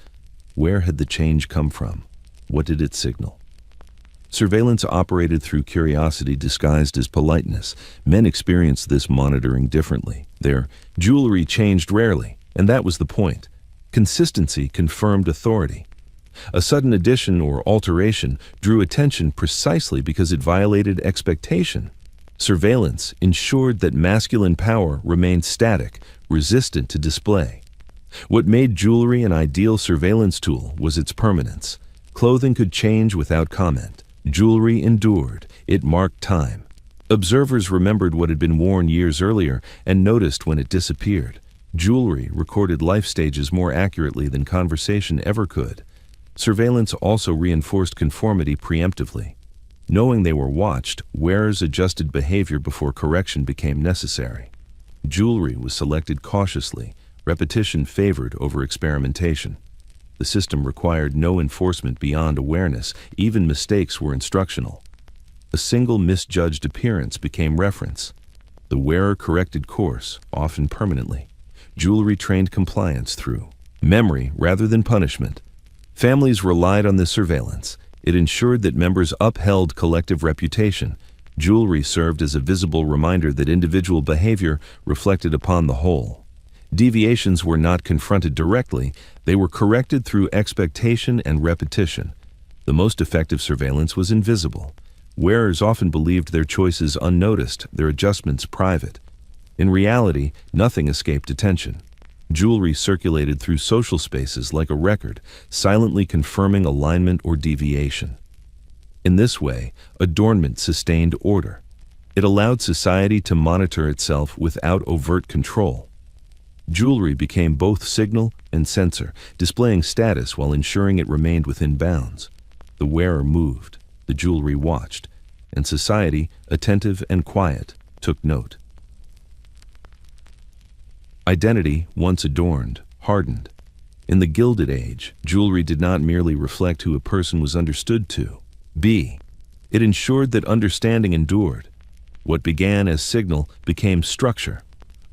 Where had the change come from? What did it signal? Surveillance operated through curiosity disguised as politeness. Men experienced this monitoring differently. Their jewelry changed rarely, and that was the point. Consistency confirmed authority. A sudden addition or alteration drew attention precisely because it violated expectation. Surveillance ensured that masculine power remained static, resistant to display. What made jewelry an ideal surveillance tool was its permanence. Clothing could change without comment. Jewelry endured. It marked time. Observers remembered what had been worn years earlier and noticed when it disappeared. Jewelry recorded life stages more accurately than conversation ever could. Surveillance also reinforced conformity preemptively. Knowing they were watched, wearers adjusted behavior before correction became necessary. Jewelry was selected cautiously. Repetition favored over experimentation. The system required no enforcement beyond awareness. Even mistakes were instructional. A single misjudged appearance became reference. The wearer corrected course, often permanently. Jewelry trained compliance through memory rather than punishment. Families relied on this surveillance. It ensured that members upheld collective reputation. Jewelry served as a visible reminder that individual behavior reflected upon the whole. Deviations were not confronted directly, they were corrected through expectation and repetition. The most effective surveillance was invisible. Wearers often believed their choices unnoticed, their adjustments private. In reality, nothing escaped attention. Jewelry circulated through social spaces like a record, silently confirming alignment or deviation. In this way, adornment sustained order. It allowed society to monitor itself without overt control. Jewelry became both signal and sensor, displaying status while ensuring it remained within bounds. The wearer moved, the jewelry watched, and society, attentive and quiet, took note. Identity, once adorned, hardened. In the Gilded Age, jewelry did not merely reflect who a person was understood to be. It ensured that understanding endured. What began as signal became structure.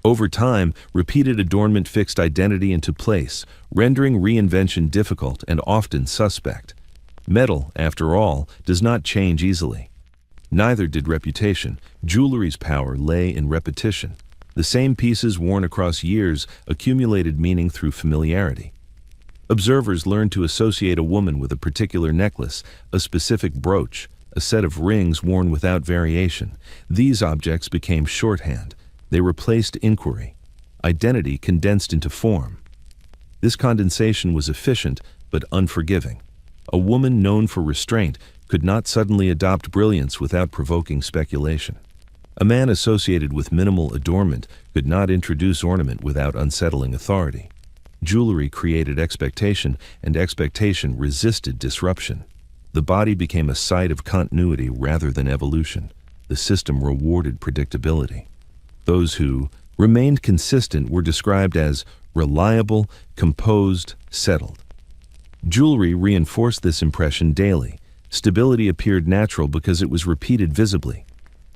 Over time, repeated adornment fixed identity into place, rendering reinvention difficult and often suspect. Metal, after all, does not change easily. Neither did reputation. Jewelry's power lay in repetition. The same pieces worn across years accumulated meaning through familiarity. Observers learned to associate a woman with a particular necklace, a specific brooch, a set of rings worn without variation. These objects became shorthand. They replaced inquiry. Identity condensed into form. This condensation was efficient but unforgiving. A woman known for restraint could not suddenly adopt brilliance without provoking speculation. A man associated with minimal adornment could not introduce ornament without unsettling authority. Jewelry created expectation, and expectation resisted disruption. The body became a site of continuity rather than evolution. The system rewarded predictability. Those who remained consistent were described as reliable, composed, settled. Jewelry reinforced this impression daily. Stability appeared natural because it was repeated visibly.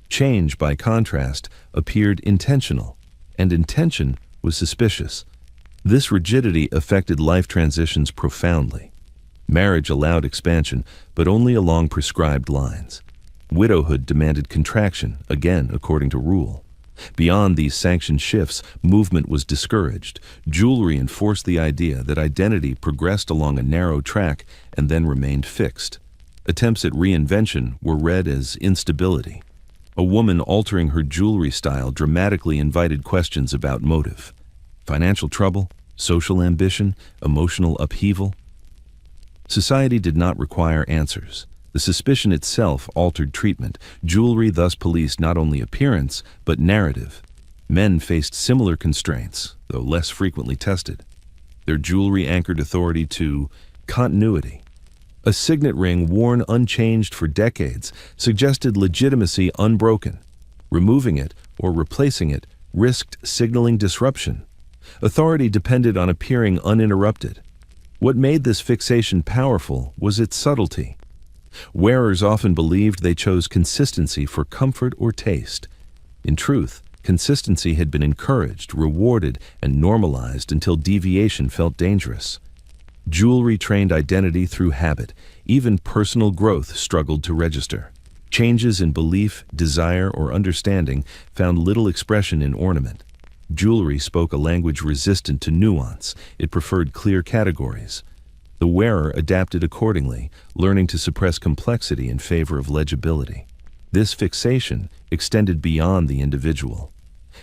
Change, by contrast, appeared intentional, and intention was suspicious. This rigidity affected life transitions profoundly. Marriage allowed expansion, but only along prescribed lines. Widowhood demanded contraction, again according to rule. Beyond these sanctioned shifts, movement was discouraged. Jewelry enforced the idea that identity progressed along a narrow track and then remained fixed. Attempts at reinvention were read as instability. A woman altering her jewelry style dramatically invited questions about motive. Financial trouble, social ambition, emotional upheaval. Society did not require answers. The suspicion itself altered treatment. Jewelry thus policed not only appearance, but narrative. Men faced similar constraints, though less frequently tested. Their jewelry anchored authority to continuity. A signet ring worn unchanged for decades suggested legitimacy unbroken. Removing it or replacing it risked signaling disruption. Authority depended on appearing uninterrupted. What made this fixation powerful was its subtlety. Wearers often believed they chose consistency for comfort or taste. In truth, consistency had been encouraged, rewarded, and normalized until deviation felt dangerous. Jewelry trained identity through habit. Even personal growth struggled to register. Changes in belief, desire, or understanding found little expression in ornament. Jewelry spoke a language resistant to nuance. It preferred clear categories. The wearer adapted accordingly, learning to suppress complexity in favor of legibility. This fixation extended beyond the individual.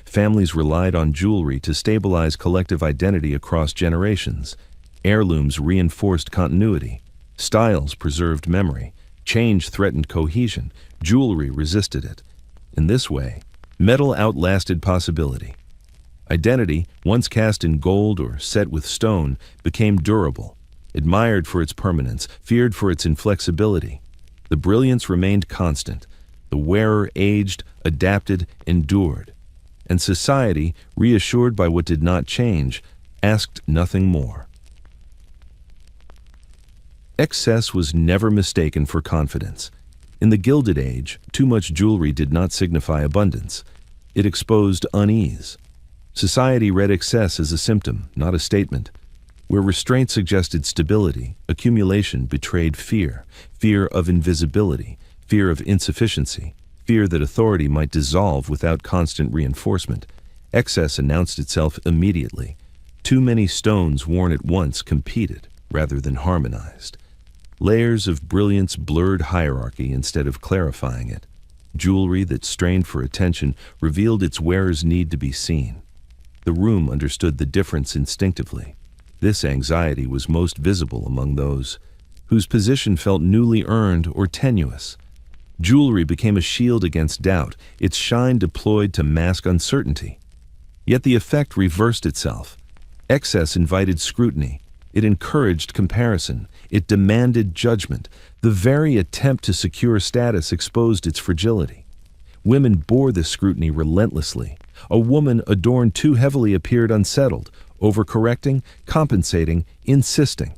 Families relied on jewelry to stabilize collective identity across generations. Heirlooms reinforced continuity. Styles preserved memory. Change threatened cohesion. Jewelry resisted it. In this way, metal outlasted possibility. Identity, once cast in gold or set with stone, became durable, admired for its permanence, feared for its inflexibility. The brilliance remained constant. The wearer aged, adapted, endured. And society, reassured by what did not change, asked nothing more. Excess was never mistaken for confidence. In the Gilded Age, too much jewelry did not signify abundance. It exposed unease. Society read excess as a symptom, not a statement. Where restraint suggested stability, accumulation betrayed fear, fear of invisibility, fear of insufficiency, fear that authority might dissolve without constant reinforcement. Excess announced itself immediately. Too many stones worn at once competed, rather than harmonized. Layers of brilliance blurred hierarchy instead of clarifying it. Jewelry that strained for attention revealed its wearer's need to be seen. The room understood the difference instinctively. This anxiety was most visible among those whose position felt newly earned or tenuous. Jewelry became a shield against doubt, its shine deployed to mask uncertainty. Yet the effect reversed itself. Excess invited scrutiny. It encouraged comparison. It demanded judgment. The very attempt to secure status exposed its fragility. Women bore this scrutiny relentlessly. A woman adorned too heavily appeared unsettled, overcorrecting, compensating, insisting.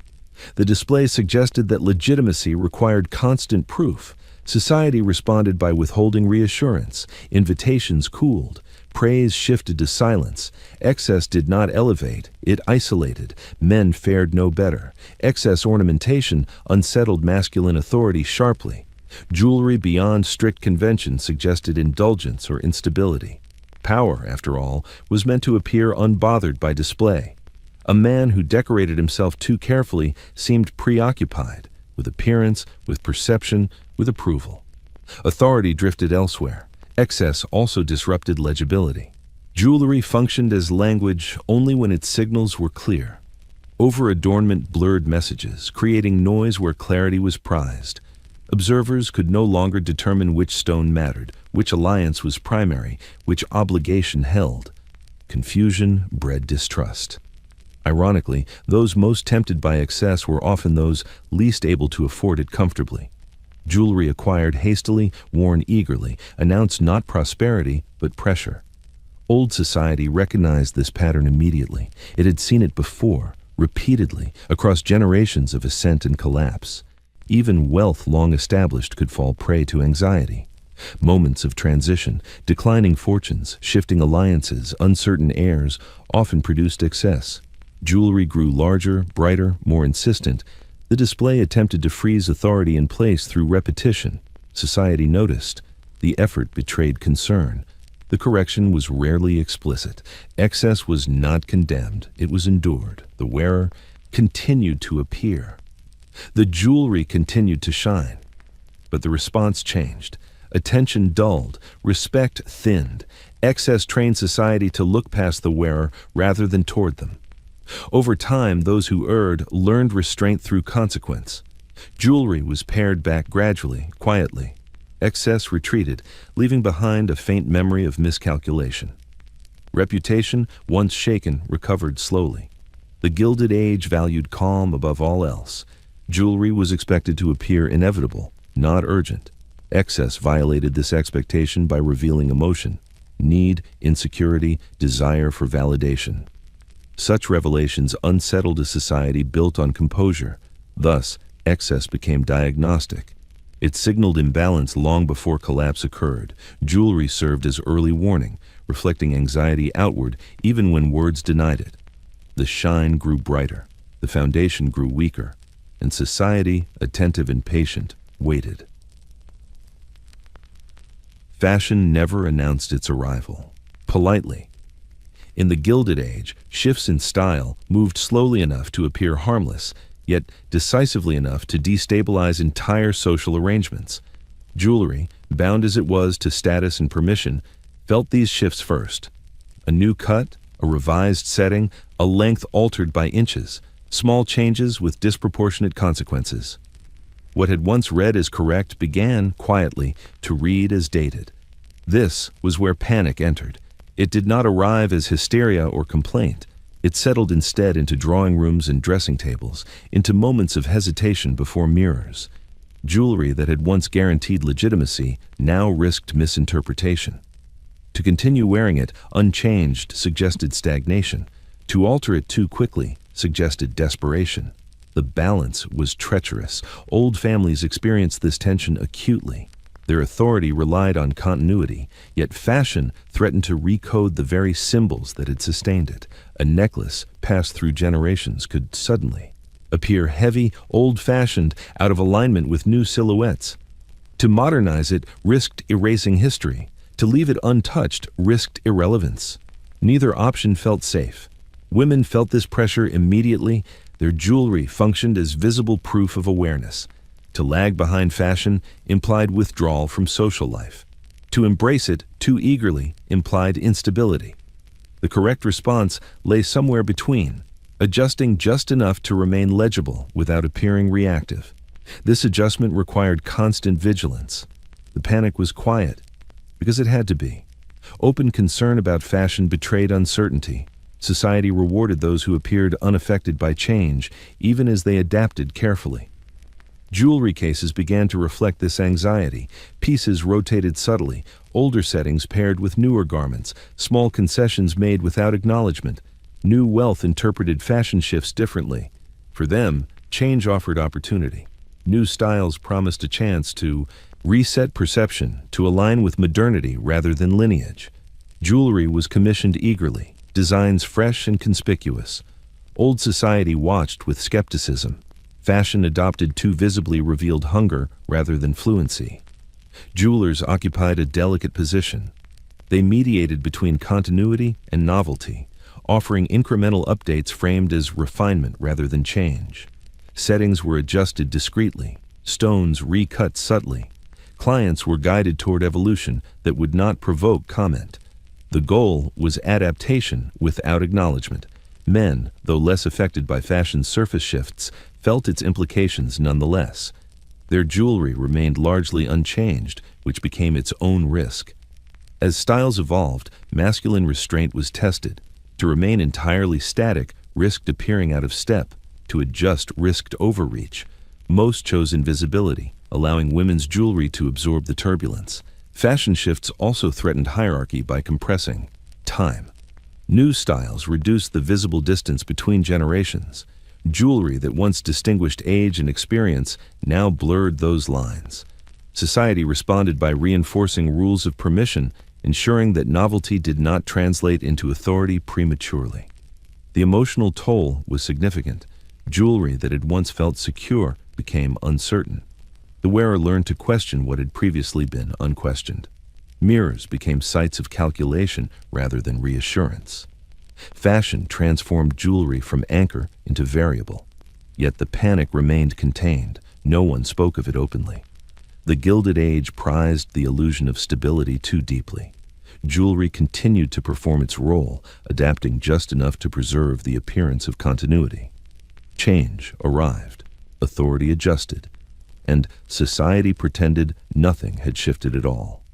The display suggested that legitimacy required constant proof. Society responded by withholding reassurance. Invitations cooled. Praise shifted to silence. Excess did not elevate, it isolated. Men fared no better. Excess ornamentation unsettled masculine authority sharply. Jewelry beyond strict convention suggested indulgence or instability. Power, after all, was meant to appear unbothered by display. A man who decorated himself too carefully seemed preoccupied with appearance, with perception, with approval. Authority drifted elsewhere. Excess also disrupted legibility. Jewelry functioned as language only when its signals were clear. Over-adornment blurred messages, creating noise where clarity was prized. Observers could no longer determine which stone mattered, which alliance was primary, which obligation held. Confusion bred distrust. Ironically, those most tempted by excess were often those least able to afford it comfortably. Jewelry acquired hastily, worn eagerly, announced not prosperity, but pressure. Old society recognized this pattern immediately. It had seen it before, repeatedly, across generations of ascent and collapse. Even wealth long established could fall prey to anxiety. Moments of transition, declining fortunes, shifting alliances, uncertain heirs often produced excess. Jewelry grew larger, brighter, more insistent. The display attempted to freeze authority in place through repetition. Society noticed. The effort betrayed concern. The correction was rarely explicit. Excess was not condemned. It was endured. The wearer continued to appear. The jewelry continued to shine. But the response changed. Attention dulled. Respect thinned. Excess trained society to look past the wearer rather than toward them. Over time, those who erred learned restraint through consequence. Jewelry was pared back gradually, quietly. Excess retreated, leaving behind a faint memory of miscalculation. Reputation, once shaken, recovered slowly. The Gilded Age valued calm above all else. Jewelry was expected to appear inevitable, not urgent. Excess violated this expectation by revealing emotion, need, insecurity, desire for validation. Such revelations unsettled a society built on composure. Thus, excess became diagnostic. It signaled imbalance long before collapse occurred. Jewelry served as early warning, reflecting anxiety outward even when words denied it. The shine grew brighter, the foundation grew weaker, and society, attentive and patient, waited. Fashion never announced its arrival. Politely. In the Gilded Age, shifts in style moved slowly enough to appear harmless, yet decisively enough to destabilize entire social arrangements. Jewelry, bound as it was to status and permission, felt these shifts first. A new cut, a revised setting, a length altered by inches, small changes with disproportionate consequences. What had once read as correct began, quietly, to read as dated. This was where panic entered. It did not arrive as hysteria or complaint. It settled instead into drawing rooms and dressing tables, into moments of hesitation before mirrors. Jewelry that had once guaranteed legitimacy now risked misinterpretation. To continue wearing it unchanged suggested stagnation. To alter it too quickly suggested desperation. The balance was treacherous. Old families experienced this tension acutely. Their authority relied on continuity, yet fashion threatened to recode the very symbols that had sustained it. A necklace passed through generations could suddenly appear heavy, old-fashioned, out of alignment with new silhouettes. To modernize it risked erasing history. To leave it untouched risked irrelevance. Neither option felt safe. Women felt this pressure immediately. Their jewelry functioned as visible proof of awareness. To lag behind fashion implied withdrawal from social life. To embrace it too eagerly implied instability. The correct response lay somewhere between, adjusting just enough to remain legible without appearing reactive. This adjustment required constant vigilance. The panic was quiet, because it had to be. Open concern about fashion betrayed uncertainty. Society rewarded those who appeared unaffected by change, even as they adapted carefully. Jewelry cases began to reflect this anxiety. Pieces rotated subtly, older settings paired with newer garments, small concessions made without acknowledgement. New wealth interpreted fashion shifts differently. For them, change offered opportunity. New styles promised a chance to reset perception, to align with modernity rather than lineage. Jewelry was commissioned eagerly, designs fresh and conspicuous. Old society watched with skepticism. Fashion adopted too visibly revealed hunger rather than fluency. Jewelers occupied a delicate position. They mediated between continuity and novelty, offering incremental updates framed as refinement rather than change. Settings were adjusted discreetly, stones recut subtly. Clients were guided toward evolution that would not provoke comment. The goal was adaptation without acknowledgement. Men, though less affected by fashion's surface shifts, felt its implications nonetheless. Their jewelry remained largely unchanged, which became its own risk. As styles evolved, masculine restraint was tested. To remain entirely static risked appearing out of step. To adjust risked overreach. Most chose invisibility, allowing women's jewelry to absorb the turbulence. Fashion shifts also threatened hierarchy by compressing time. New styles reduced the visible distance between generations. Jewelry that once distinguished age and experience now blurred those lines. Society responded by reinforcing rules of permission, ensuring that novelty did not translate into authority prematurely. The emotional toll was significant. Jewelry that had once felt secure became uncertain. The wearer learned to question what had previously been unquestioned. Mirrors became sites of calculation rather than reassurance. Fashion transformed jewelry from anchor into variable. Yet the panic remained contained. No one spoke of it openly. The Gilded Age prized the illusion of stability too deeply. Jewelry continued to perform its role, adapting just enough to preserve the appearance of continuity. Change arrived, authority adjusted, and society pretended nothing had shifted at all.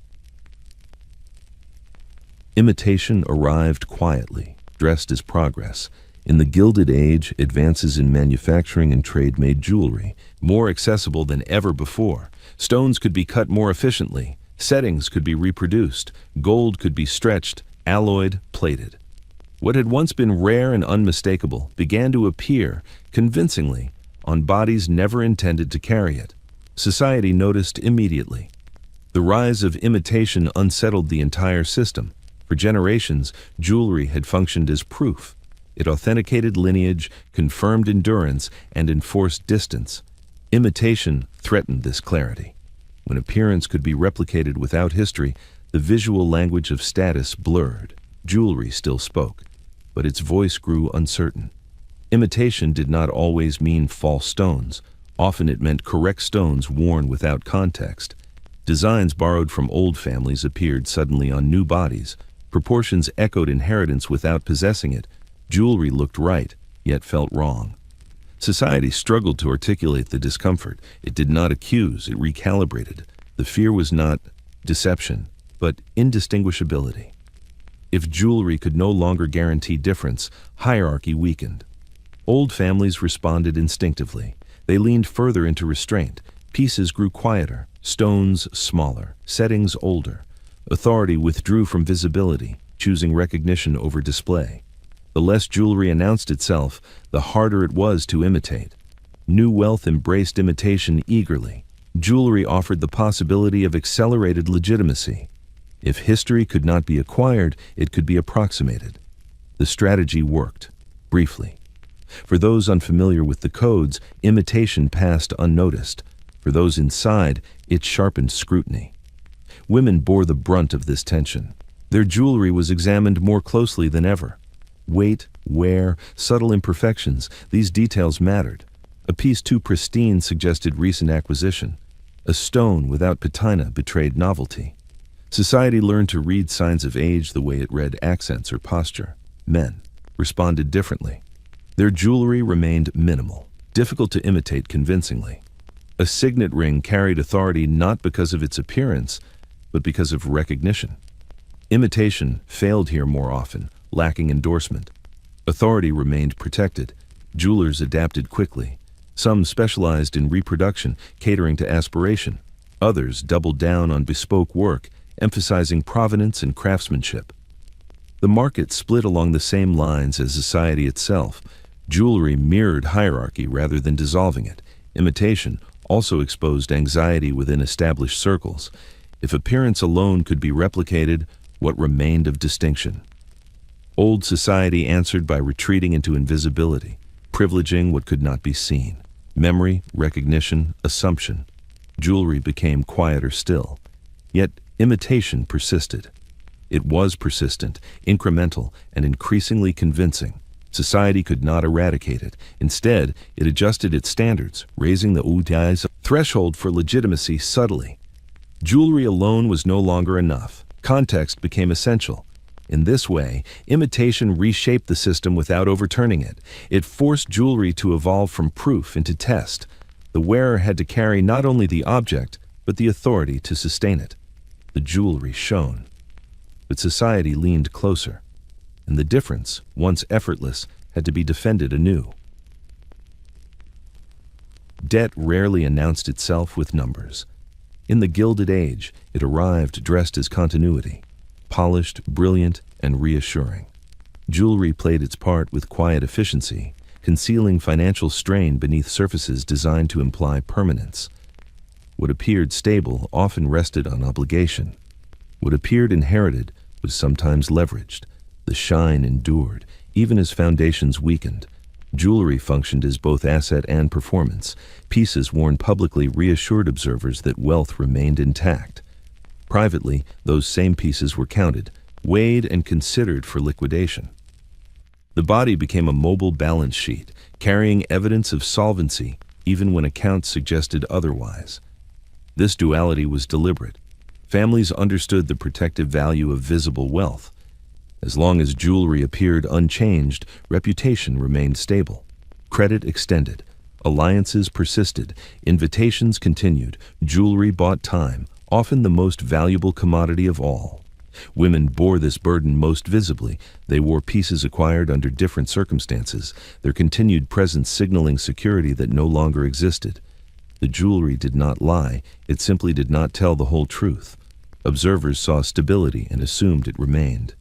Imitation arrived quietly, dressed as progress. In the Gilded Age, advances in manufacturing and trade made jewelry more accessible than ever before. Stones could be cut more efficiently, settings could be reproduced, gold could be stretched, alloyed, plated. What had once been rare and unmistakable began to appear, convincingly, on bodies never intended to carry it. Society noticed immediately. The rise of imitation unsettled the entire system. For generations, jewelry had functioned as proof. It authenticated lineage, confirmed endurance, and enforced distance. Imitation threatened this clarity. When appearance could be replicated without history, the visual language of status blurred. Jewelry still spoke, but its voice grew uncertain. Imitation did not always mean false stones. Often it meant correct stones worn without context. Designs borrowed from old families appeared suddenly on new bodies. Proportions echoed inheritance without possessing it. Jewelry looked right, yet felt wrong. Society struggled to articulate the discomfort. It did not accuse, it recalibrated. The fear was not deception, but indistinguishability. If jewelry could no longer guarantee difference, hierarchy weakened. Old families responded instinctively. They leaned further into restraint. Pieces grew quieter, stones smaller, settings older. Authority withdrew from visibility, choosing recognition over display. The less jewelry announced itself, the harder it was to imitate. New wealth embraced imitation eagerly. Jewelry offered the possibility of accelerated legitimacy. If history could not be acquired, it could be approximated. The strategy worked, briefly. For those unfamiliar with the codes, imitation passed unnoticed. For those inside, it sharpened scrutiny. Women bore the brunt of this tension. Their jewelry was examined more closely than ever. Weight, wear, subtle imperfections, these details mattered. A piece too pristine suggested recent acquisition. A stone without patina betrayed novelty. Society learned to read signs of age the way it read accents or posture. Men responded differently. Their jewelry remained minimal, difficult to imitate convincingly. A signet ring carried authority not because of its appearance, but because of recognition. Imitation failed here more often, lacking endorsement. Authority remained protected. Jewelers adapted quickly. Some specialized in reproduction, catering to aspiration. Others doubled down on bespoke work, emphasizing provenance and craftsmanship. The market split along the same lines as society itself. Jewelry mirrored hierarchy rather than dissolving it. Imitation also exposed anxiety within established circles. If appearance alone could be replicated, what remained of distinction? Old society answered by retreating into invisibility, privileging what could not be seen. Memory, recognition, assumption. Jewelry became quieter still. Yet imitation persisted. It was persistent, incremental, and increasingly convincing. Society could not eradicate it. Instead, it adjusted its standards, raising the threshold for legitimacy subtly. Jewelry alone was no longer enough. Context became essential. In this way, imitation reshaped the system without overturning it. It forced jewelry to evolve from proof into test. The wearer had to carry not only the object, but the authority to sustain it. The jewelry shone. But society leaned closer, and the difference, once effortless, had to be defended anew. Debt rarely announced itself with numbers. In the Gilded Age, it arrived dressed as continuity, polished, brilliant, and reassuring. Jewelry played its part with quiet efficiency, concealing financial strain beneath surfaces designed to imply permanence. What appeared stable often rested on obligation. What appeared inherited was sometimes leveraged. The shine endured, even as foundations weakened. Jewelry functioned as both asset and performance. Pieces worn publicly reassured observers that wealth remained intact. Privately, those same pieces were counted, weighed, and considered for liquidation. The body became a mobile balance sheet, carrying evidence of solvency even when accounts suggested otherwise. This duality was deliberate. Families understood the protective value of visible wealth. As long as jewelry appeared unchanged, reputation remained stable. Credit extended. Alliances persisted. Invitations continued. Jewelry bought time, often the most valuable commodity of all. Women bore this burden most visibly. They wore pieces acquired under different circumstances, their continued presence signaling security that no longer existed. The jewelry did not lie, it simply did not tell the whole truth. Observers saw stability and assumed it remained.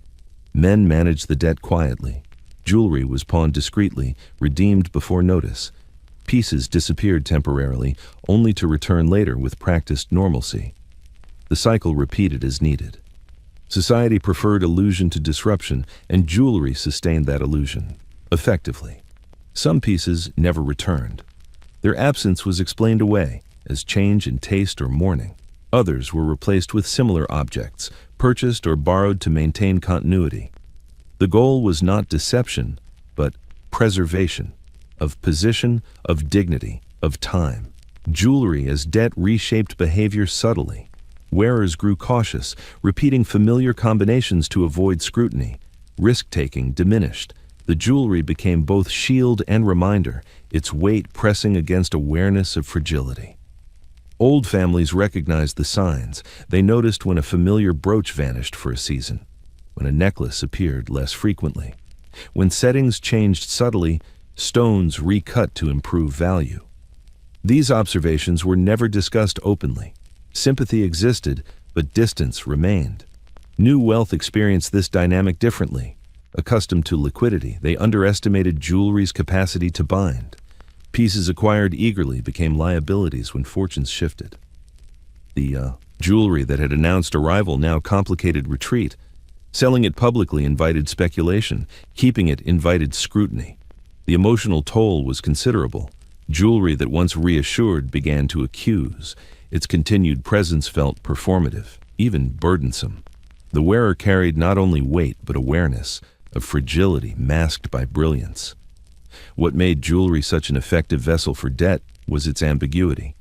Men managed the debt quietly. Jewelry was pawned discreetly, redeemed before notice. Pieces disappeared temporarily, only to return later with practiced normalcy. The cycle repeated as needed. Society preferred illusion to disruption, and jewelry sustained that illusion, effectively. Some pieces never returned. Their absence was explained away as change in taste or mourning. Others were replaced with similar objects, purchased or borrowed to maintain continuity. The goal was not deception, but preservation, of position, of dignity, of time. Jewelry as debt reshaped behavior subtly. Wearers grew cautious, repeating familiar combinations to avoid scrutiny. Risk-taking diminished. The jewelry became both shield and reminder, its weight pressing against awareness of fragility. Old families recognized the signs. They noticed when a familiar brooch vanished for a season, when a necklace appeared less frequently, when settings changed subtly, stones recut to improve value. These observations were never discussed openly. Sympathy existed, but distance remained. New wealth experienced this dynamic differently. Accustomed to liquidity, they underestimated jewelry's capacity to bind. Pieces acquired eagerly became liabilities when fortunes shifted. The jewelry that had announced arrival now complicated retreat. Selling it publicly invited speculation. Keeping it invited scrutiny. The emotional toll was considerable. Jewelry that once reassured began to accuse. Its continued presence felt performative, even burdensome. The wearer carried not only weight but awareness of fragility masked by brilliance. What made jewelry such an effective vessel for debt was its ambiguity.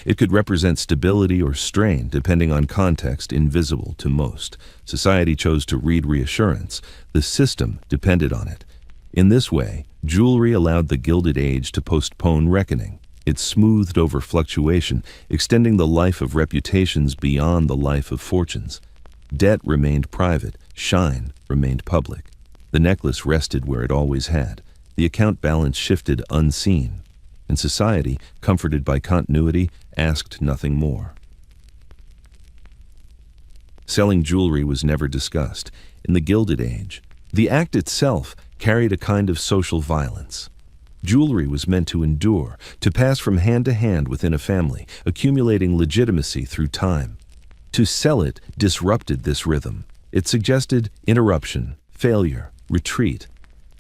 It could represent stability or strain depending on context, invisible to most. Society chose to read reassurance. The system depended on it. In this way, jewelry allowed the Gilded Age to postpone reckoning. It smoothed over fluctuation, extending the life of reputations beyond the life of fortunes. Debt remained private, shine remained public. The necklace rested where it always had. The account balance shifted unseen, and society, comforted by continuity, asked nothing more. Selling jewelry was never discussed. In the Gilded Age, the act itself carried a kind of social violence. Jewelry was meant to endure, to pass from hand to hand within a family, accumulating legitimacy through time. To sell it disrupted this rhythm. It suggested interruption, failure, retreat.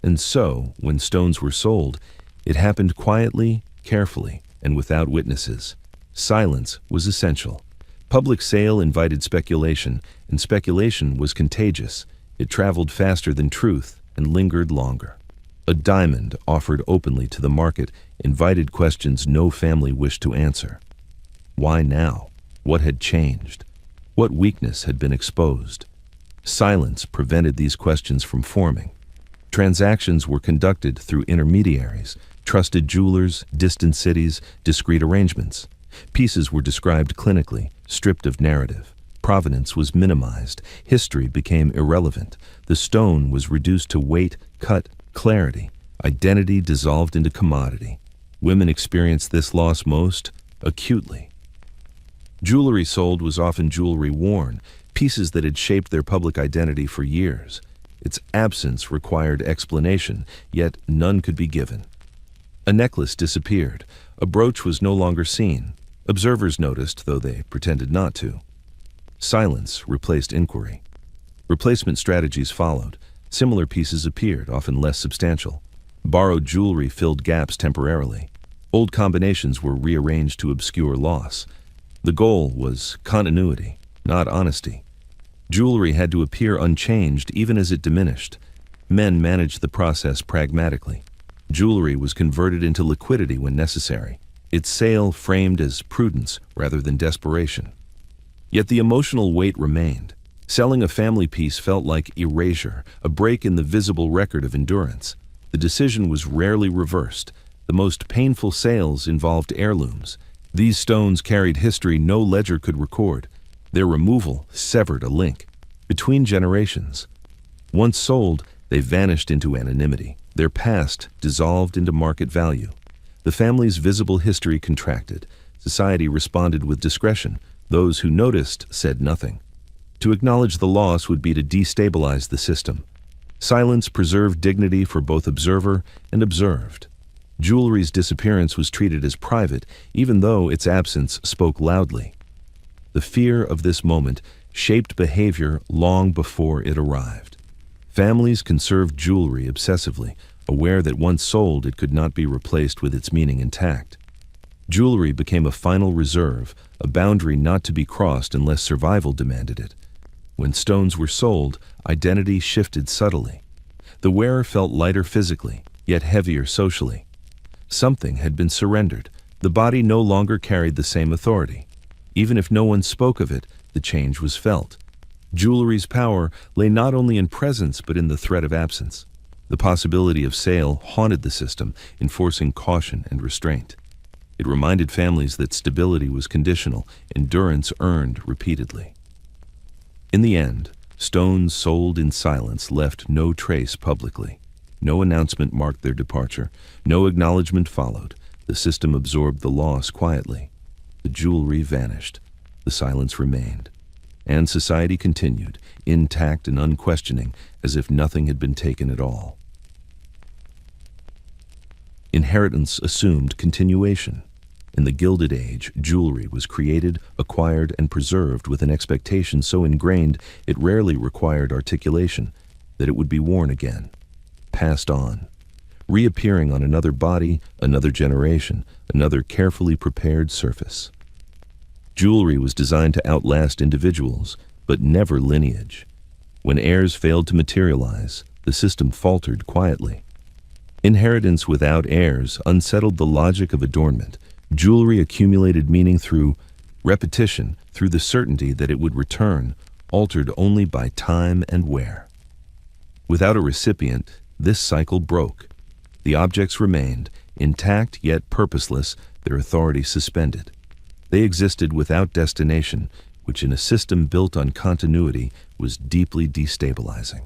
And so, when stones were sold, it happened quietly, carefully, and without witnesses. Silence was essential. Public sale invited speculation, and speculation was contagious. It traveled faster than truth and lingered longer. A diamond offered openly to the market invited questions no family wished to answer. Why now? What had changed? What weakness had been exposed? Silence prevented these questions from forming. Transactions were conducted through intermediaries, trusted jewelers, distant cities, discreet arrangements. Pieces were described clinically, stripped of narrative. Provenance was minimized. History became irrelevant. The stone was reduced to weight, cut, clarity. Identity dissolved into commodity. Women experienced this loss most acutely. Jewelry sold was often jewelry worn, pieces that had shaped their public identity for years. Its absence required explanation, yet none could be given. A necklace disappeared. A brooch was no longer seen. Observers noticed, though they pretended not to. Silence replaced inquiry. Replacement strategies followed. Similar pieces appeared, often less substantial. Borrowed jewelry filled gaps temporarily. Old combinations were rearranged to obscure loss. The goal was continuity, not honesty. Jewelry had to appear unchanged even as it diminished. Men managed the process pragmatically. Jewelry was converted into liquidity when necessary, its sale framed as prudence rather than desperation. Yet the emotional weight remained. Selling a family piece felt like erasure, a break in the visible record of endurance. The decision was rarely reversed. The most painful sales involved heirlooms. These stones carried history no ledger could record. Their removal severed a link between generations. Once sold, they vanished into anonymity. Their past dissolved into market value. The family's visible history contracted. Society responded with discretion. Those who noticed said nothing. To acknowledge the loss would be to destabilize the system. Silence preserved dignity for both observer and observed. Jewelry's disappearance was treated as private, even though its absence spoke loudly. The fear of this moment shaped behavior long before it arrived. Families conserved jewelry obsessively, aware that once sold it could not be replaced with its meaning intact. Jewelry became a final reserve, a boundary not to be crossed unless survival demanded it. When stones were sold, identity shifted subtly. The wearer felt lighter physically, yet heavier socially. Something had been surrendered. The body no longer carried the same authority. Even if no one spoke of it, the change was felt. Jewelry's power lay not only in presence but in the threat of absence. The possibility of sale haunted the system, enforcing caution and restraint. It reminded families that stability was conditional, endurance earned repeatedly. In the end, stones sold in silence left no trace publicly. No announcement marked their departure. No acknowledgement followed. The system absorbed the loss quietly. The jewelry vanished. The silence remained. And society continued, intact and unquestioning, as if nothing had been taken at all. Inheritance assumed continuation. In the Gilded Age, jewelry was created, acquired, and preserved with an expectation so ingrained it rarely required articulation, that it would be worn again, passed on, reappearing on another body, another generation, another carefully prepared surface. Jewelry was designed to outlast individuals, but never lineage. When heirs failed to materialize, the system faltered quietly. Inheritance without heirs unsettled the logic of adornment. Jewelry accumulated meaning through repetition, through the certainty that it would return, altered only by time and wear. Without a recipient, this cycle broke. The objects remained, intact yet purposeless, their authority suspended. They existed without destination, which in a system built on continuity was deeply destabilizing.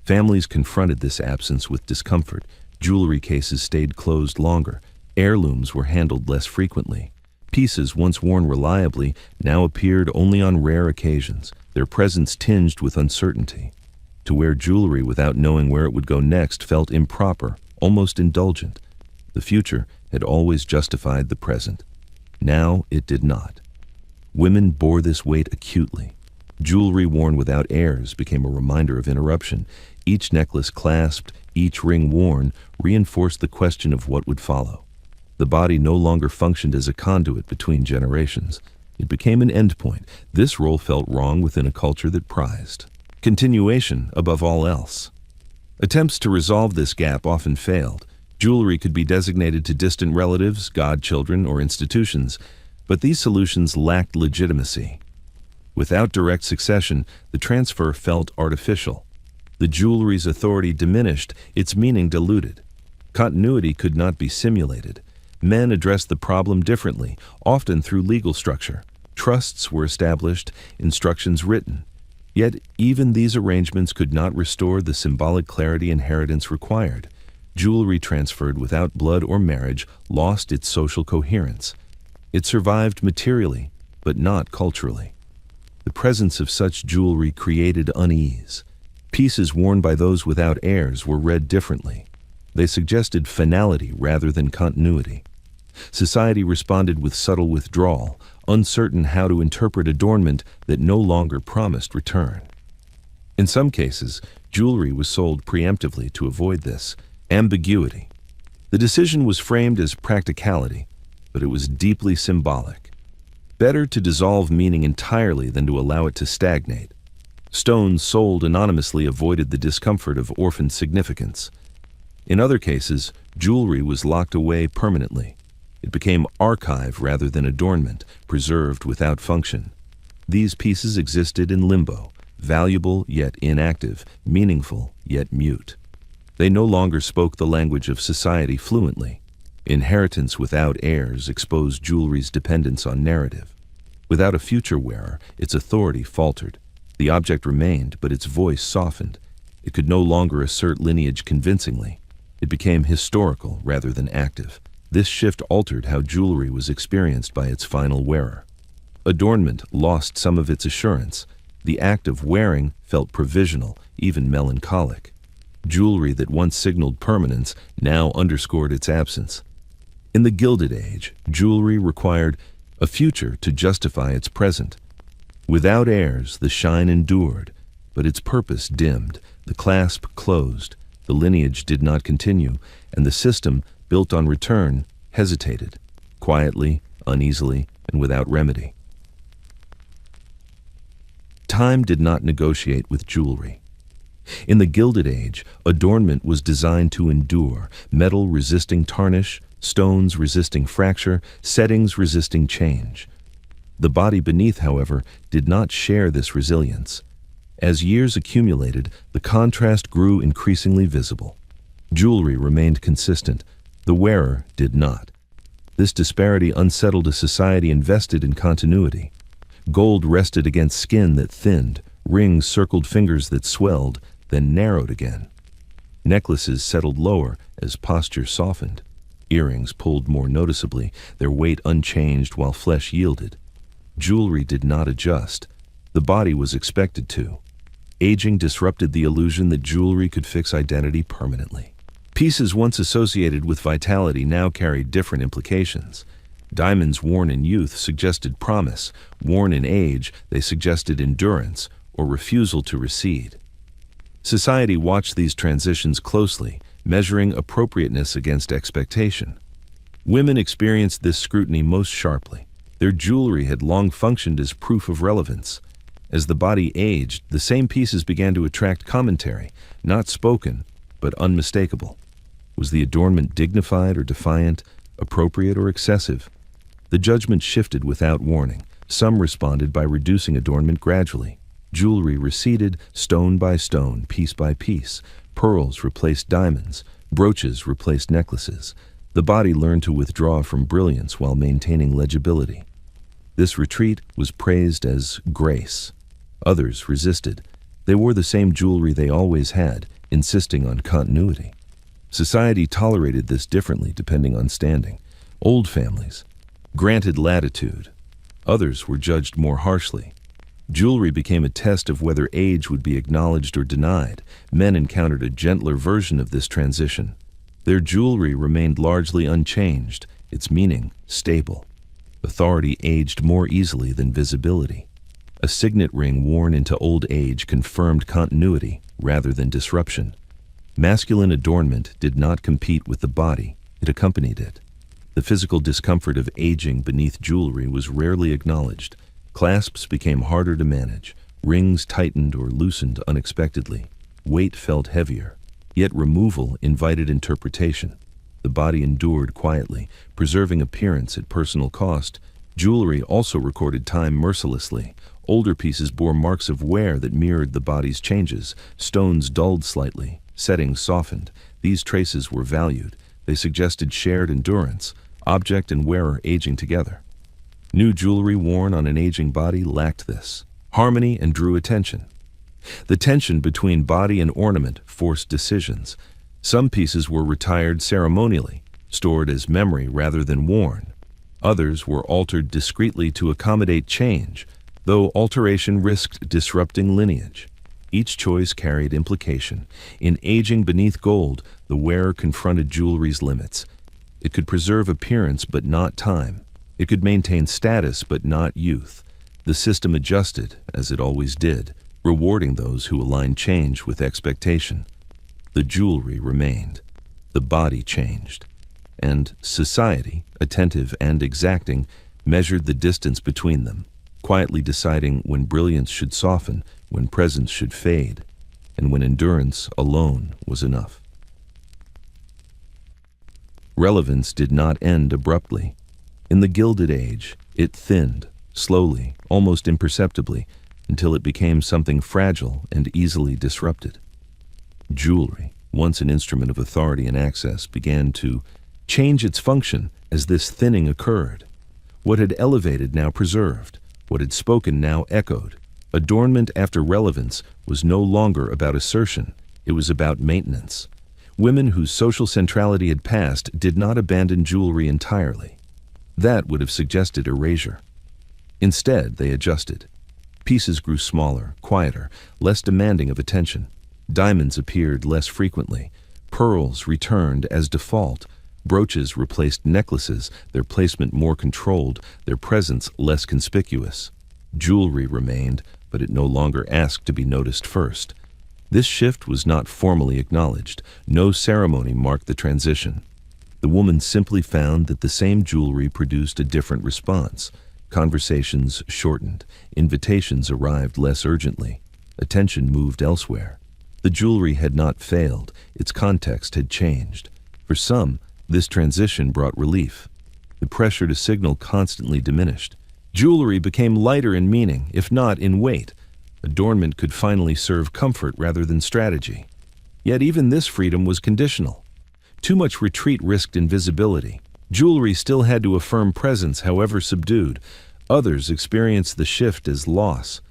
Families confronted this absence with discomfort. Jewelry cases stayed closed longer. Heirlooms were handled less frequently. Pieces once worn reliably now appeared only on rare occasions, their presence tinged with uncertainty. To wear jewelry without knowing where it would go next felt improper, almost indulgent. The future had always justified the present. Now it did not. Women bore this weight acutely. Jewelry worn without heirs became a reminder of interruption. Each necklace clasped, each ring worn, reinforced the question of what would follow. The body no longer functioned as a conduit between generations. It became an endpoint. This role felt wrong within a culture that prized continuation above all else. Attempts to resolve this gap often failed. Jewelry could be designated to distant relatives, godchildren, or institutions, but these solutions lacked legitimacy. Without direct succession, the transfer felt artificial. The jewelry's authority diminished, its meaning diluted. Continuity could not be simulated. Men addressed the problem differently, often through legal structure. Trusts were established, instructions written. Yet even these arrangements could not restore the symbolic clarity inheritance required. Jewelry transferred without blood or marriage lost its social coherence. It survived materially, but not culturally. The presence of such jewelry created unease. Pieces worn by those without heirs were read differently. They suggested finality rather than continuity. Society responded with subtle withdrawal, uncertain how to interpret adornment that no longer promised return. In some cases, jewelry was sold preemptively to avoid this ambiguity. The decision was framed as practicality, but it was deeply symbolic. Better to dissolve meaning entirely than to allow it to stagnate. Stones sold anonymously avoided the discomfort of orphaned significance. In other cases, jewelry was locked away permanently. It became archive rather than adornment, preserved without function. These pieces existed in limbo, valuable yet inactive, meaningful yet mute. They no longer spoke the language of society fluently. Inheritance without heirs exposed jewelry's dependence on narrative. Without a future wearer, its authority faltered. The object remained, but its voice softened. It could no longer assert lineage convincingly. It became historical rather than active. This shift altered how jewelry was experienced by its final wearer. Adornment lost some of its assurance. The act of wearing felt provisional, even melancholic. Jewelry that once signaled permanence now underscored its absence. In the Gilded Age, jewelry required a future to justify its present. Without heirs, the shine endured, but its purpose dimmed. The clasp closed, the lineage did not continue, and the system, built on return, hesitated, quietly, uneasily, and without remedy. Time did not negotiate with jewelry. In the Gilded Age, adornment was designed to endure, metal resisting tarnish, stones resisting fracture, settings resisting change. The body beneath, however, did not share this resilience. As years accumulated, the contrast grew increasingly visible. Jewelry remained consistent, the wearer did not. This disparity unsettled a society invested in continuity. Gold rested against skin that thinned, rings circled fingers that swelled, then narrowed again. Necklaces settled lower as posture softened. Earrings pulled more noticeably, their weight unchanged while flesh yielded. Jewelry did not adjust. The body was expected to. Aging disrupted the illusion that jewelry could fix identity permanently. Pieces once associated with vitality now carried different implications. Diamonds worn in youth suggested promise. Worn in age, they suggested endurance or refusal to recede. Society watched these transitions closely, measuring appropriateness against expectation. Women experienced this scrutiny most sharply. Their jewelry had long functioned as proof of relevance. As the body aged, the same pieces began to attract commentary, not spoken, but unmistakable. Was the adornment dignified or defiant, appropriate or excessive? The judgment shifted without warning. Some responded by reducing adornment gradually. Jewelry receded, stone by stone, piece by piece. Pearls replaced diamonds. Brooches replaced necklaces. The body learned to withdraw from brilliance while maintaining legibility. This retreat was praised as grace. Others resisted. They wore the same jewelry they always had, insisting on continuity. Society tolerated this differently depending on standing. Old families granted latitude. Others were judged more harshly. Jewelry became a test of whether age would be acknowledged or denied. Men encountered a gentler version of this transition. Their jewelry remained largely unchanged, its meaning stable. Authority aged more easily than visibility. A signet ring worn into old age confirmed continuity rather than disruption. Masculine adornment did not compete with the body, it accompanied it. The physical discomfort of aging beneath jewelry was rarely acknowledged. Clasps became harder to manage. Rings tightened or loosened unexpectedly. Weight felt heavier, yet removal invited interpretation. The body endured quietly, preserving appearance at personal cost. Jewelry also recorded time mercilessly. Older pieces bore marks of wear that mirrored the body's changes. Stones dulled slightly. Settings softened. These traces were valued. They suggested shared endurance, object and wearer aging together. New jewelry worn on an aging body lacked this harmony and drew attention. The tension between body and ornament forced decisions. Some pieces were retired ceremonially, stored as memory rather than worn. Others were altered discreetly to accommodate change, though alteration risked disrupting lineage. Each choice carried implication. In aging beneath gold, the wearer confronted jewelry's limits. It could preserve appearance but not time. It could maintain status but not youth. The system adjusted, as it always did, rewarding those who aligned change with expectation. The jewelry remained. The body changed. And society, attentive and exacting, measured the distance between them, quietly deciding when brilliance should soften, when presence should fade, and when endurance alone was enough. Relevance did not end abruptly. In the Gilded Age, it thinned, slowly, almost imperceptibly, until it became something fragile and easily disrupted. Jewelry, once an instrument of authority and access, began to change its function as this thinning occurred. What had elevated now preserved, what had spoken now echoed. Adornment after relevance was no longer about assertion, it was about maintenance. Women whose social centrality had passed did not abandon jewelry entirely. That would have suggested erasure. Instead, they adjusted. Pieces grew smaller, quieter, less demanding of attention. Diamonds appeared less frequently. Pearls returned as default. Brooches replaced necklaces, their placement more controlled, their presence less conspicuous. Jewelry remained, but it no longer asked to be noticed first. This shift was not formally acknowledged. No ceremony marked the transition. The woman simply found that the same jewelry produced a different response. Conversations shortened. Invitations arrived less urgently. Attention moved elsewhere. The jewelry had not failed. Its context had changed. For some, this transition brought relief. The pressure to signal constantly diminished. Jewelry became lighter in meaning, if not in weight. Adornment could finally serve comfort rather than strategy. Yet even this freedom was conditional. Too much retreat risked invisibility. Jewelry still had to affirm presence, however subdued. Others experienced the shift as loss.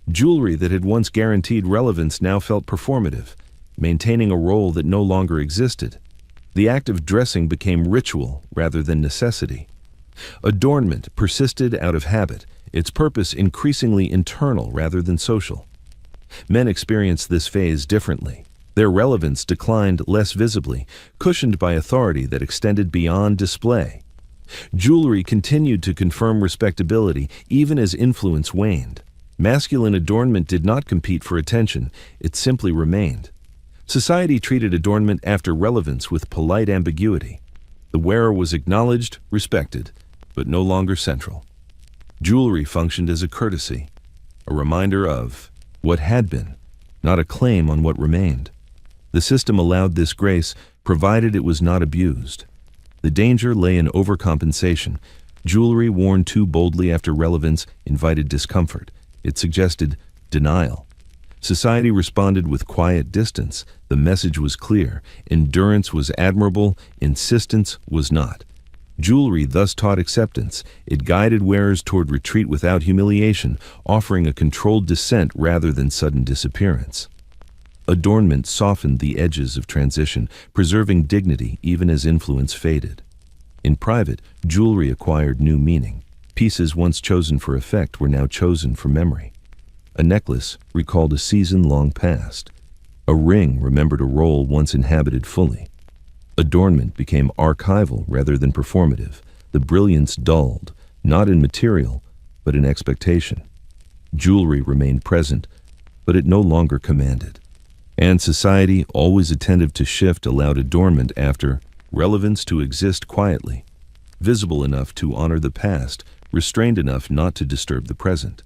Jewelry that had once guaranteed relevance now felt performative, maintaining a role that no longer existed. The act of dressing became ritual rather than necessity. Adornment persisted out of habit, its purpose increasingly internal rather than social. Men experienced this phase differently. Their relevance declined less visibly, cushioned by authority that extended beyond display. Jewelry continued to confirm respectability even as influence waned. Masculine adornment did not compete for attention, it simply remained. Society treated adornment after relevance with polite ambiguity. The wearer was acknowledged, respected, but no longer central. Jewelry functioned as a courtesy, a reminder of what had been, not a claim on what remained. The system allowed this grace, provided it was not abused. The danger lay in overcompensation. Jewelry worn too boldly after relevance invited discomfort. It suggested denial. Society responded with quiet distance. The message was clear. Endurance was admirable, insistence was not. Jewelry thus taught acceptance. It guided wearers toward retreat without humiliation, offering a controlled descent rather than sudden disappearance. Adornment softened the edges of transition, preserving dignity even as influence faded. In private, jewelry acquired new meaning. Pieces once chosen for effect were now chosen for memory. A necklace recalled a season long past. A ring remembered a role once inhabited fully. Adornment became archival rather than performative. The brilliance dulled, not in material, but in expectation. Jewelry remained present, but it no longer commanded. And society, always attentive to shift, allowed adornment after relevance to exist quietly, visible enough to honor the past, restrained enough not to disturb the present.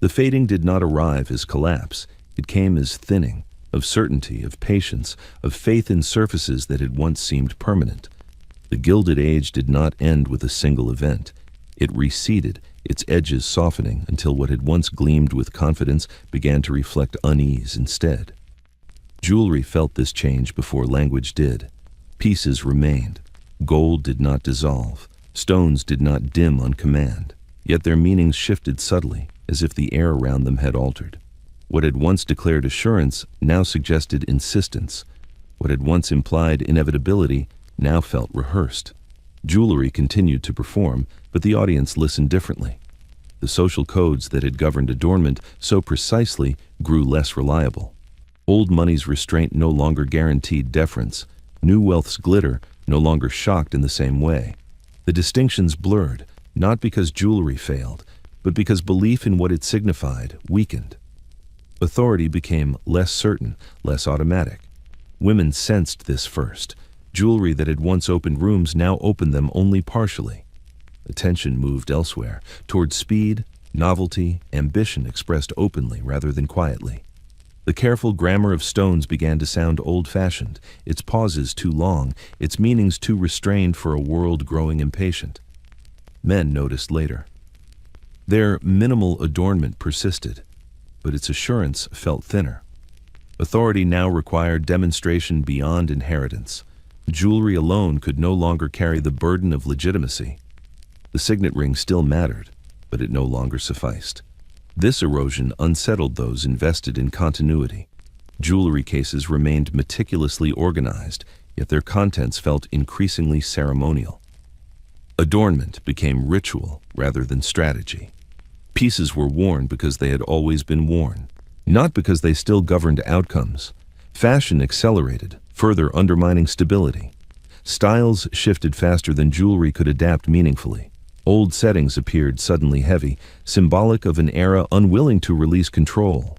The fading did not arrive as collapse. It came as thinning, of certainty, of patience, of faith in surfaces that had once seemed permanent. The Gilded Age did not end with a single event. It receded, its edges softening until what had once gleamed with confidence began to reflect unease instead. Jewelry felt this change before language did. Pieces remained. Gold did not dissolve. Stones did not dim on command. Yet their meanings shifted subtly, as if the air around them had altered. What had once declared assurance now suggested insistence. What had once implied inevitability now felt rehearsed. Jewelry continued to perform, but the audience listened differently. The social codes that had governed adornment so precisely grew less reliable. Old money's restraint no longer guaranteed deference. New wealth's glitter no longer shocked in the same way. The distinctions blurred, not because jewelry failed, but because belief in what it signified weakened. Authority became less certain, less automatic. Women sensed this first. Jewelry that had once opened rooms now opened them only partially. Attention moved elsewhere, toward speed, novelty, ambition expressed openly rather than quietly. The careful grammar of stones began to sound old-fashioned, its pauses too long, its meanings too restrained for a world growing impatient. Men noticed later. Their minimal adornment persisted, but its assurance felt thinner. Authority now required demonstration beyond inheritance. Jewelry alone could no longer carry the burden of legitimacy. The signet ring still mattered, but it no longer sufficed. This erosion unsettled those invested in continuity. Jewelry cases remained meticulously organized, yet their contents felt increasingly ceremonial. Adornment became ritual rather than strategy. Pieces were worn because they had always been worn, not because they still governed outcomes. Fashion accelerated, further undermining stability. Styles shifted faster than jewelry could adapt meaningfully. Old settings appeared suddenly heavy, symbolic of an era unwilling to release control.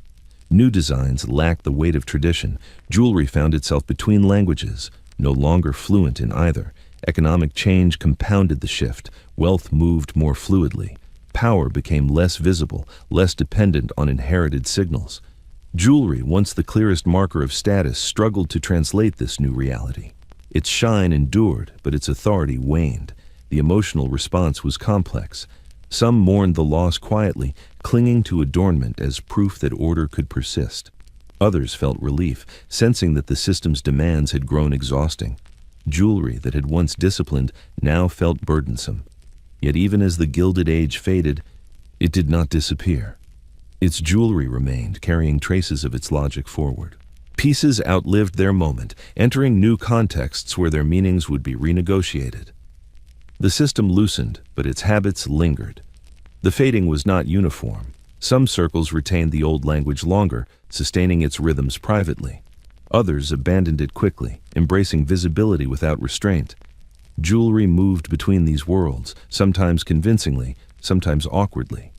New designs lacked the weight of tradition. Jewelry found itself between languages, no longer fluent in either. Economic change compounded the shift. Wealth moved more fluidly. Power became less visible, less dependent on inherited signals. Jewelry, once the clearest marker of status, struggled to translate this new reality. Its shine endured, but its authority waned. The emotional response was complex. Some mourned the loss quietly, clinging to adornment as proof that order could persist. Others felt relief, sensing that the system's demands had grown exhausting. Jewelry that had once disciplined now felt burdensome. Yet even as the Gilded Age faded, it did not disappear. Its jewelry remained, carrying traces of its logic forward. Pieces outlived their moment, entering new contexts where their meanings would be renegotiated. The system loosened, but its habits lingered. The fading was not uniform. Some circles retained the old language longer, sustaining its rhythms privately. Others abandoned it quickly, embracing visibility without restraint. Jewelry moved between these worlds, sometimes convincingly, sometimes awkwardly.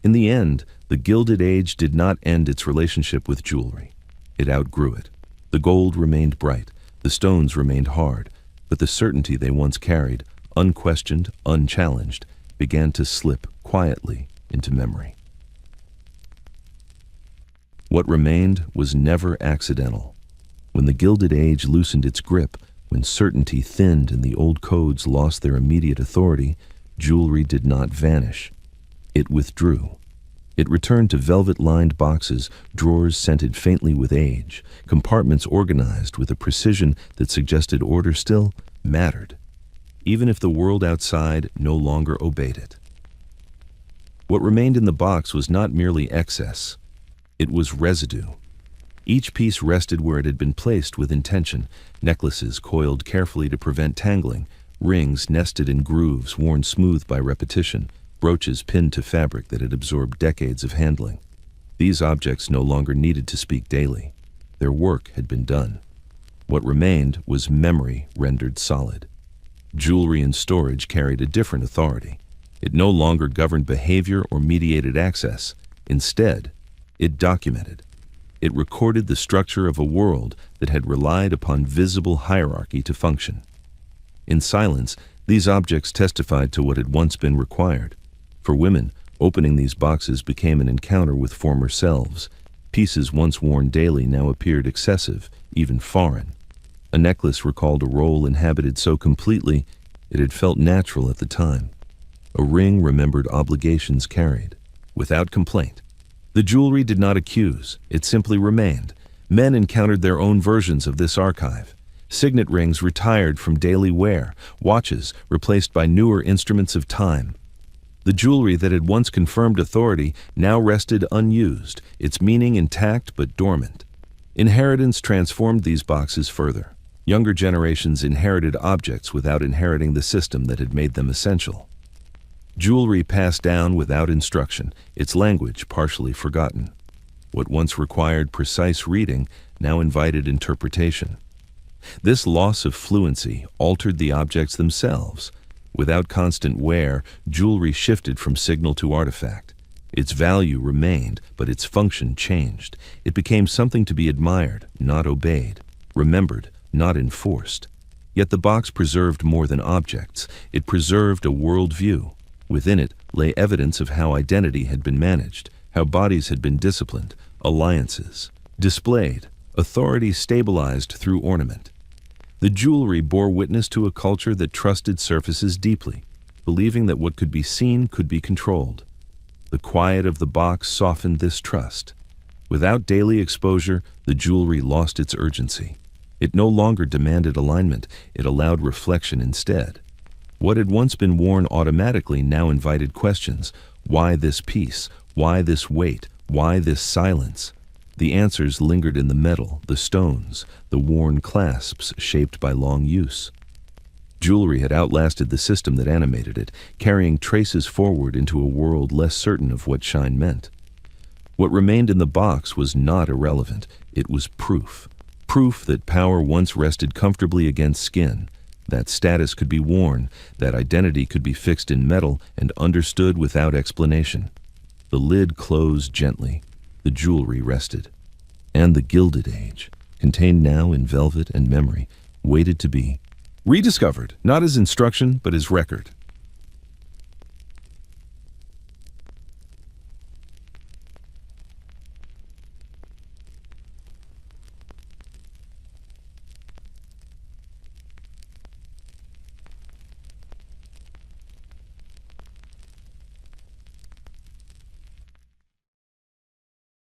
In the end, the Gilded Age did not end its relationship with jewelry. It outgrew it. The gold remained bright, the stones remained hard, but the certainty they once carried, unquestioned, unchallenged, began to slip quietly into memory. What remained was never accidental. When the Gilded Age loosened its grip, when certainty thinned and the old codes lost their immediate authority, jewelry did not vanish. It withdrew. It returned to velvet-lined boxes, drawers scented faintly with age, compartments organized with a precision that suggested order still mattered, even if the world outside no longer obeyed it. What remained in the box was not merely excess. It was residue. Each piece rested where it had been placed with intention, necklaces coiled carefully to prevent tangling, rings nested in grooves worn smooth by repetition, brooches pinned to fabric that had absorbed decades of handling. These objects no longer needed to speak daily. Their work had been done. What remained was memory rendered solid. Jewelry in storage carried a different authority. It no longer governed behavior or mediated access. Instead, it documented. It recorded the structure of a world that had relied upon visible hierarchy to function. In silence, these objects testified to what had once been required. For women, opening these boxes became an encounter with former selves. Pieces once worn daily now appeared excessive, even foreign. A necklace recalled a role inhabited so completely it had felt natural at the time. A ring remembered obligations carried, without complaint. The jewelry did not accuse, it simply remained. Men encountered their own versions of this archive. Signet rings retired from daily wear, watches replaced by newer instruments of time. The jewelry that had once confirmed authority now rested unused, its meaning intact but dormant. Inheritance transformed these boxes further. Younger generations inherited objects without inheriting the system that had made them essential. Jewelry passed down without instruction, its language partially forgotten. What once required precise reading now invited interpretation. This loss of fluency altered the objects themselves. Without constant wear, jewelry shifted from signal to artifact. Its value remained, but its function changed. It became something to be admired, not obeyed, remembered, not enforced. Yet the box preserved more than objects. It preserved a worldview. Within it lay evidence of how identity had been managed, how bodies had been disciplined, alliances displayed, authority stabilized through ornament. The jewelry bore witness to a culture that trusted surfaces deeply, believing that what could be seen could be controlled. The quiet of the box softened this trust. Without daily exposure, the jewelry lost its urgency. It no longer demanded alignment, it allowed reflection instead. What had once been worn automatically now invited questions. Why this piece? Why this weight? Why this silence? The answers lingered in the metal, the stones, the worn clasps shaped by long use. Jewelry had outlasted the system that animated it, carrying traces forward into a world less certain of what shine meant. What remained in the box was not irrelevant, it was proof. Proof that power once rested comfortably against skin, that status could be worn, that identity could be fixed in metal and understood without explanation. The lid closed gently. The jewelry rested. And the Gilded Age, contained now in velvet and memory, waited to be rediscovered, not as instruction, but as record.